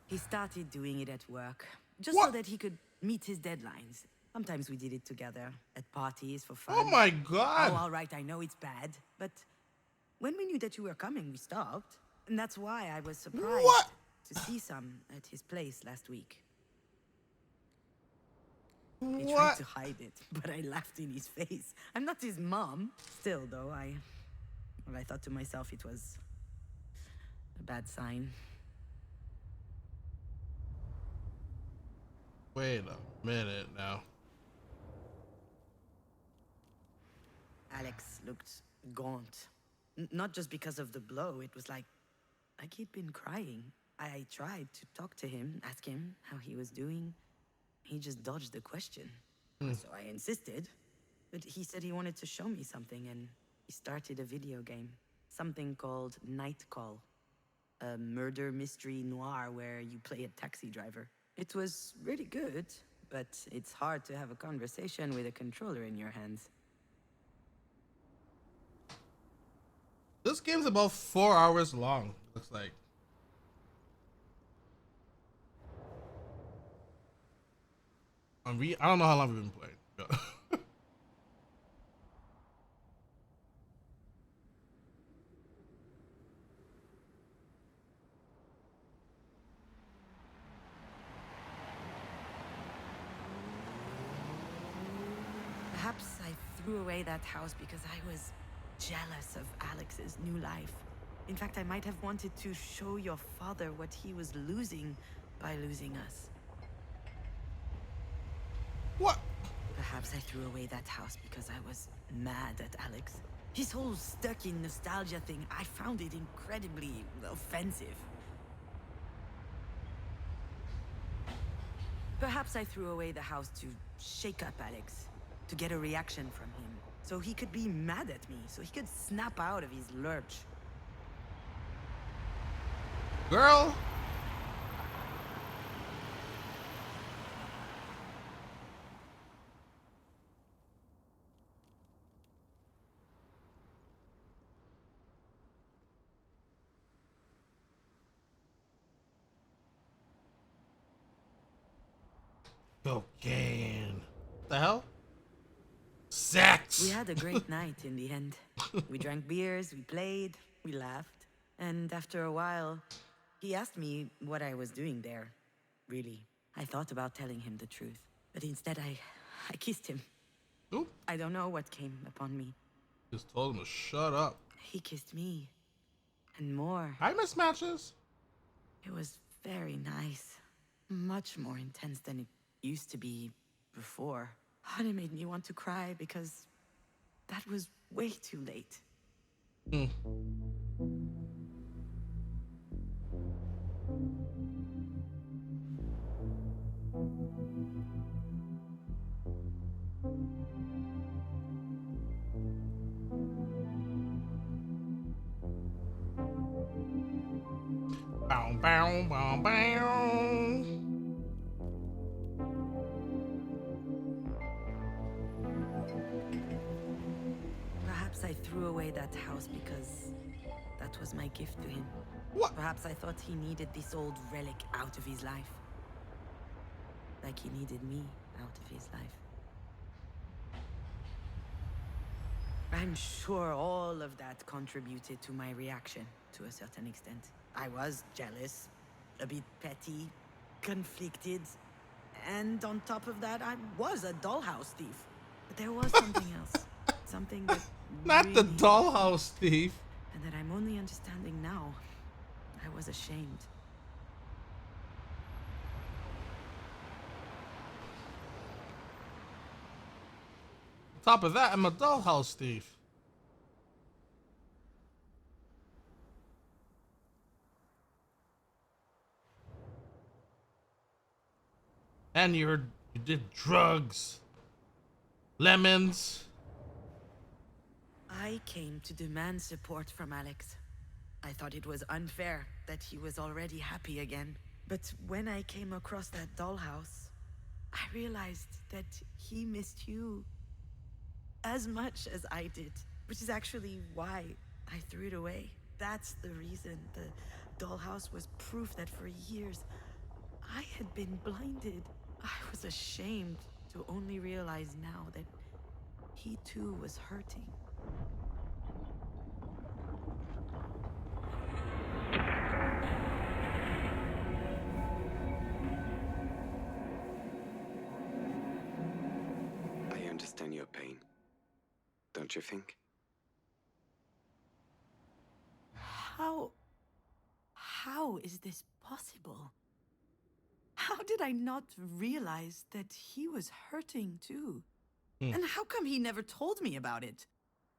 He started doing it at work, just so What? that he could meet his deadlines. Sometimes we did it together, at parties for fun. Oh my Oh, god. all right, I know it's bad, but when we knew that you were coming, we stopped. And that's why I was surprised What? to see some at his place last week. He tried What? to hide it, but I laughed in his face. I'm not his mom. Still, though, I thought to myself it was a bad sign. Wait a minute now. Alex looked gaunt. Not just because of the blow, it was like he'd been crying. I tried to talk to him, ask him how he was doing. He just dodged the question. So I insisted, but he said he wanted to show me something, and he started a video game. Something called Night Call. A murder mystery noir where you play a taxi driver. It was really good, but it's hard to have a conversation with a controller in your hands. This game's about 4 hours long, looks like. I don't know how long we've been playing. Perhaps I threw away that house because I was jealous of Alex's new life. In fact, I might have wanted to show your father what he was losing by losing us. What? Perhaps I threw away that house because I was mad at Alex. His whole stuck in nostalgia thing, I found it incredibly offensive. Perhaps I threw away the house to shake up Alex, to get a reaction from him, so he could be mad at me, so he could snap out of his lurch. Girl. Cocaine. The hell? Sex. We had a great night in the end. We drank beers, we played, we laughed. And after a while, he asked me what I was doing there. Really, I thought about telling him the truth. But instead, I kissed him. Oop. I don't know what came upon me. Just told him to shut up. He kissed me. And more. Hi, mismatches. It was very nice. Much more intense than it used to be before. And it made me want to cry because that was way too late. Bow, bow, bow, bow. Perhaps I threw away that house because that was my gift to him. What? Perhaps I thought he needed this old relic out of his life. Like he needed me out of his life. I'm sure all of that contributed to my reaction to a certain extent. I was jealous, a bit petty, conflicted, and on top of that, I was a dollhouse thief. But there was something else. Something that Not the really- dollhouse thief. and that I'm only understanding now. I was ashamed. Top of that, I'm a dollhouse thief. And you're You did drugs. Lemons. I came to demand support from Alex. I thought it was unfair that he was already happy again. But when I came across that dollhouse, I realized that he missed you as much as I did, which is actually why I threw it away. That's the reason. The dollhouse was proof that for years I had been blinded. I was ashamed to only realize now that he too was hurting. I understand your pain. Don't you think? How is this possible? How did I not realize that he was hurting too? And how come he never told me about it?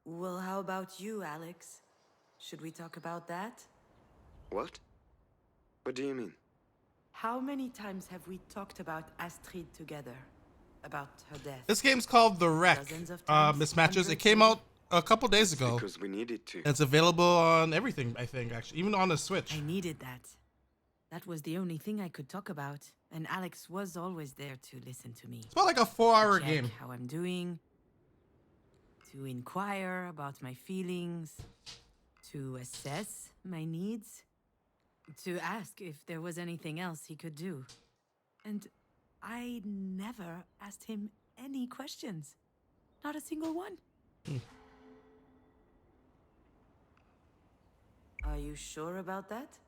Well, how about you, Alex? Should we talk about that? What? What do you mean? How many times have we talked about Astrid together? About her death? This game's called The Wreck. Dozens of times, Mismatches. It hundreds came maybe? out a couple days ago. Because we needed to. And it's available on everything, I think, actually. Even on the Switch. I needed that. That was the only thing I could talk about, and Alex was always there to listen to me. It's about like a 4-hour Check game. how I'm doing, to inquire about my feelings, to assess my needs, to ask if there was anything else he could do. And I never asked him any questions. Not a single one. Are you sure about that?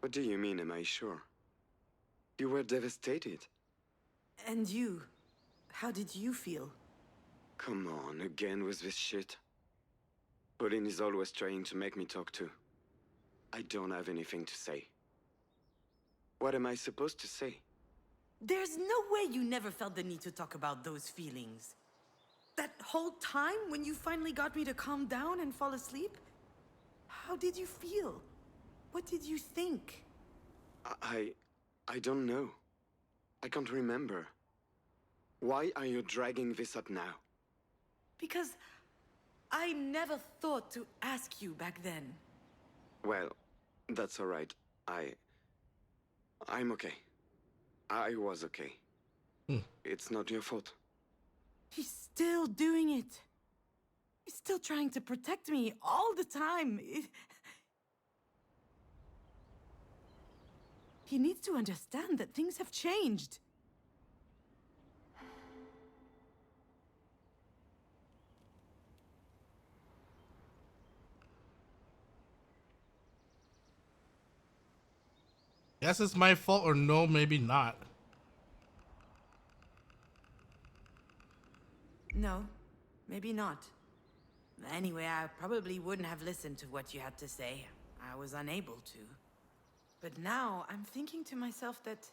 What do you mean, am I sure? You were devastated. And you? How did you feel? Come on, again with this shit. Pauline is always trying to make me talk to. I don't have anything to say. What am I supposed to say? There's no way you never felt the need to talk about those feelings. That whole time when you finally got me to calm down and fall asleep? How did you feel? What did you think? I don't know. I can't remember. Why are you dragging this up now? Because I never thought to ask you back then. Well, that's all right. I'm okay. I was okay. It's not your fault. He's still doing it. He's still trying to protect me all the time. He needs to understand that things have changed. Yes, it's my fault, or no, maybe not. No, maybe not. Anyway, I probably wouldn't have listened to what you had to say. I was unable to. But now I'm thinking to myself that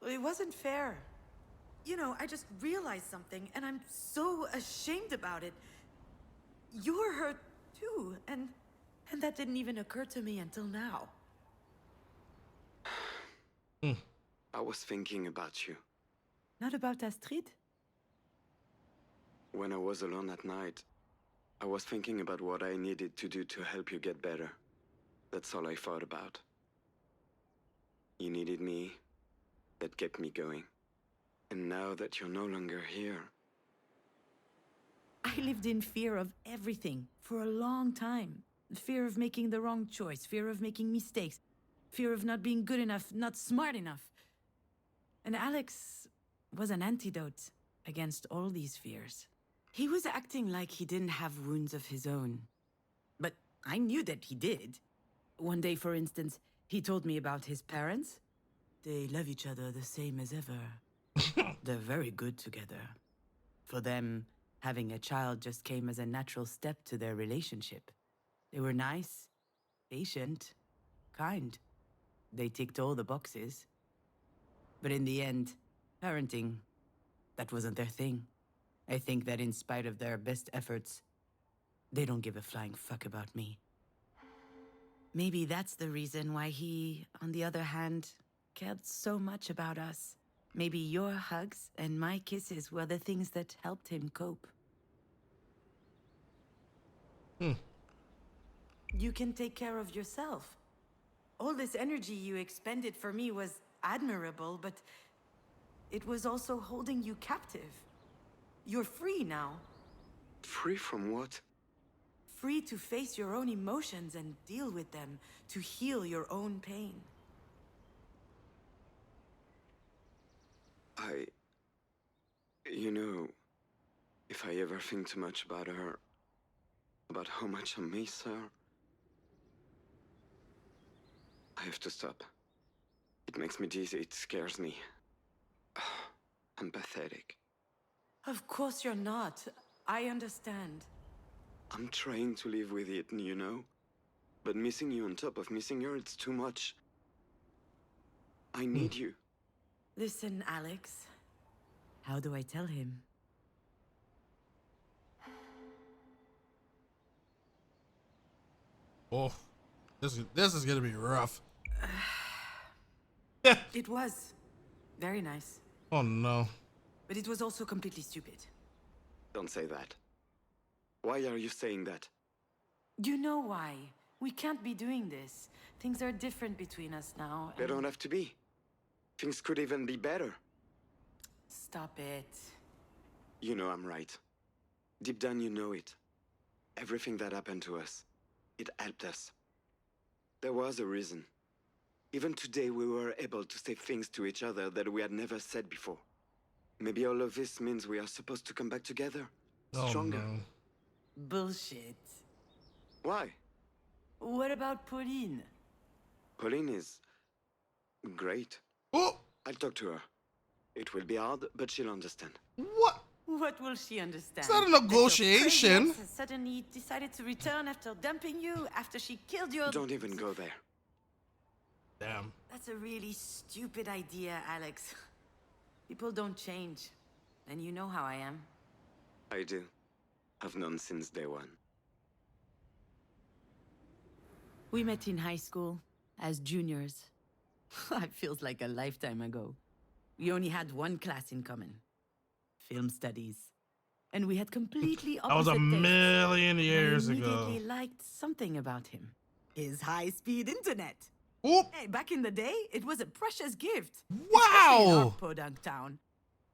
it wasn't fair. You know, I just realized something and I'm so ashamed about it. You're hurt too, and that didn't even occur to me until now. I was thinking about you. Not about Astrid? When I was alone at night, I was thinking about what I needed to do to help you get better. That's all I thought about. You needed me. That kept me going. And now that you're no longer here... I lived in fear of everything for a long time. Fear of making the wrong choice, fear of making mistakes, fear of not being good enough, not smart enough. And Alex was an antidote against all these fears. He was acting like he didn't have wounds of his own. But I knew that he did. One day, for instance, he told me about his parents. They love each other the same as ever. They're very good together. For them, having a child just came as a natural step to their relationship. They were nice, patient, kind. They ticked all the boxes. But in the end, parenting, that wasn't their thing. I think that in spite of their best efforts, they don't give a flying fuck about me. Maybe that's the reason why he, on the other hand, cared so much about us. Maybe your hugs and my kisses were the things that helped him cope. You can take care of yourself. All this energy you expended for me was admirable, but it was also holding you captive. You're free now. Free from what? Free to face your own emotions and deal with them, to heal your own pain. You know, if I ever think too much about her, about how much I miss her, I have to stop. It makes me dizzy, it scares me. I'm pathetic. Of course you're not. I understand. I'm trying to live with it, you know? But missing you on top of missing her, it's too much. I need you. Listen, Alex. How do I tell him? Oh, this is gonna be rough. It was very nice, Oh no. but it was also completely stupid. Don't say that. Why are you saying that? You know why? We can't be doing this. Things are different between us now. They don't have to be. Things could even be better. Stop it. You know I'm right. Deep down you know it. Everything that happened to us, it helped us. There was a reason. Even today we were able to say things to each other that we had never said before. Maybe all of this means we are supposed to come back together. Stronger. Oh, no. Bullshit. Why? What about Pauline? Pauline is great. Oh, I'll talk to her. It will be hard, but she'll understand. what? What will she understand? It's not a That your negotiation. crazy ex has suddenly decided to return after dumping you, after she killed your... Don't even go there. Damn. That's a really stupid idea, Alex. People don't change. And you know how I am. I do. I've known since day one. We met in high school, as juniors. It feels like a lifetime ago. We only had one class in common. Film studies. And we had completely That was opposite a tastes. million years I ago. immediately liked something about him. His high-speed internet. Oop. Hey, back in the day, it was a precious gift. Wow. Especially in our podunk town.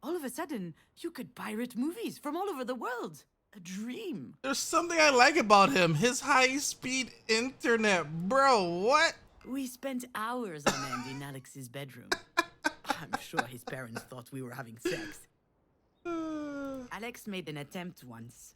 All of a sudden, you could pirate movies from all over the world. A dream. There's something I like about him. His high-speed internet. Bro, what? We spent hours on end in Alex's bedroom. I'm sure his parents thought we were having sex. Alex made an attempt once,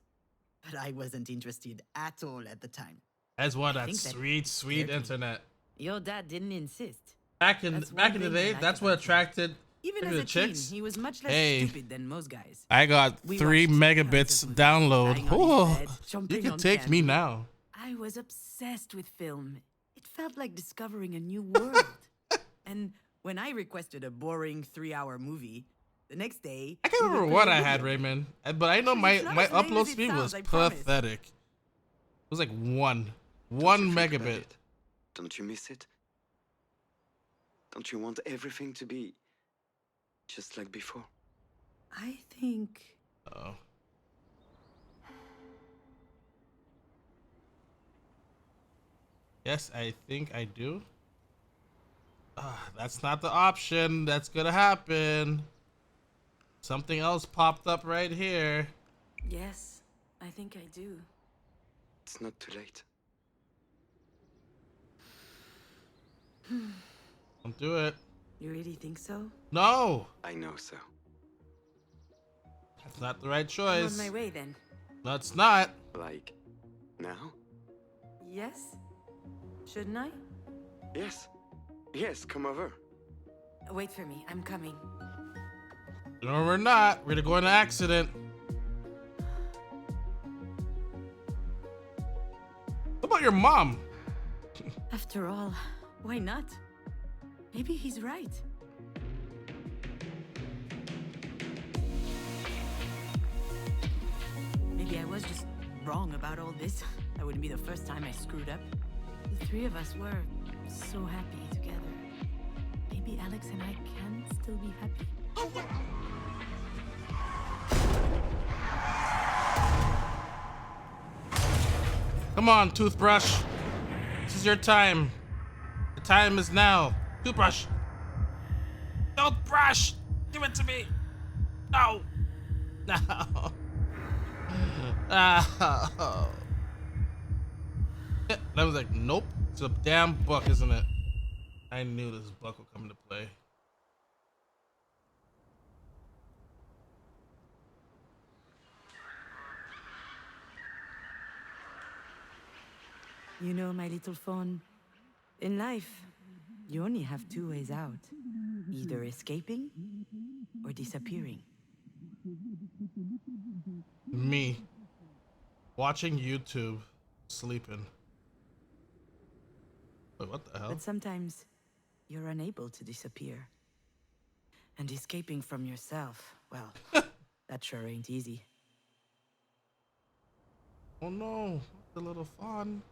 but I wasn't interested at all at the time. That's what that think that sweet scared me. internet. Your dad didn't insist. Back in That's the one thing I day, like that's what about him. attracted Even maybe as the a teen, chicks. he was much less Hey. stupid than most guys. I got We 3 watched tons megabits of movies, download. lying on Oh, his bed, you chomping can on take me candy. now. I was obsessed with film. It felt like discovering a new world. And when I requested a boring 3-hour movie, the next day... I can't we would remember play what a I video had, game. Raymond. But I know Actually, my it's not as lame upload as it speed sounds, was I promise. pathetic. It was like one Don't you think about megabit. it? Don't you miss it? Don't you want everything to be just like before? I think... Oh. Yes, I think I do. That's not the option. That's gonna happen. Something else popped up right here. Yes, I think I do. It's not too late. Don't do it. You really think so? No, I know so. that's not the right I'm choice. on my way then. No, it's not. Like, now? Yes? Shouldn't I? Yes. Yes, come over. Wait for me, I'm coming. No, we're not. We're gonna go in an accident. What about your mom? After all, why not? Maybe he's right. Maybe I was just wrong about all this. That wouldn't be the first time I screwed up. The three of us were so happy together. Maybe Alex and I can still be happy. Come on, toothbrush. This is your time. The time is now. Toothbrush. Toothbrush. Give it to me. No. No. Oh. I was like, nope. It's a damn book, isn't it? I knew this book would come into play. You know, my little phone, in life, you only have two ways out. Either escaping or disappearing. Me. Watching YouTube. Sleeping. Wait, what the hell? But sometimes, you're unable to disappear. And escaping from yourself, well, that sure ain't easy. Oh no. The little fawn.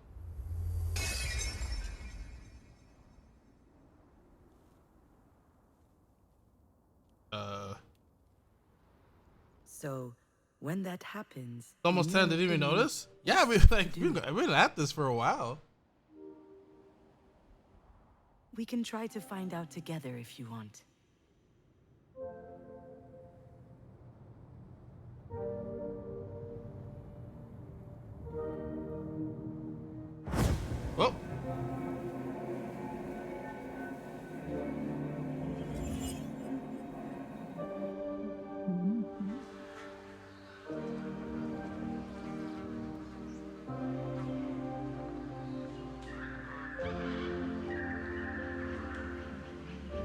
So, when that happens, Almost you 10, know didn't even only notice? Yeah, we like we've been at this for a while. we can try to find out together if you want. Oh.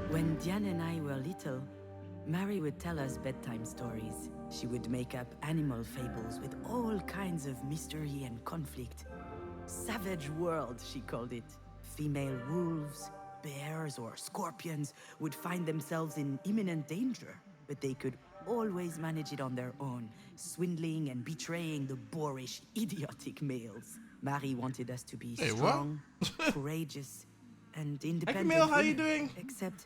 When Diane and I were little, Mary would tell us bedtime stories. She would make up animal fables with all kinds of mystery and conflict. Savage world, she called it. Female wolves, bears, or scorpions would find themselves in imminent danger, but they could always manage it on their own, swindling and betraying the boorish, idiotic males. Mary wanted us to be Hey, what? strong, courageous, and independent Mail, how you women. doing? Except,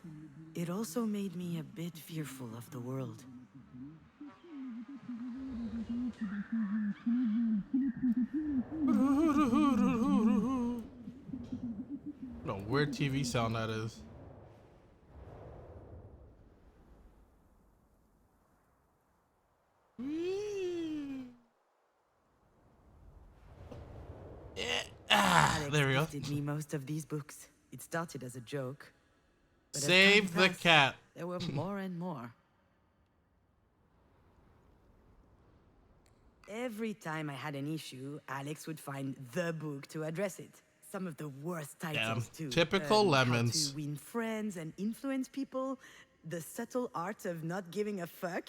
it also made me a bit fearful of the world. No, weird TV sound that is. Yeah. Alex There we go. gifted me most of these books. It started as a joke. But as Save time the passed, cat. There were more and more. Every time I had an issue, Alex would find the book to address it. Some of the worst titles, too. Typical Lemons. How to win friends and influence people. The subtle art of not giving a fuck.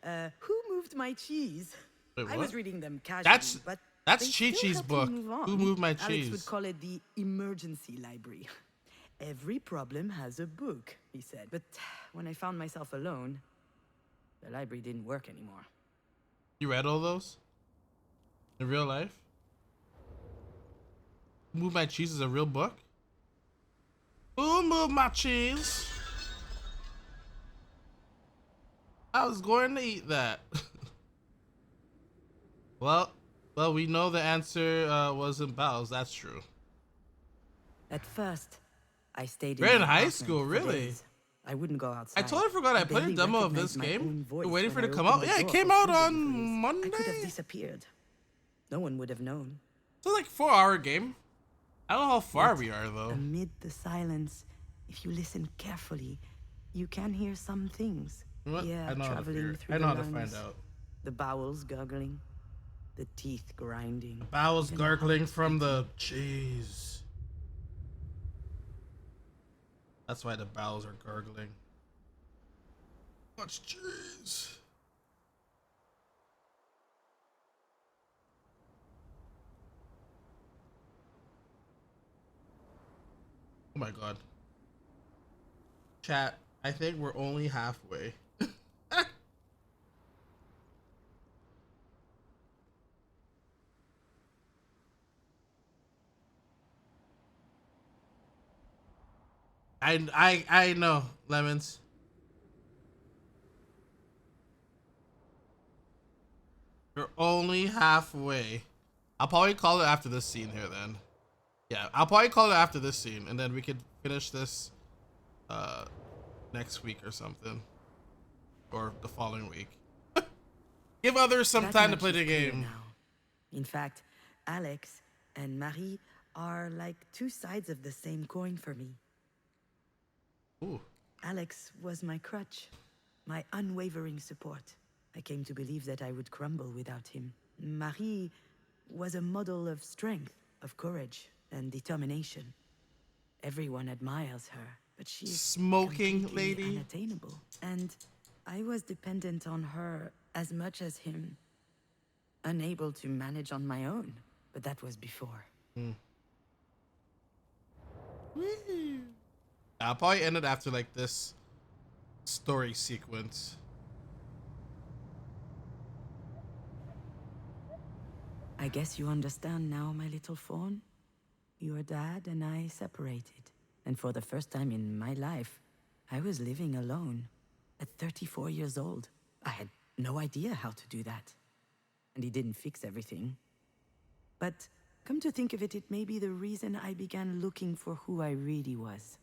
Who moved my cheese? Wait, I what? was reading them casually, but That's they still Chi-Chi's helped me book. move on. Who moved my Alex cheese? would call it the emergency library. Every problem has a book, he said. But when I found myself alone, the library didn't work anymore. You read all those? In real life? Move My Cheese is a real book? Who moved my cheese? I was going to eat that. well, we know the answer wasn't Bowles. That's true. At first, I stayed You're in in the high apartment school, for really? days. I wouldn't go outside. I totally forgot I played a barely demo of this recognized my own game. voice We're waiting for when it to I come opened out. the Yeah, it door came for out food on deliveries. Monday. I could have disappeared. No one would have known. It's like 4-hour game. I don't know how far Yet, we are though. Amid the silence, if you listen carefully, you can hear some things. You know what? Yeah, I know how to traveling figure. through I know how the to find lungs, out. the bowels gurgling, the teeth grinding. Bowels even the gargling heart from the beating. cheese. That's why the bowels are gargling. Much cheese. Oh my god. Chat, I think we're only halfway. I know, Lemons. You're only halfway. I'll probably call it after this scene here then. Yeah, I'll probably call it after this scene, and then we could finish this next week or something. Or the following week. Give others some That time to much play is the clear game. now. In fact, Alex and Marie are like two sides of the same coin for me. Ooh. Alex was my crutch, my unwavering support. I came to believe that I would crumble without him. Marie was a model of strength, of courage, and determination. Everyone admires her, but she is Smoking completely lady. unattainable. And I was dependent on her as much as him. Unable to manage on my own, but that was before. I'll probably end it after like this story sequence. I guess you understand now, my little fawn. Your dad and I separated. And for the first time in my life, I was living alone. At 34 years old, I had no idea how to do that. And he didn't fix everything. But come to think of it, it may be the reason I began looking for who I really was.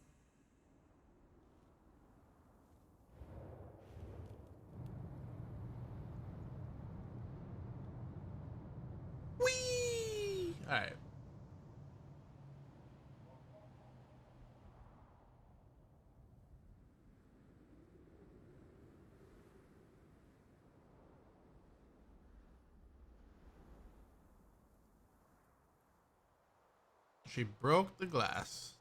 Whee! Alright. She broke the glass.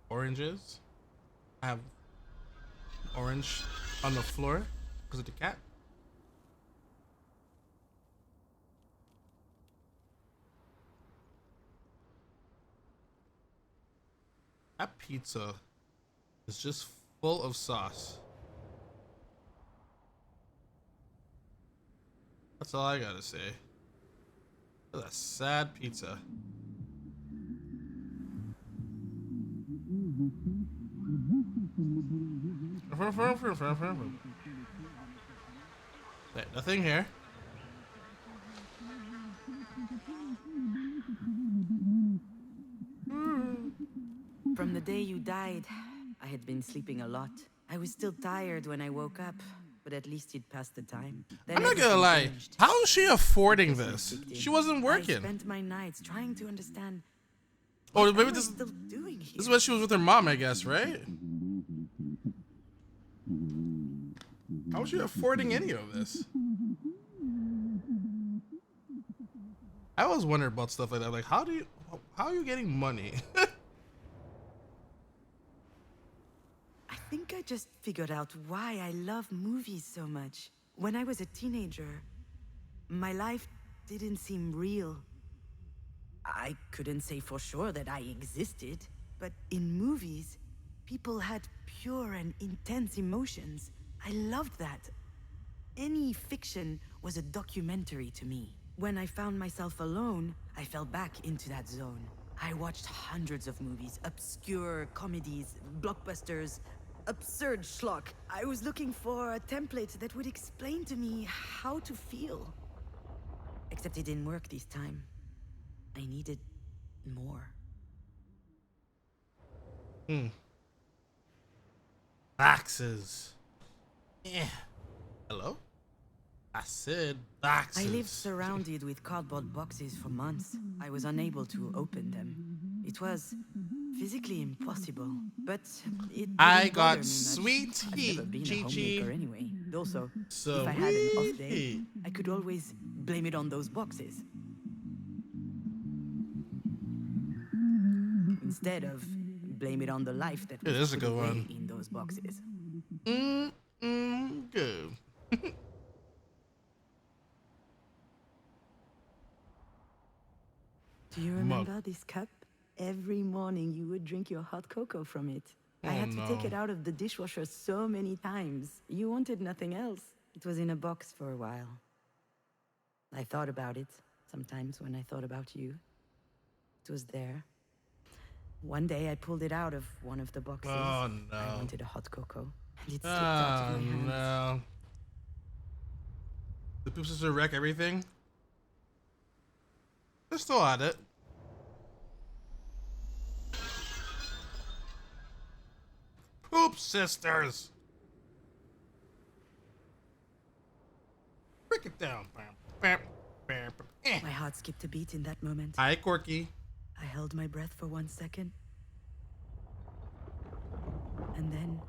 Oranges. I have orange on the floor because of the cat. That pizza is just full of sauce. That's all I gotta say. That's a sad pizza. Wait, nothing here. From the day you died, I had been sleeping a lot. I was still tired when I woke up, but at least you'd passed the time. Then I'm not gonna everything lie. changed. How is she affording Because you this? kicked in. She wasn't I working. spent my nights trying to understand. Oh, What maybe am I this still doing here? is when she was with her mom, I guess, right? How is she affording any of this? I always wonder about stuff like that. Like, how are you getting money? I think I just figured out why I love movies so much. When I was a teenager, my life didn't seem real. I couldn't say for sure that I existed, but in movies, people had pure and intense emotions. I loved that. Any fiction was a documentary to me. When I found myself alone, I fell back into that zone. I watched hundreds of movies, obscure comedies, blockbusters, absurd schlock. I was looking for a template that would explain to me how to feel. Except it didn't work this time. I needed more. Boxes. Yeah. Hello? I said boxes. I lived surrounded with cardboard boxes for months. I was unable to open them. It was physically impossible, but it I didn't got bother me much. sweet I've heat, never been a Chi-Chi. homemaker anyway. Also, So if I had an off day, heat. I could always blame it on those boxes. Instead of blame it on the life that Yeah, was this is a put good away one. in those boxes. Good. Do you remember this cup? Every morning you would drink your hot cocoa from it. I had to take it out of the dishwasher so many times. You wanted nothing else. It was in a box for a while. I thought about it sometimes when I thought about you. It was there. One day I pulled it out of one of the boxes. Oh no. I wanted a hot cocoa, and it slipped out of my hands. No. The Poop Sister wreck everything. They're still at it. Poop Sisters. Break it down. My heart skipped a beat in that moment. Hi, Corky. I held my breath for 1 second. And then...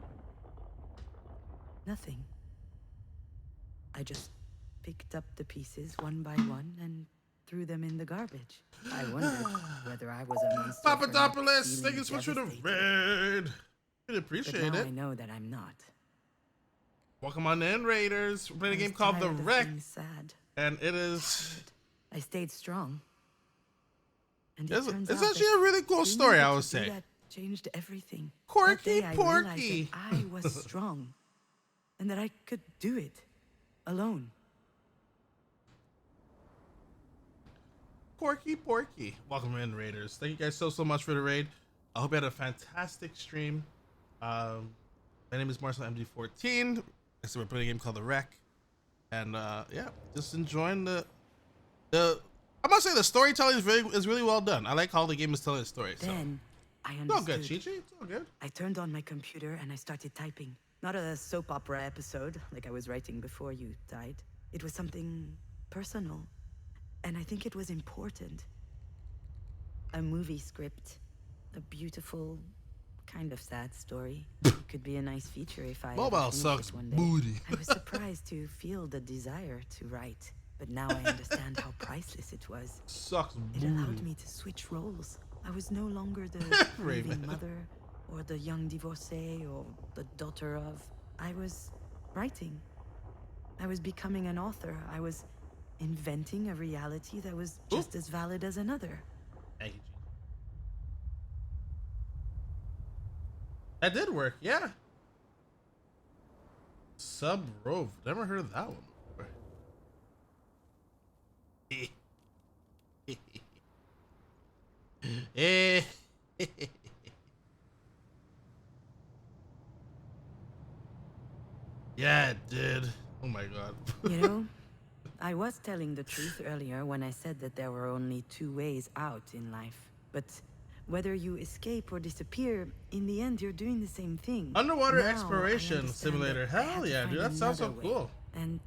nothing. I just picked up the pieces one by one and threw them in the garbage. I wondered whether I was a monster. Papadopoulos, thank you so much for the raid. Really appreciate but now it. I know that I'm not. Welcome on in, Raiders. We're playing a game called The Wreck. Sad. And it is... I stayed strong. And It's actually a really cool story, I would say. That changed everything. Corky That day Porky. I was strong. And that I could do it. Alone. Porky Porky. Welcome in, Raiders. Thank you guys so much for the raid. I hope you had a fantastic stream. My name is Marcel MD14. So we're playing a game called The Wreck. And yeah, just enjoying the I must say the storytelling is really well done. I like how the game is telling a story. Then I understood. It's all good, Chi-Chi. It's all good. I turned on my computer and I started typing. Not a soap opera episode like I was writing before you died. It was something personal. And I think it was important. A movie script. A beautiful, kind of sad story. It could be a nice feature if I Mobile sucks booty. I was surprised to feel the desire to write. But now I understand how priceless it was. Sucks It booty. allowed me to switch roles. I was no longer the grieving mother, or the young divorcee, or the daughter of. I was writing. I was becoming an author. I was inventing a reality that was just as valid as another. Thank you, Chi. That did work, yeah. Sub Rove. Never heard of that one before. Yeah, it did. Oh my god. You know, I was telling the truth earlier when I said that there were only two ways out in life. But whether you escape or disappear, in the end, you're doing the same thing. Underwater Now, I exploration understand simulator. that I had Hell to yeah, find dude. That sounds so another way. cool. And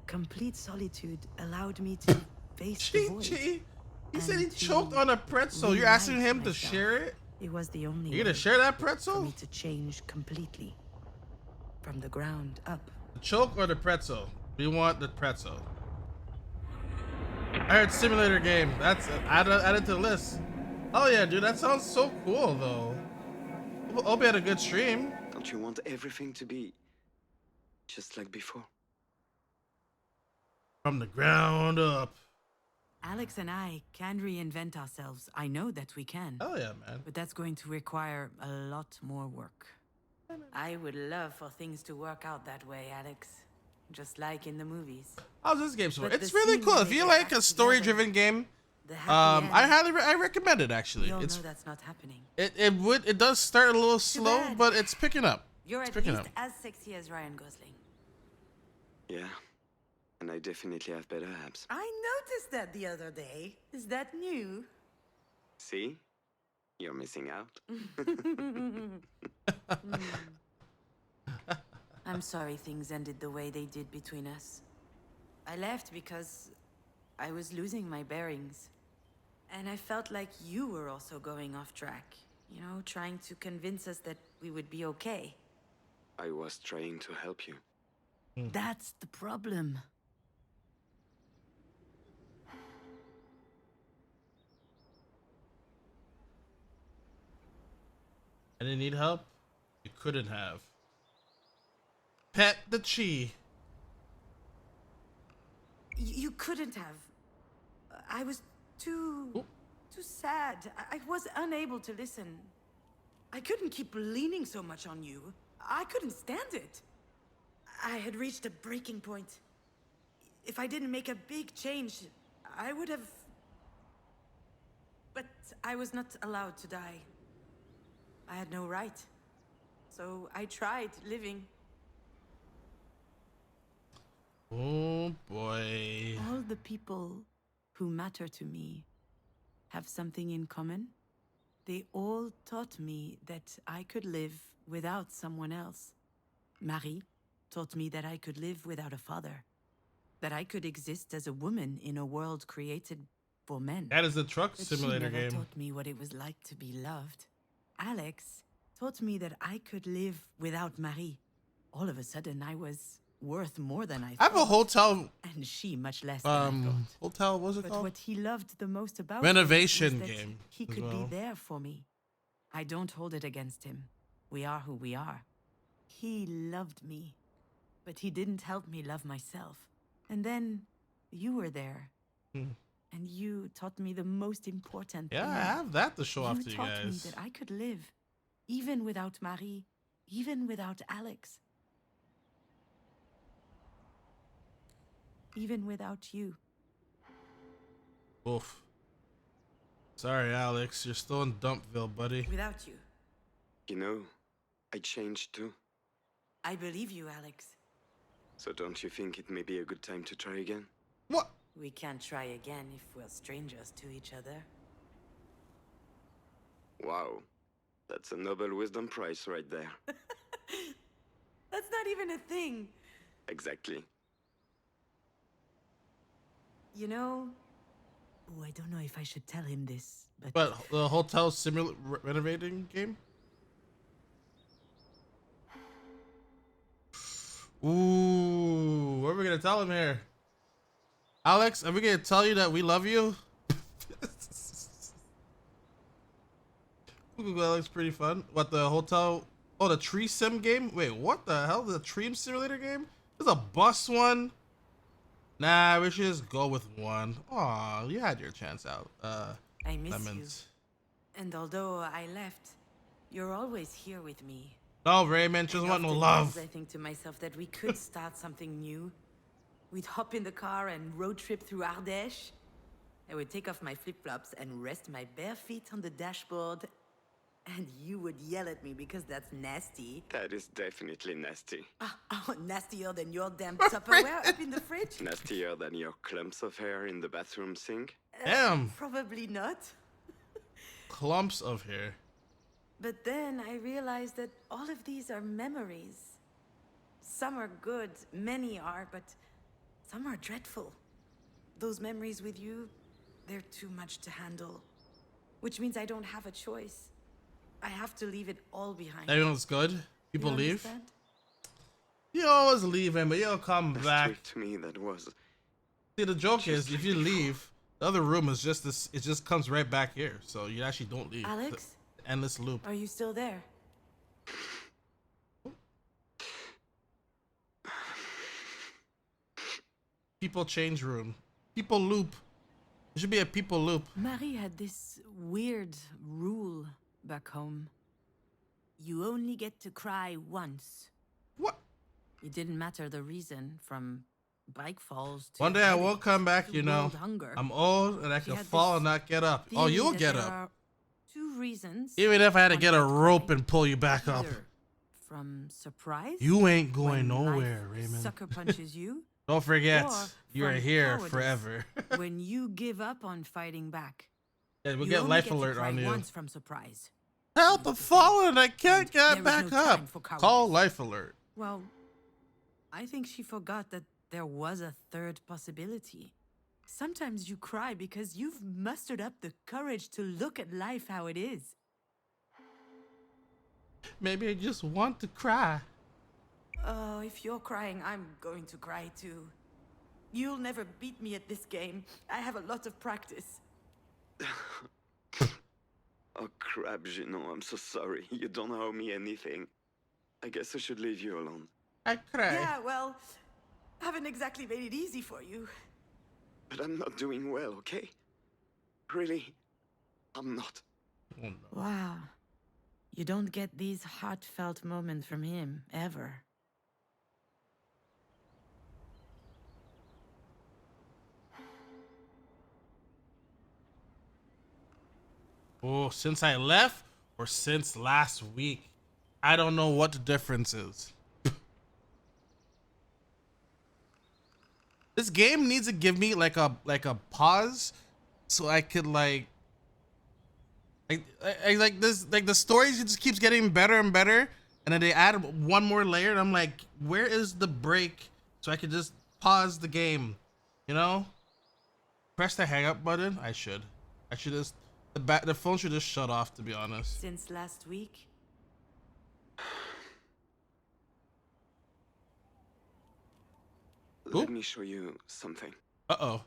complete solitude allowed me to face the void. Chi-Chi. He said he and to choked on a pretzel. You're asking rewrite him to myself. share it? It was the only You gonna way share that for pretzel? me to change completely. From the ground up. The choke or the pretzel? We want the pretzel. I heard simulator game. That's added to the list. Oh yeah, dude, that sounds so cool though. Hope you had a good stream. Don't you want everything to be just like before? From the ground up. Alex and I can reinvent ourselves. I know that we can. Hell yeah, man. But that's going to require a lot more work. I would love for things to work out that way, Alex. Just like in the movies. How's this game so far? But It's the really scene cool. when If they you get like back a story-driven together, game, the happy end, I recommend it actually. we all It's know that's not happening. it does start a little slow, bad. but it's picking up. You're It's at picking least up. as sexy as Ryan Gosling. Yeah. And I definitely have better abs. I noticed that the other day. Is that new? See? You're missing out. I'm sorry things ended the way they did between us. I left because I was losing my bearings. And I felt like you were also going off track. You know, trying to convince us that we would be okay. I was trying to help you. That's the problem. I didn't need help. You couldn't have. Pet the Chi. You couldn't have. I was too sad. I was unable to listen. I couldn't keep leaning so much on you. I couldn't stand it. I had reached a breaking point. If I didn't make a big change, I would have... But I was not allowed to die. I had no right. So I tried living. Oh boy. All the people who matter to me have something in common. They all taught me that I could live without someone else. Marie taught me that I could live without a father, that I could exist as a woman in a world created for men. That is the truck But she simulator never game. taught me what it was like to be loved. Alex taught me that I could live without Marie. All of a sudden, I was worth more than I I have a thought, hotel. and she much less than I thought. Hotel. What's it But called? what he loved the most about Renovation me was that game he as could well. be there for me. I don't hold it against him. We are who we are. He loved me, but he didn't help me love myself. And then you were there, and you taught me the most important Yeah, thing. I have that to show off to you You taught me guys. that I could live, even without Marie, even without Alex, even without you. Oof. Sorry, Alex. You're still in Dumpville, buddy. Without you. You know, I changed too. I believe you, Alex. So don't you think it may be a good time to try again? What? We can't try again if we're strangers to each other. Wow. That's a Nobel Wisdom Prize right there. That's not even a thing. Exactly. You know... Oh, I don't know if I should tell him this, but... But the hotel renovating game? Ooh, what are we gonna tell him here? Alex, are we gonna tell you that we love you? Ooh, that looks pretty fun. What, the hotel? Oh, the tree sim game? Wait, what the hell? The tree simulator game? There's a bus one? Nah, we should just go with one. Aw, you had your chance out. I miss Lemons. you. And although I left, you're always here with me. No, Raymond, just And want no oftentimes love. I think to myself that we could start something new. We'd hop in the car and road trip through Ardèche. I would take off my flip-flops and rest my bare feet on the dashboard. And you would yell at me because that's nasty. That is definitely nasty. Oh, nastier than your damn Tupperware up in the fridge? Nastier than your clumps of hair in the bathroom sink. Damn, Probably not. clumps of hair. But then I realized that all of these are memories. Some are good, many are, but some are dreadful. Those memories with you, they're too much to handle. Which means I don't have a choice. I have to leave it all behind. Everyone's good. People You leave. understand? You always leaving, but you'll come As back. sweet to me that was. See, the joke Just is, if like you before. leave, the other room is just this. It just comes right back here, so you actually don't leave. Alex? The endless loop. Are you still there? People change room. People loop. It should be a people loop. Marie had this weird rule back home. You only get to cry once. What? It didn't matter the reason, from bike falls to One day I will headaches come back, to you know. world hunger. I'm old and I She can had fall this and not get up. Oh, Feeling you'll that get there up. are two reasons. Even if I had to one get a to rope cry. and pull you back up. Either from surprise. You ain't going when nowhere, life Raymond. Sucker punches you. Don't forget, Or you're from here cowardice. forever. when you give up on fighting back. Yeah, we'll You get only life get to alert cry on you. once from surprise. Help, I'm falling. I can't There get is back no up. time for Call cowardice. life alert. Well, I think she forgot that there was a third possibility. Sometimes you cry because you've mustered up the courage to look at life how it is. Maybe I just want to cry. Oh, if you're crying, I'm going to cry too. You'll never beat me at this game. I have a lot of practice. Oh crap, Gino, I'm so sorry. You don't owe me anything. I guess I should leave you alone. I cry. Yeah, well, haven't exactly made it easy for you. But I'm not doing well, okay? Really? I'm not. Oh, no. Wow. You don't get these heartfelt moments from him, ever. Oh, since I left or since last week? I don't know what the difference is. This game needs to give me like a pause, so I could like this, like the story just keeps getting better and better, and then they add one more layer, and I'm like, where is the break so I could just pause the game, you know? Press the hang up button. I should just the phone should just shut off, to be honest. Since last week? Let me show you something. Uh-oh.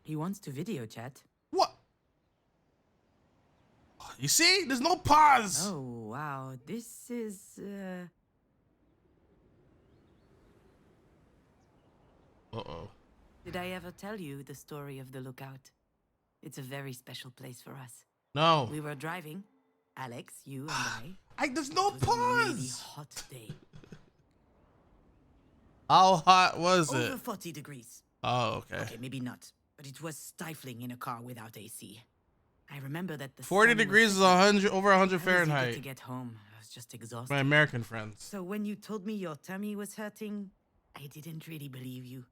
He wants to video chat. What? You see? There's no pause. Oh, wow. This is, Uh-oh. Did I ever tell you the story of the Lookout? It's a very special place for us. No. We were driving, Alex, you and There's no It was a really pause. hot day. How hot was Over it? 40 degrees. Oh, okay. Okay, maybe not. But it was stifling in a car without AC. I remember that the 40 sun was degrees is setting. 100 over 100 I was eager to Fahrenheit. get home. I was just exhausted. My American friends. So when you told me your tummy was hurting, I didn't really believe you.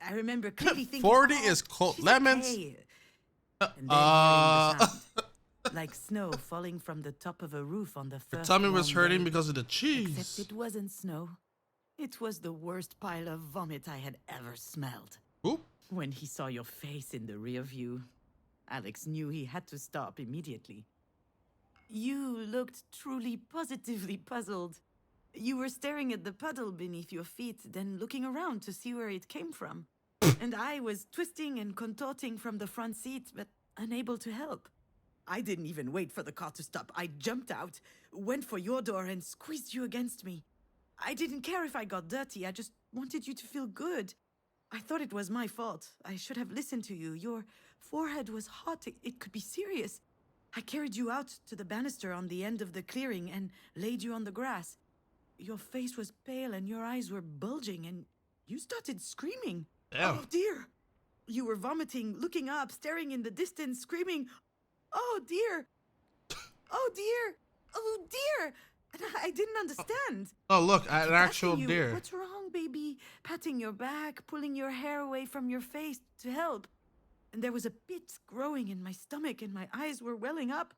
I remember clearly thinking, 40 "Oh, is cold. she's Lemons. okay." And then hearing the sound, Her like snow falling from the top of a roof on the first tummy was warm hurting day. because of the Except cheese. it wasn't snow. It was the worst pile of vomit I had ever smelled. Oop. When he saw your face in the rear view, Alex knew he had to stop immediately. You looked truly positively puzzled. You were staring at the puddle beneath your feet, then looking around to see where it came from. And I was twisting and contorting from the front seat, but unable to help. I didn't even wait for the car to stop. I jumped out, went for your door, and squeezed you against me. I didn't care if I got dirty. I just wanted you to feel good. I thought it was my fault. I should have listened to you. Your forehead was hot. It could be serious. I carried you out to the banister on the end of the clearing and laid you on the grass. Your face was pale and your eyes were bulging, and you started screaming. Damn. Oh dear! You were vomiting, looking up, staring in the distance, screaming, "Oh dear! Oh dear! Oh dear!" And I didn't understand. Oh, look, I an kept actual asking you, deer. "What's wrong, baby?" Patting your back, pulling your hair away from your face to help. And there was a pit growing in my stomach, and my eyes were welling up.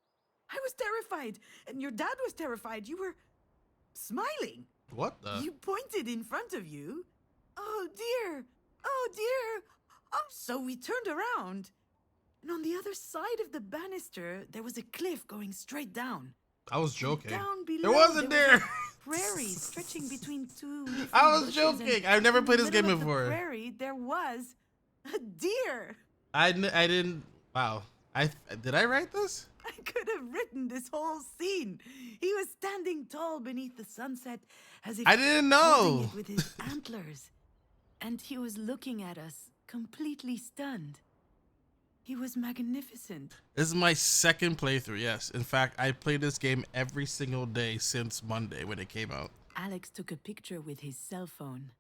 I was terrified, and your dad was terrified. You were smiling. What the? You pointed in front of you. Oh dear! Oh dear! Oh, so we turned around. And on the other side of the banister, there was a cliff going straight down. I was joking. Down below, There wasn't there there. was a prairie stretching between two. I was bushes, joking. and I've never in played the this game middle of the before. prairie, there was a deer. I didn't. Wow. Did I write this? I could have written this whole scene. He was standing tall beneath the sunset, as if I didn't holding know. it with his antlers, and he was looking at us, completely stunned. He was magnificent. This is my second playthrough. Yes. In fact, I played this game every single day since Monday when it came out. Alex took a picture with his cell phone,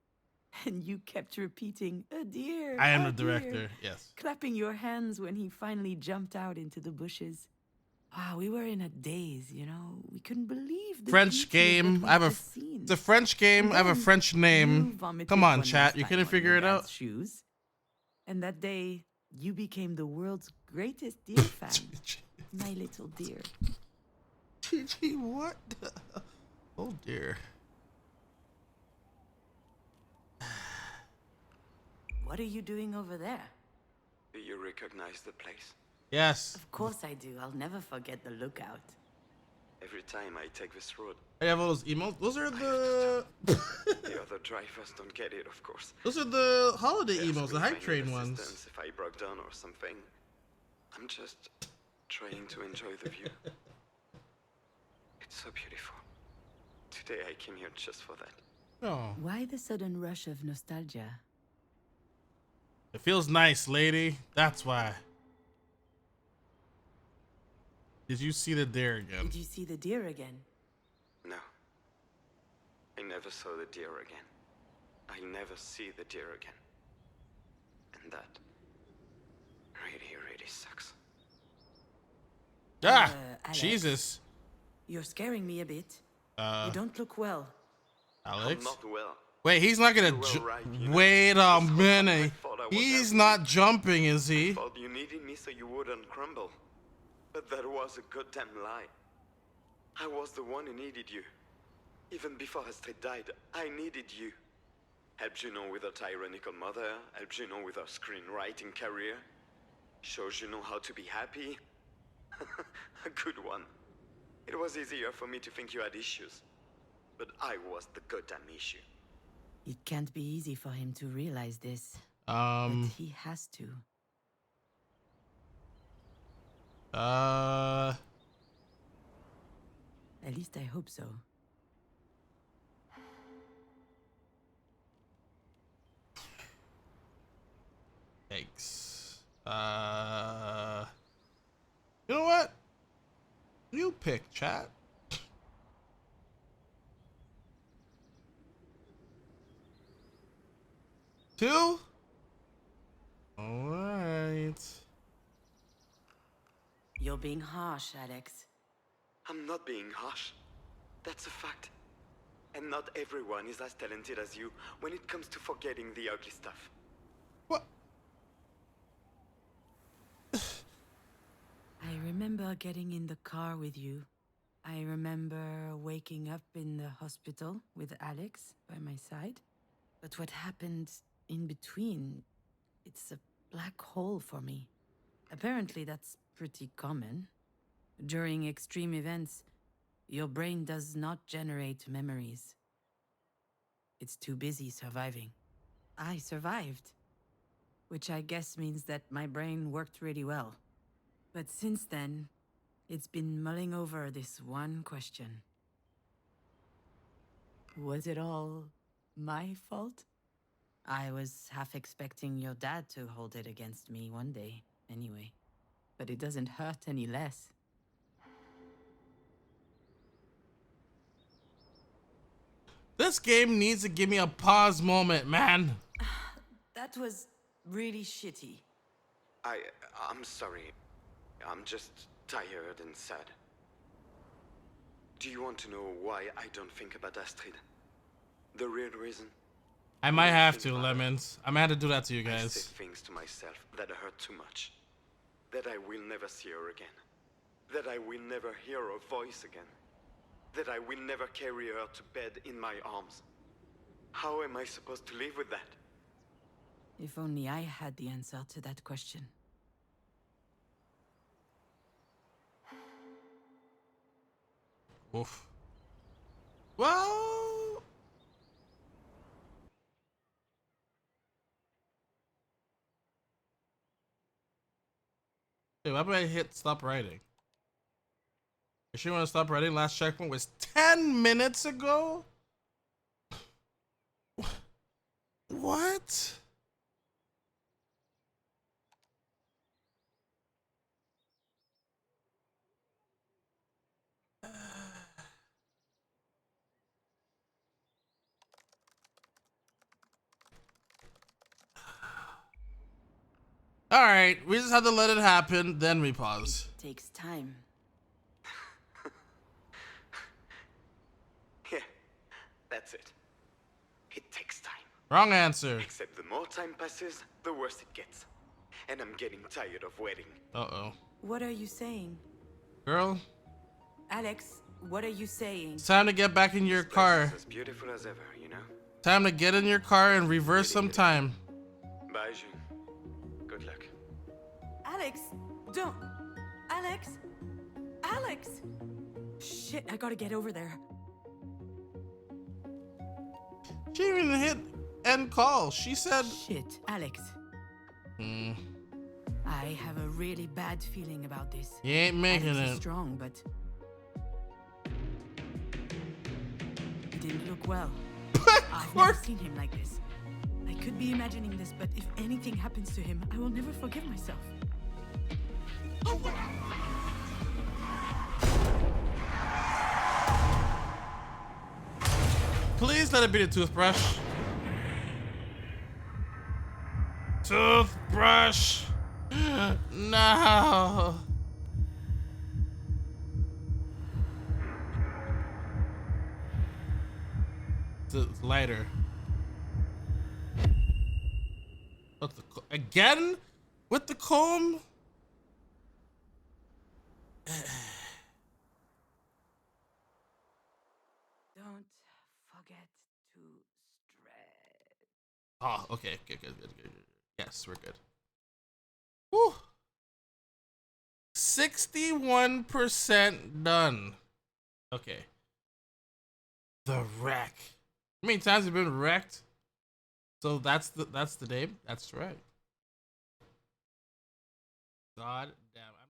and you kept repeating, "A deer." I am a the deer," director. Yes. clapping your hands when he finally jumped out into the bushes. Wow, we were in a daze, you know. We couldn't believe the French beauty of what game. we'd I have a. just seen. It's a French game. And I have a then French you name. vomited Come on, one chat. last You time couldn't on figure your it out. dad's shoes. And that day, you became the world's greatest deer fan. My little deer. Gigi, what? Oh dear. What are you doing over there? Do you recognize the place? Yes. Of course I do. I'll never forget the Lookout. Every time I take this road, I have all those emails. Those are the. the other drivers don't get it, of course. Those are the holiday They ask emails, the me if I hype need train ones. assistance, if I broke down or something. I'm just trying to enjoy the view. It's so beautiful. Today I came here just for that. Oh, Why the sudden rush of nostalgia? it feels nice, lady. That's why. Did you see the deer again? Did you see the deer again? No. I never saw the deer again. I'll never see the deer again. And that really, really sucks. Ah, Alex? Jesus. You're scaring me a bit. You don't look well. Alex. I'm not well. Wait, he's not gonna. You were right, you know? Wait a This whole time I minute. thought I was He's everything. not jumping, is I he? thought you needed me so you wouldn't crumble. But that was a goddamn lie. I was the one who needed you. Even before Astrid died, I needed you. Helped you know with her tyrannical mother, helped you know with her screenwriting career. Shows you know how to be happy. A good one. It was easier for me to think you had issues. But I was the goddamn issue. It can't be easy for him to realize this. But Um. he has to. At least I hope so. Thanks. You know what? You pick, chat. Two? Alright. You're being harsh, Alex. I'm not being harsh. That's a fact. And not everyone is as talented as you when it comes to forgetting the ugly stuff. What? I remember getting in the car with you. I remember waking up in the hospital with Alex by my side. But what happened in between, it's a black hole for me. Apparently that's pretty common. During extreme events, your brain does not generate memories. It's too busy surviving. I survived, which I guess means that my brain worked really well. But since then, it's been mulling over this one question. Was it all my fault? I was half expecting your dad to hold it against me one day, anyway. But it doesn't hurt any less. This game needs to give me a pause moment, man. That was really shitty. I'm sorry. I'm just tired and sad. Do you want to know why I don't think about Astrid? The real reason? I might have to, Lemons. I might have to do that to you I say guys. things to myself that hurt too much. That I will never see her again. That I will never hear her voice again. That I will never carry her to bed in my arms. How am I supposed to live with that? If only I had the answer to that question. Oof. Well... Wait, why did I hit stop writing? You sure you want to stop writing? Last checkpoint was 10 minutes ago? What? All right, we just have to let it happen, then we pause. It takes time. Yeah, that's it. It takes time. Wrong answer. Except the more time passes, the worse it gets. And I'm getting tired of waiting. Uh-oh. What are you saying? Girl, Alex, what are you saying? it's time to get back in your This place car. is as beautiful as ever, you know? Time to get in your car and reverse some time. Bye, June. Good luck. Alex, don't... Alex? Alex! Shit, I gotta get over there. She didn't even hit end call. She said... Shit, Alex. I have a really bad feeling about this. You ain't making Alex is it. strong, but... He didn't look well. I've never seen him like this. I could be imagining this, but if anything happens to him, I will never forgive myself. Please let it be the toothbrush. Toothbrush. No. It's lighter. Again with the comb? Don't forget to stretch. Oh, okay. Good. Yes, we're good. Woo. 61% done. Okay. The wreck. How many times have you been wrecked? So that's the name? That's right. God damn it.